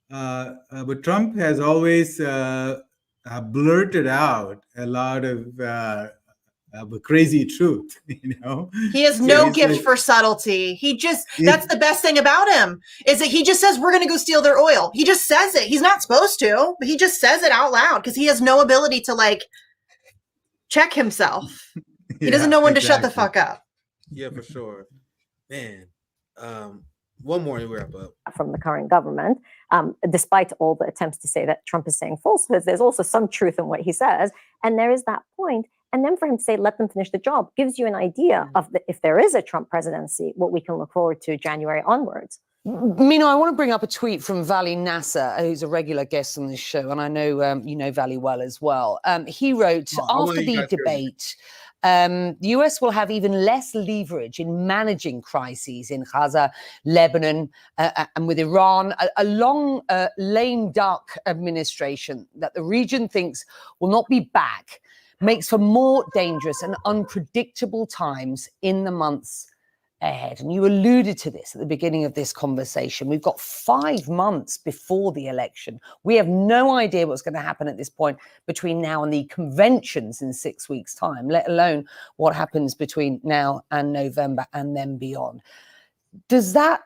but Trump has always blurted out a lot of crazy truth, He has no gift for subtlety. That's the best thing about him, is that he just says, we're going to go steal their oil. He just says it. He's not supposed to, but he just says it out loud because he has no ability to like check himself. He doesn't know when to shut the fuck up. Yeah, for sure. Man, one more and we wrap up. From the current government, despite all the attempts to say that Trump is saying falsehoods, there's also some truth in what he says. And there is that point. And then for him to say, let them finish the job, gives you an idea of if there is a Trump presidency, what we can look forward to January onwards. Mino, I want to bring up a tweet from Vali Nasser, who's a regular guest on this show, and I know you know Vali well as well. He wrote, after the debate, the US will have even less leverage in managing crises in Gaza, Lebanon, and with Iran, a long lame duck administration that the region thinks will not be back makes for more dangerous and unpredictable times in the months ahead. And you alluded to this at the beginning of this conversation. We've got 5 months before the election. We have no idea what's going to happen at this point between now and the conventions in 6 weeks' time, let alone what happens between now and November and then beyond. Does that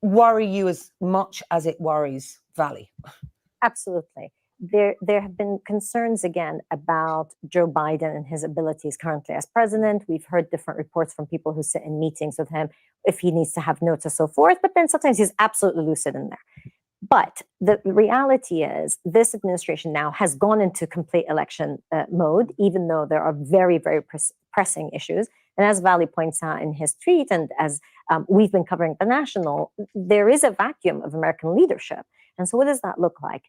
worry you as much as it worries Vali? Absolutely. There have been concerns again about Joe Biden and his abilities currently as president. We've heard different reports from people who sit in meetings with him, if he needs to have notes and so forth, but then sometimes he's absolutely lucid in there. But the reality is this administration now has gone into complete election mode, even though there are very, very pressing issues. And as Vali points out in his tweet, and as we've been covering at The National, there is a vacuum of American leadership. And so what does that look like?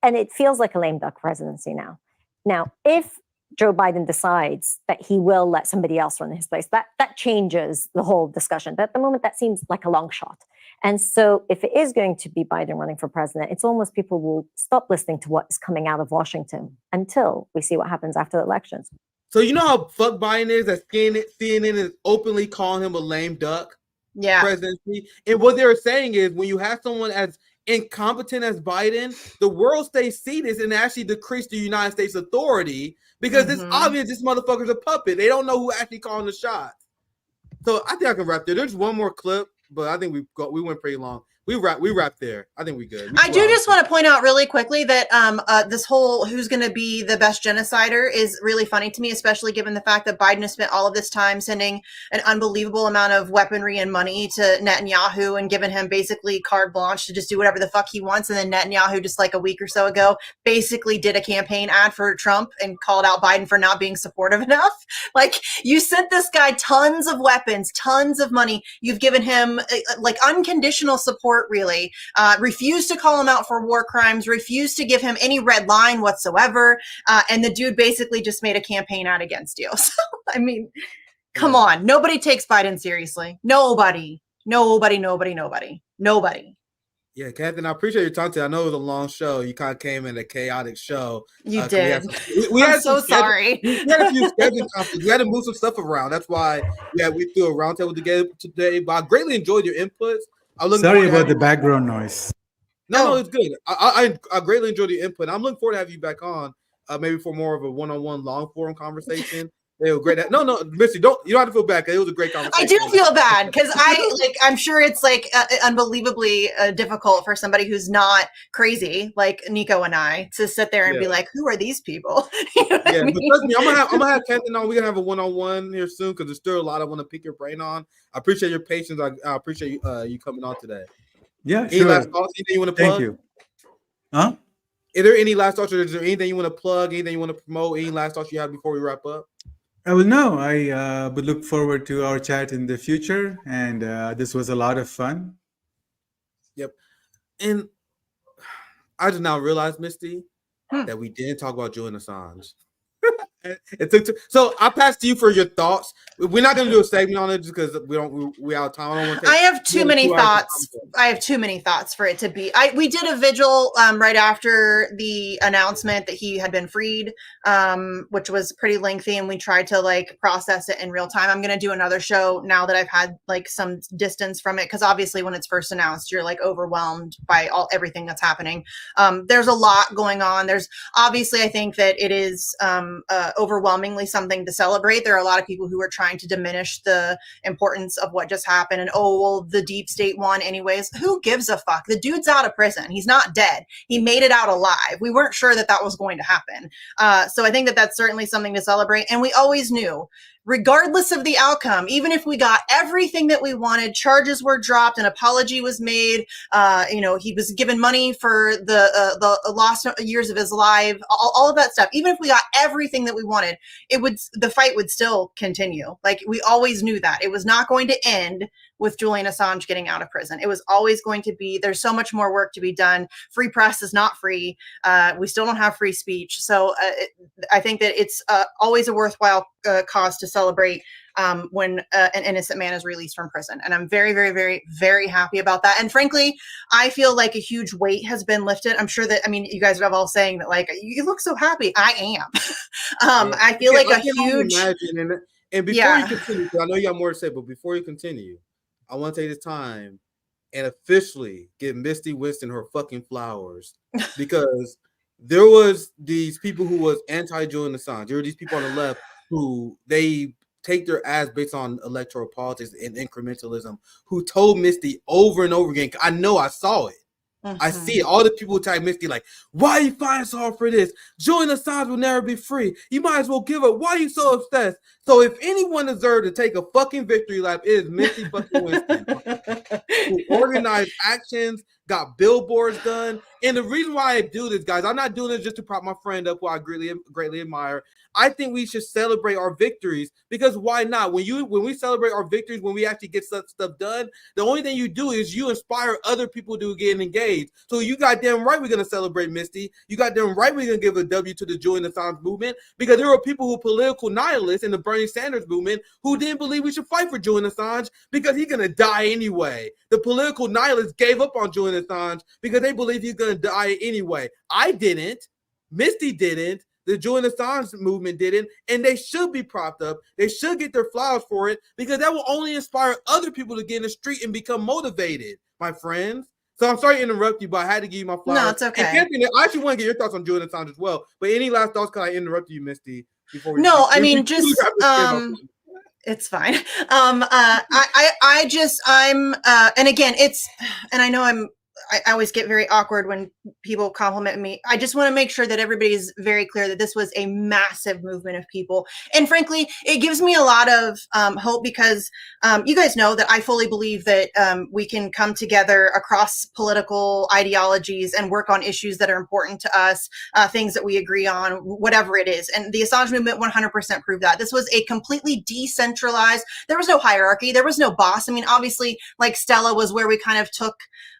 And it feels like a lame duck presidency now. Now, if Joe Biden decides that he will let somebody else run his place, that changes the whole discussion. But at the moment, that seems like a long shot. And so if it is going to be Biden running for president, it's almost people will stop listening to what is coming out of Washington until we see what happens after the elections. So you know how fuck Biden is, that CNN is openly calling him a lame duck presidency? And what they're saying is when you have someone as incompetent as Biden, the world stays seated and actually decrease the United States authority because it's obvious this motherfucker's a puppet. They don't know who actually calling the shots. So I think I can wrap there. There's one more clip, but I think we went pretty long. We wrapped there. I think we good. I do just want to point out really quickly that this whole who's going to be the best genocider is really funny to me, especially given the fact that Biden has spent all of this time sending an unbelievable amount of weaponry and money to Netanyahu and given him basically carte blanche to just do whatever the fuck he wants. And then Netanyahu, just like a week or so ago, basically did a campaign ad for Trump and called out Biden for not being supportive enough. Like, you sent this guy tons of weapons, tons of money. You've given him like unconditional support, really, refused to call him out for war crimes, refused to give him any red line whatsoever. And the dude basically just made a campaign ad against you. So, I mean, come on. Nobody takes Biden seriously. Nobody. Yeah, Captain, I appreciate your time today. I know it was a long show. You kind of came in a chaotic show. You did. I'm so sorry. We had a few scheduling conflicts. We had to move some stuff around. That's why we threw a roundtable together today. But I greatly enjoyed your inputs. Sorry about the background noise. No, it's good. I greatly enjoyed your input. I'm looking forward to having you back on, maybe for more of a one-on-one long-form conversation. It was great. No, Missy, you don't have to feel bad. It was a great conversation. I do feel bad because I'm sure it's like unbelievably difficult for somebody who's not crazy like Nico and I to sit there and be like, who are these people? You know Yeah, I mean? but trust me, I'm gonna have Kenton on. We're gonna have a one-on-one here soon because there's still a lot I want to pick your brain on. I appreciate your patience. I appreciate you coming on today. Yeah, Any sure. last thoughts? Anything you want to plug? Thank you. Huh? Is there any last thoughts, or is there anything you want to plug? Anything you want to promote? Any last thoughts you have before we wrap up? Well, no, I would look forward to our chat in the future, and this was a lot of fun. Yep. And I just now realized, Misty, that we didn't talk about Julian Assange. So I'll pass to you for your thoughts. We're not going to do a segment on it just because we out of time. I have too many thoughts. I have too many thoughts for it to be. We did a vigil right after the announcement that he had been freed, which was pretty lengthy, and we tried to like process it in real time. I'm going to do another show now that I've had like some distance from it, because obviously when it's first announced, you're like overwhelmed by everything that's happening. There's a lot going on. There's obviously, I think that it is overwhelmingly something to celebrate. There are a lot of people who are trying to diminish the importance of what just happened, and well, the deep state won anyways. Who gives a fuck? The dude's out of prison. He's not dead. He made it out alive. We weren't sure that was going to happen. So I think that that's certainly something to celebrate. And we always knew, regardless of the outcome, even if we got everything that we wanted, charges were dropped, an apology was made, he was given money for the lost years of his life, all of that stuff. Even if we got everything that we wanted, the fight would still continue. Like, we always knew that it was not going to end with Julian Assange getting out of prison. It was always going to be, there's so much more work to be done. Free press is not free. We still don't have free speech. So I think that it's always a worthwhile cause to celebrate when an innocent man is released from prison. And I'm very, very, very, very happy about that. And frankly, I feel like a huge weight has been lifted. I'm sure that, you guys are all saying that, like, you look so happy. I am. I feel like a huge... And before you continue, I know you got more to say, but before you continue, I want to take this time and officially give Misty Winston her fucking flowers, because there was these people who was anti-Julian Assange. There were these people on the left who they take their ass based on electoral politics and incrementalism, who told Misty over and over again. I know, I saw it. I see it. All the people who type Misty like, why are you fighting so hard for this? Julian Assange will never be free. You might as well give up. Why are you so obsessed? So if anyone deserved to take a fucking victory lap, it is Misty fucking Winston, who organized actions, got billboards done. And the reason why I do this, guys, I'm not doing this just to prop my friend up, who I greatly admire. I think we should celebrate our victories, because why not? When we celebrate our victories, when we actually get stuff done, the only thing you do is you inspire other people to get engaged. So you goddamn right we're gonna celebrate Misty. You goddamn right we're gonna give a W to the Julian Assange movement, because there were people who are political nihilists in the Bernie Sanders movement who didn't believe we should fight for Julian Assange because he's gonna die anyway. The political nihilists gave up on Julian Assange because they believe he's gonna die anyway. I didn't. Misty didn't. The Julian Assange movement didn't, and they should be propped up. They should get their flowers for it, because that will only inspire other people to get in the street and become motivated, my friends. So I'm sorry to interrupt you, but I had to give you my flowers. No, it's okay. And Anthony, I actually want to get your thoughts on Julian Assange as well. But any last thoughts? Because I interrupted you, Misty, before we. No, I mean, just it's fine. And again, and I know I always get very awkward when people compliment me. I just want to make sure that everybody's very clear that this was a massive movement of people. And frankly, it gives me a lot of hope, because you guys know that I fully believe that we can come together across political ideologies and work on issues that are important to us, things that we agree on, whatever it is. And the Assange movement 100% proved that. This was a completely decentralized, there was no hierarchy, there was no boss. Obviously, like Stella was where we kind of took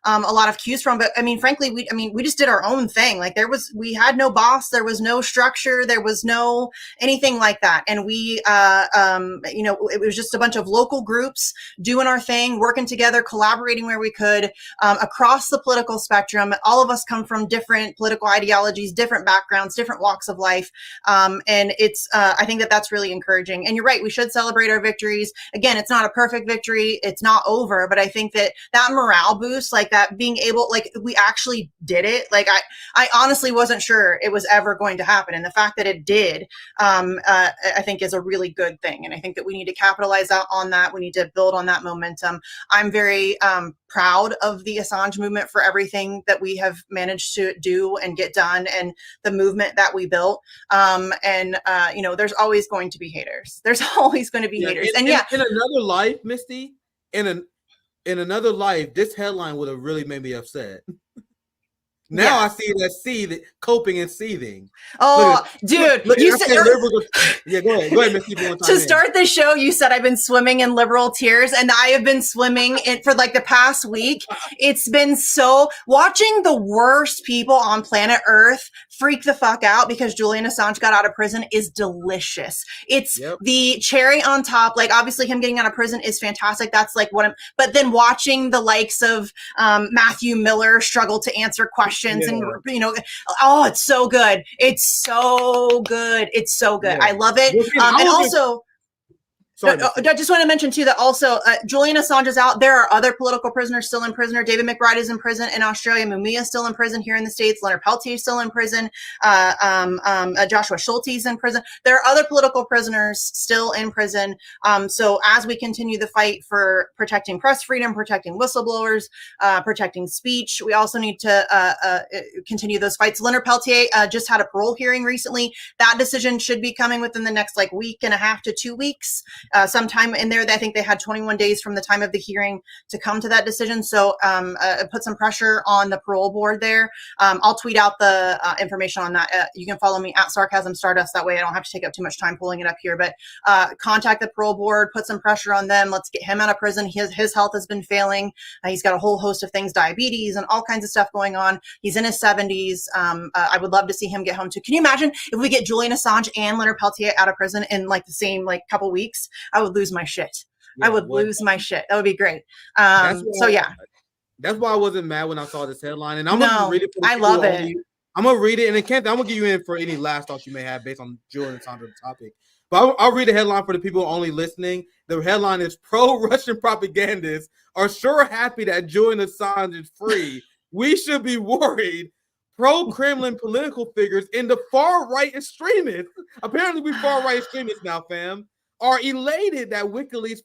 a lot of cues from, but frankly, we just did our own thing. Like, we had no boss, there was no structure, there was no anything like that. And we, it was just a bunch of local groups doing our thing, working together, collaborating where we could, across the political spectrum. All of us come from different political ideologies, different backgrounds, different walks of life. And it's, I think that that's really encouraging. And you're right, we should celebrate our victories. Again, it's not a perfect victory, it's not over, but I think that morale boost, like that being being able, like, we actually did it. Like, I honestly wasn't sure it was ever going to happen. And the fact that it did, I think is a really good thing. And I think that we need to capitalize on that. We need to build on that momentum. I'm very proud of the Assange movement for everything that we have managed to do and get done, and the movement that we built. You know, there's always going to be haters. There's always going to be haters. In another life, Misty, in another life, this headline would have really made me upset. Now I see that coping and seething. Oh, dude, you said yeah. Go ahead, Misty. To start the show, you said I've been swimming in liberal tears, and I have been swimming for like the past week. It's been so watching the worst people on planet Earth freak the fuck out because Julian Assange got out of prison is delicious. It's the cherry on top. Like, obviously, him getting out of prison is fantastic. That's like but then watching the likes of Matthew Miller struggle to answer questions. And you know, oh, it's so good. It's so good. It's so good. I love it. And also, I just want to mention too that also Julian Assange is out. There are other political prisoners still in prison. David McBride is in prison in Australia. Mumia is still in prison here in the States. Leonard Peltier is still in prison. Joshua Schulte is in prison. There are other political prisoners still in prison. So as we continue the fight for protecting press freedom, protecting whistleblowers, protecting speech, we also need to continue those fights. Leonard Peltier just had a parole hearing recently. That decision should be coming within the next like week and a half to 2 weeks. Sometime in there, I think they had 21 days from the time of the hearing to come to that decision. So put some pressure on the parole board there. I'll tweet out the information on that. You can follow me at Sarcasm Stardust. That way I don't have to take up too much time pulling it up here. But contact the parole board, put some pressure on them. Let's get him out of prison. His health has been failing. He's got a whole host of things, diabetes and all kinds of stuff going on. He's in his 70s. I would love to see him get home too. Can you imagine if we get Julian Assange and Leonard Peltier out of prison in like the same like couple weeks? I would lose my shit. I would lose my shit. That would be great. So yeah. That's why I wasn't mad when I saw this headline. And I'm gonna read it for the I love it. only. I'm gonna read it, and then Kent, I'm gonna give you in for any last thoughts you may have based on Julian Assange's topic. But I'll read the headline for the people only listening. The headline is pro-Russian propagandists are sure happy that Julian Assange is free. We should be worried. Pro-Kremlin political figures and the far-right extremists, apparently we far-right extremists now, fam, are elated that WikiLeaks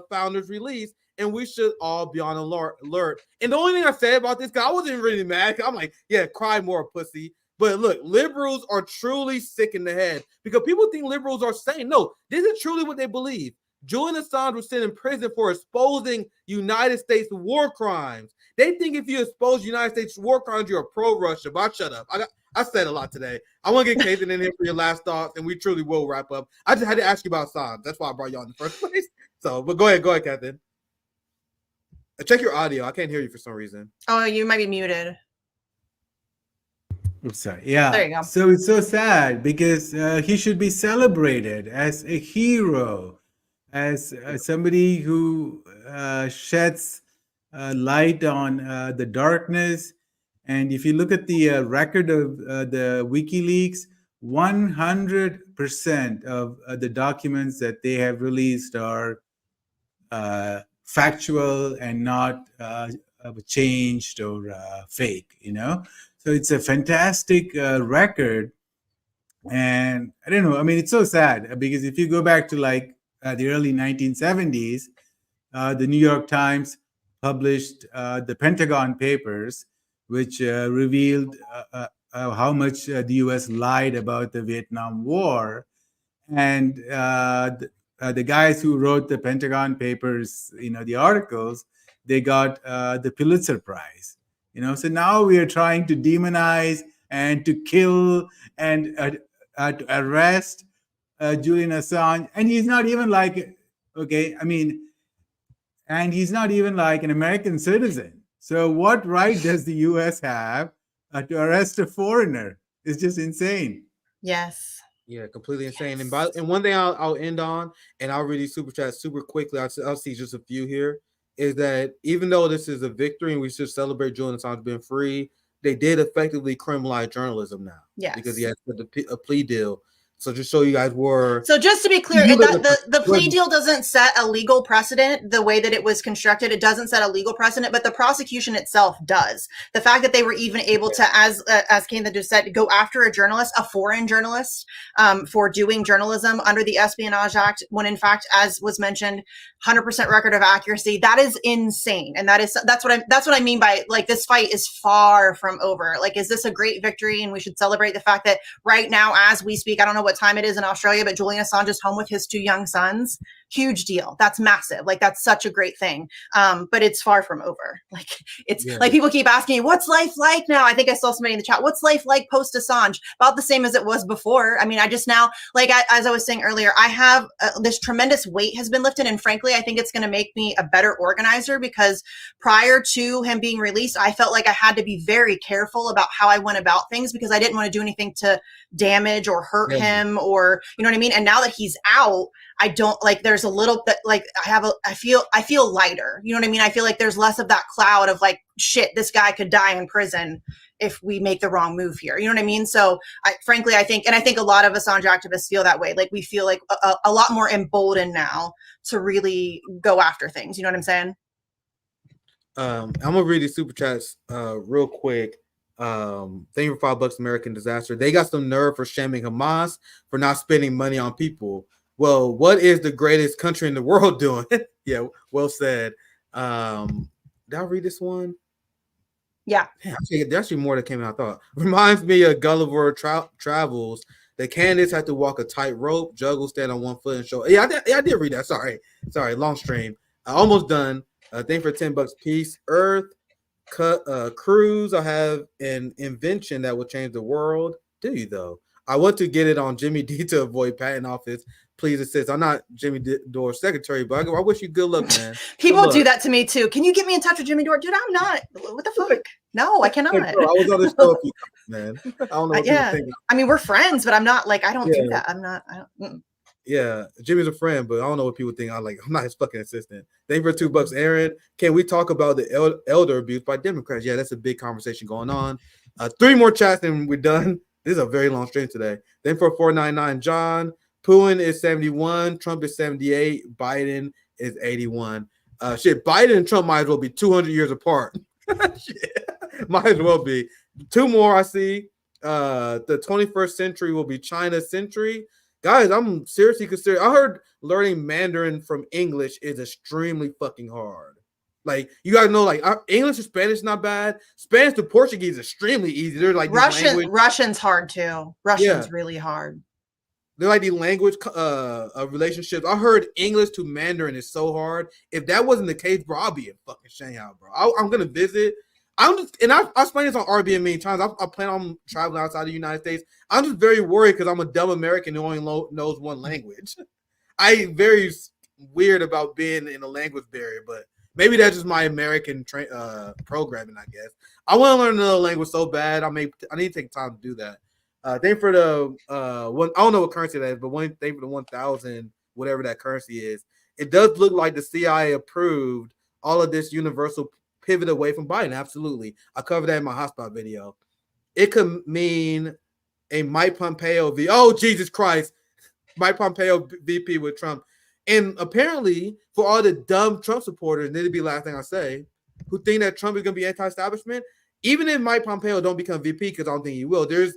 founders released, and we should all be on alert. And the only thing I said about this, because I wasn't really mad. I'm like, yeah, cry more, pussy. But look, liberals are truly sick in the head because people think liberals are sane. No, this is truly what they believe. Julian Assange was sent in prison for exposing United States war crimes. They think if you expose United States war crimes, you're a pro-Russia. But I shut up. I said a lot today. I want to get Kathan in here for your last thoughts, and we truly will wrap up. I just had to ask you about Assange. That's why I brought you on in the first place. So, but go ahead, Kathan. Check your audio. I can't hear you for some reason. Oh, you might be muted. I'm sorry. Yeah. There you go. So it's so sad because he should be celebrated as a hero, as somebody who sheds light on the darkness. And if you look at the record of the WikiLeaks, 100% of the documents that they have released are factual and not changed or fake, you know? So it's a fantastic record. And I don't know, I mean, it's so sad because if you go back to like the early 1970s, the New York Times published the Pentagon Papers, which revealed how much the US lied about the Vietnam War. And the guys who wrote the Pentagon Papers, you know, the articles, they got the Pulitzer Prize. You know, so now we are trying to demonize and to kill and to arrest Julian Assange. And he's not even like, okay, I mean, and he's not even like an American citizen. So what right does the US have to arrest a foreigner? It's just insane. Yes. Yeah, completely insane. And one thing I'll end on, and I'll read these super chats super quickly. I'll see just a few here. Is that even though this is a victory and we should celebrate Julian Assange being free, they did effectively criminalize journalism now. Yes. Because he had a plea deal. So just show you guys where. So just to be clear, You that look- the plea deal doesn't set a legal precedent the way that it was constructed. It doesn't set a legal precedent, but the prosecution itself does. The fact that they were even able to, as Kane just said, go after a journalist, a foreign journalist, for doing journalism under the Espionage Act, when in fact, as was mentioned, 100% record of accuracy. That is insane, and that's what I mean by like this fight is far from over. Like, is this a great victory? And we should celebrate the fact that right now, as we speak, I don't know what time it is in Australia, but Julian Assange is home with his 2 young sons. Huge deal. That's massive. Like, that's such a great thing. But it's far from over. Like, it's like people keep asking me, what's life like now? I think I saw somebody in the chat. What's life like post Assange? About the same as it was before. I mean, I just now, like, as I was saying earlier, I have this tremendous weight has been lifted. And frankly, I think it's going to make me a better organizer, because prior to him being released, I felt like I had to be very careful about how I went about things, because I didn't want to do anything to damage or hurt him, or, you know what I mean? And now that he's out, I don't like, there's a little bit like I feel lighter. You know what I mean? I feel like there's less of that cloud of like, shit, this guy could die in prison if we make the wrong move here. You know what I mean? So frankly, I think a lot of Assange activists feel that way. Like, we feel like a lot more emboldened now to really go after things. You know what I'm saying? I'm gonna read these super chats real quick. Thank you for $5 American Disaster. They got some nerve for shaming Hamas for not spending money on people. Well, what is the greatest country in the world doing? Yeah, well said. Did I read this one? Yeah. There's actually more that came out. I thought. Reminds me of Gulliver Travels. The candidates have to walk a tightrope, juggle, stand on one foot, and show. Yeah, I did read that. Sorry, long stream. Almost done. Thank for $10. Peace, Earth, Cruise. I have an invention that will change the world. Do you though? I want to get it on Jimmy D to avoid patent office. Please assist. I'm not Jimmy Dore's secretary, but I wish you good luck, man. People do that to me too. Can you get me in touch with Jimmy Dore? Dude, I'm not. What the fuck? No, I cannot. Hey, bro, I was on this show a few times, man. I don't know what people think. I mean, we're friends, but I'm not like, I don't do that. I'm not. Yeah, Jimmy's a friend, but I don't know what people think. I'm not his fucking assistant. Thank you for $2, Aaron. Can we talk about the elder abuse by Democrats? Yeah, that's a big conversation going on. 3 more chats and we're done. This is a very long stream today. Then for 499, John. Putin is 71, Trump is 78, Biden is 81. Biden and Trump might as well be 200 years apart. Might as well be. 2 more I see. The 21st century will be China's century. Guys, I'm seriously considering. I heard learning Mandarin from English is extremely fucking hard. Like, you gotta know, like, English to Spanish not bad. Spanish to Portuguese is extremely easy. They're like Russian's hard too. Russian's really hard. They're like the language relationships. I heard English to Mandarin is so hard. If that wasn't the case, bro, I'll be in fucking Shanghai, bro. I'm gonna visit. I explained this on RBN many times. I plan on traveling outside the United States. I'm just very worried because I'm a dumb American who only knows one language. I'm very weird about being in a language barrier, but maybe that's just my American programming, I guess. I want to learn another language so bad. I need to take time to do that. Thank for the one. I don't know what currency that is, but thank for the 1,000, whatever that currency is. It does look like the CIA approved all of this universal pivot away from Biden. Absolutely, I covered that in my hotspot video. It could mean a Mike Pompeo Jesus Christ, Mike Pompeo VP with Trump, and apparently for all the dumb Trump supporters, and it'll be the last thing I say, who think that Trump is going to be anti-establishment. Even if Mike Pompeo don't become VP, because I don't think he will, there's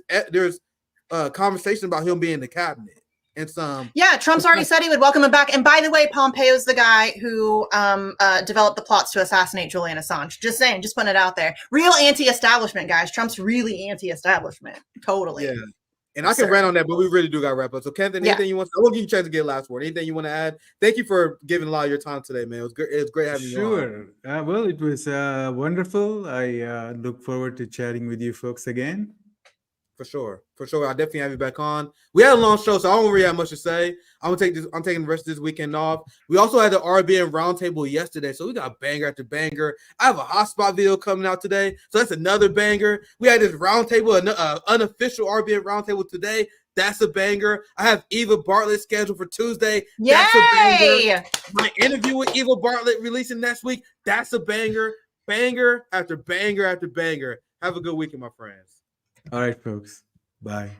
conversation about him being in the cabinet and some. Yeah, Trump's already said he would welcome him back. And by the way, Pompeo's the guy who developed the plots to assassinate Julian Assange. Just saying, just putting it out there. Real anti-establishment, guys. Trump's really anti-establishment. Totally. Yeah. And I can rant on that, but we really do got to wrap up. So, Kevin, anything you want? I will give you a chance to get last word. Anything you want to add? Thank you for giving a lot of your time today, man. It was great. It was great having you on. Sure. Well, it was wonderful. I look forward to chatting with you folks again. For sure. I'll definitely have you back on. We had a long show, so I don't really have much to say. I'm taking the rest of this weekend off. We also had the RBN roundtable yesterday, so we got banger after banger. I have a hotspot video coming out today, so that's another banger. We had this roundtable, an unofficial RBN roundtable today. That's a banger. I have Eva Bartlett scheduled for Tuesday. Yay! That's a banger. My interview with Eva Bartlett releasing next week. That's a banger. Banger after banger after banger. Have a good weekend, my friends. All right, folks. Bye.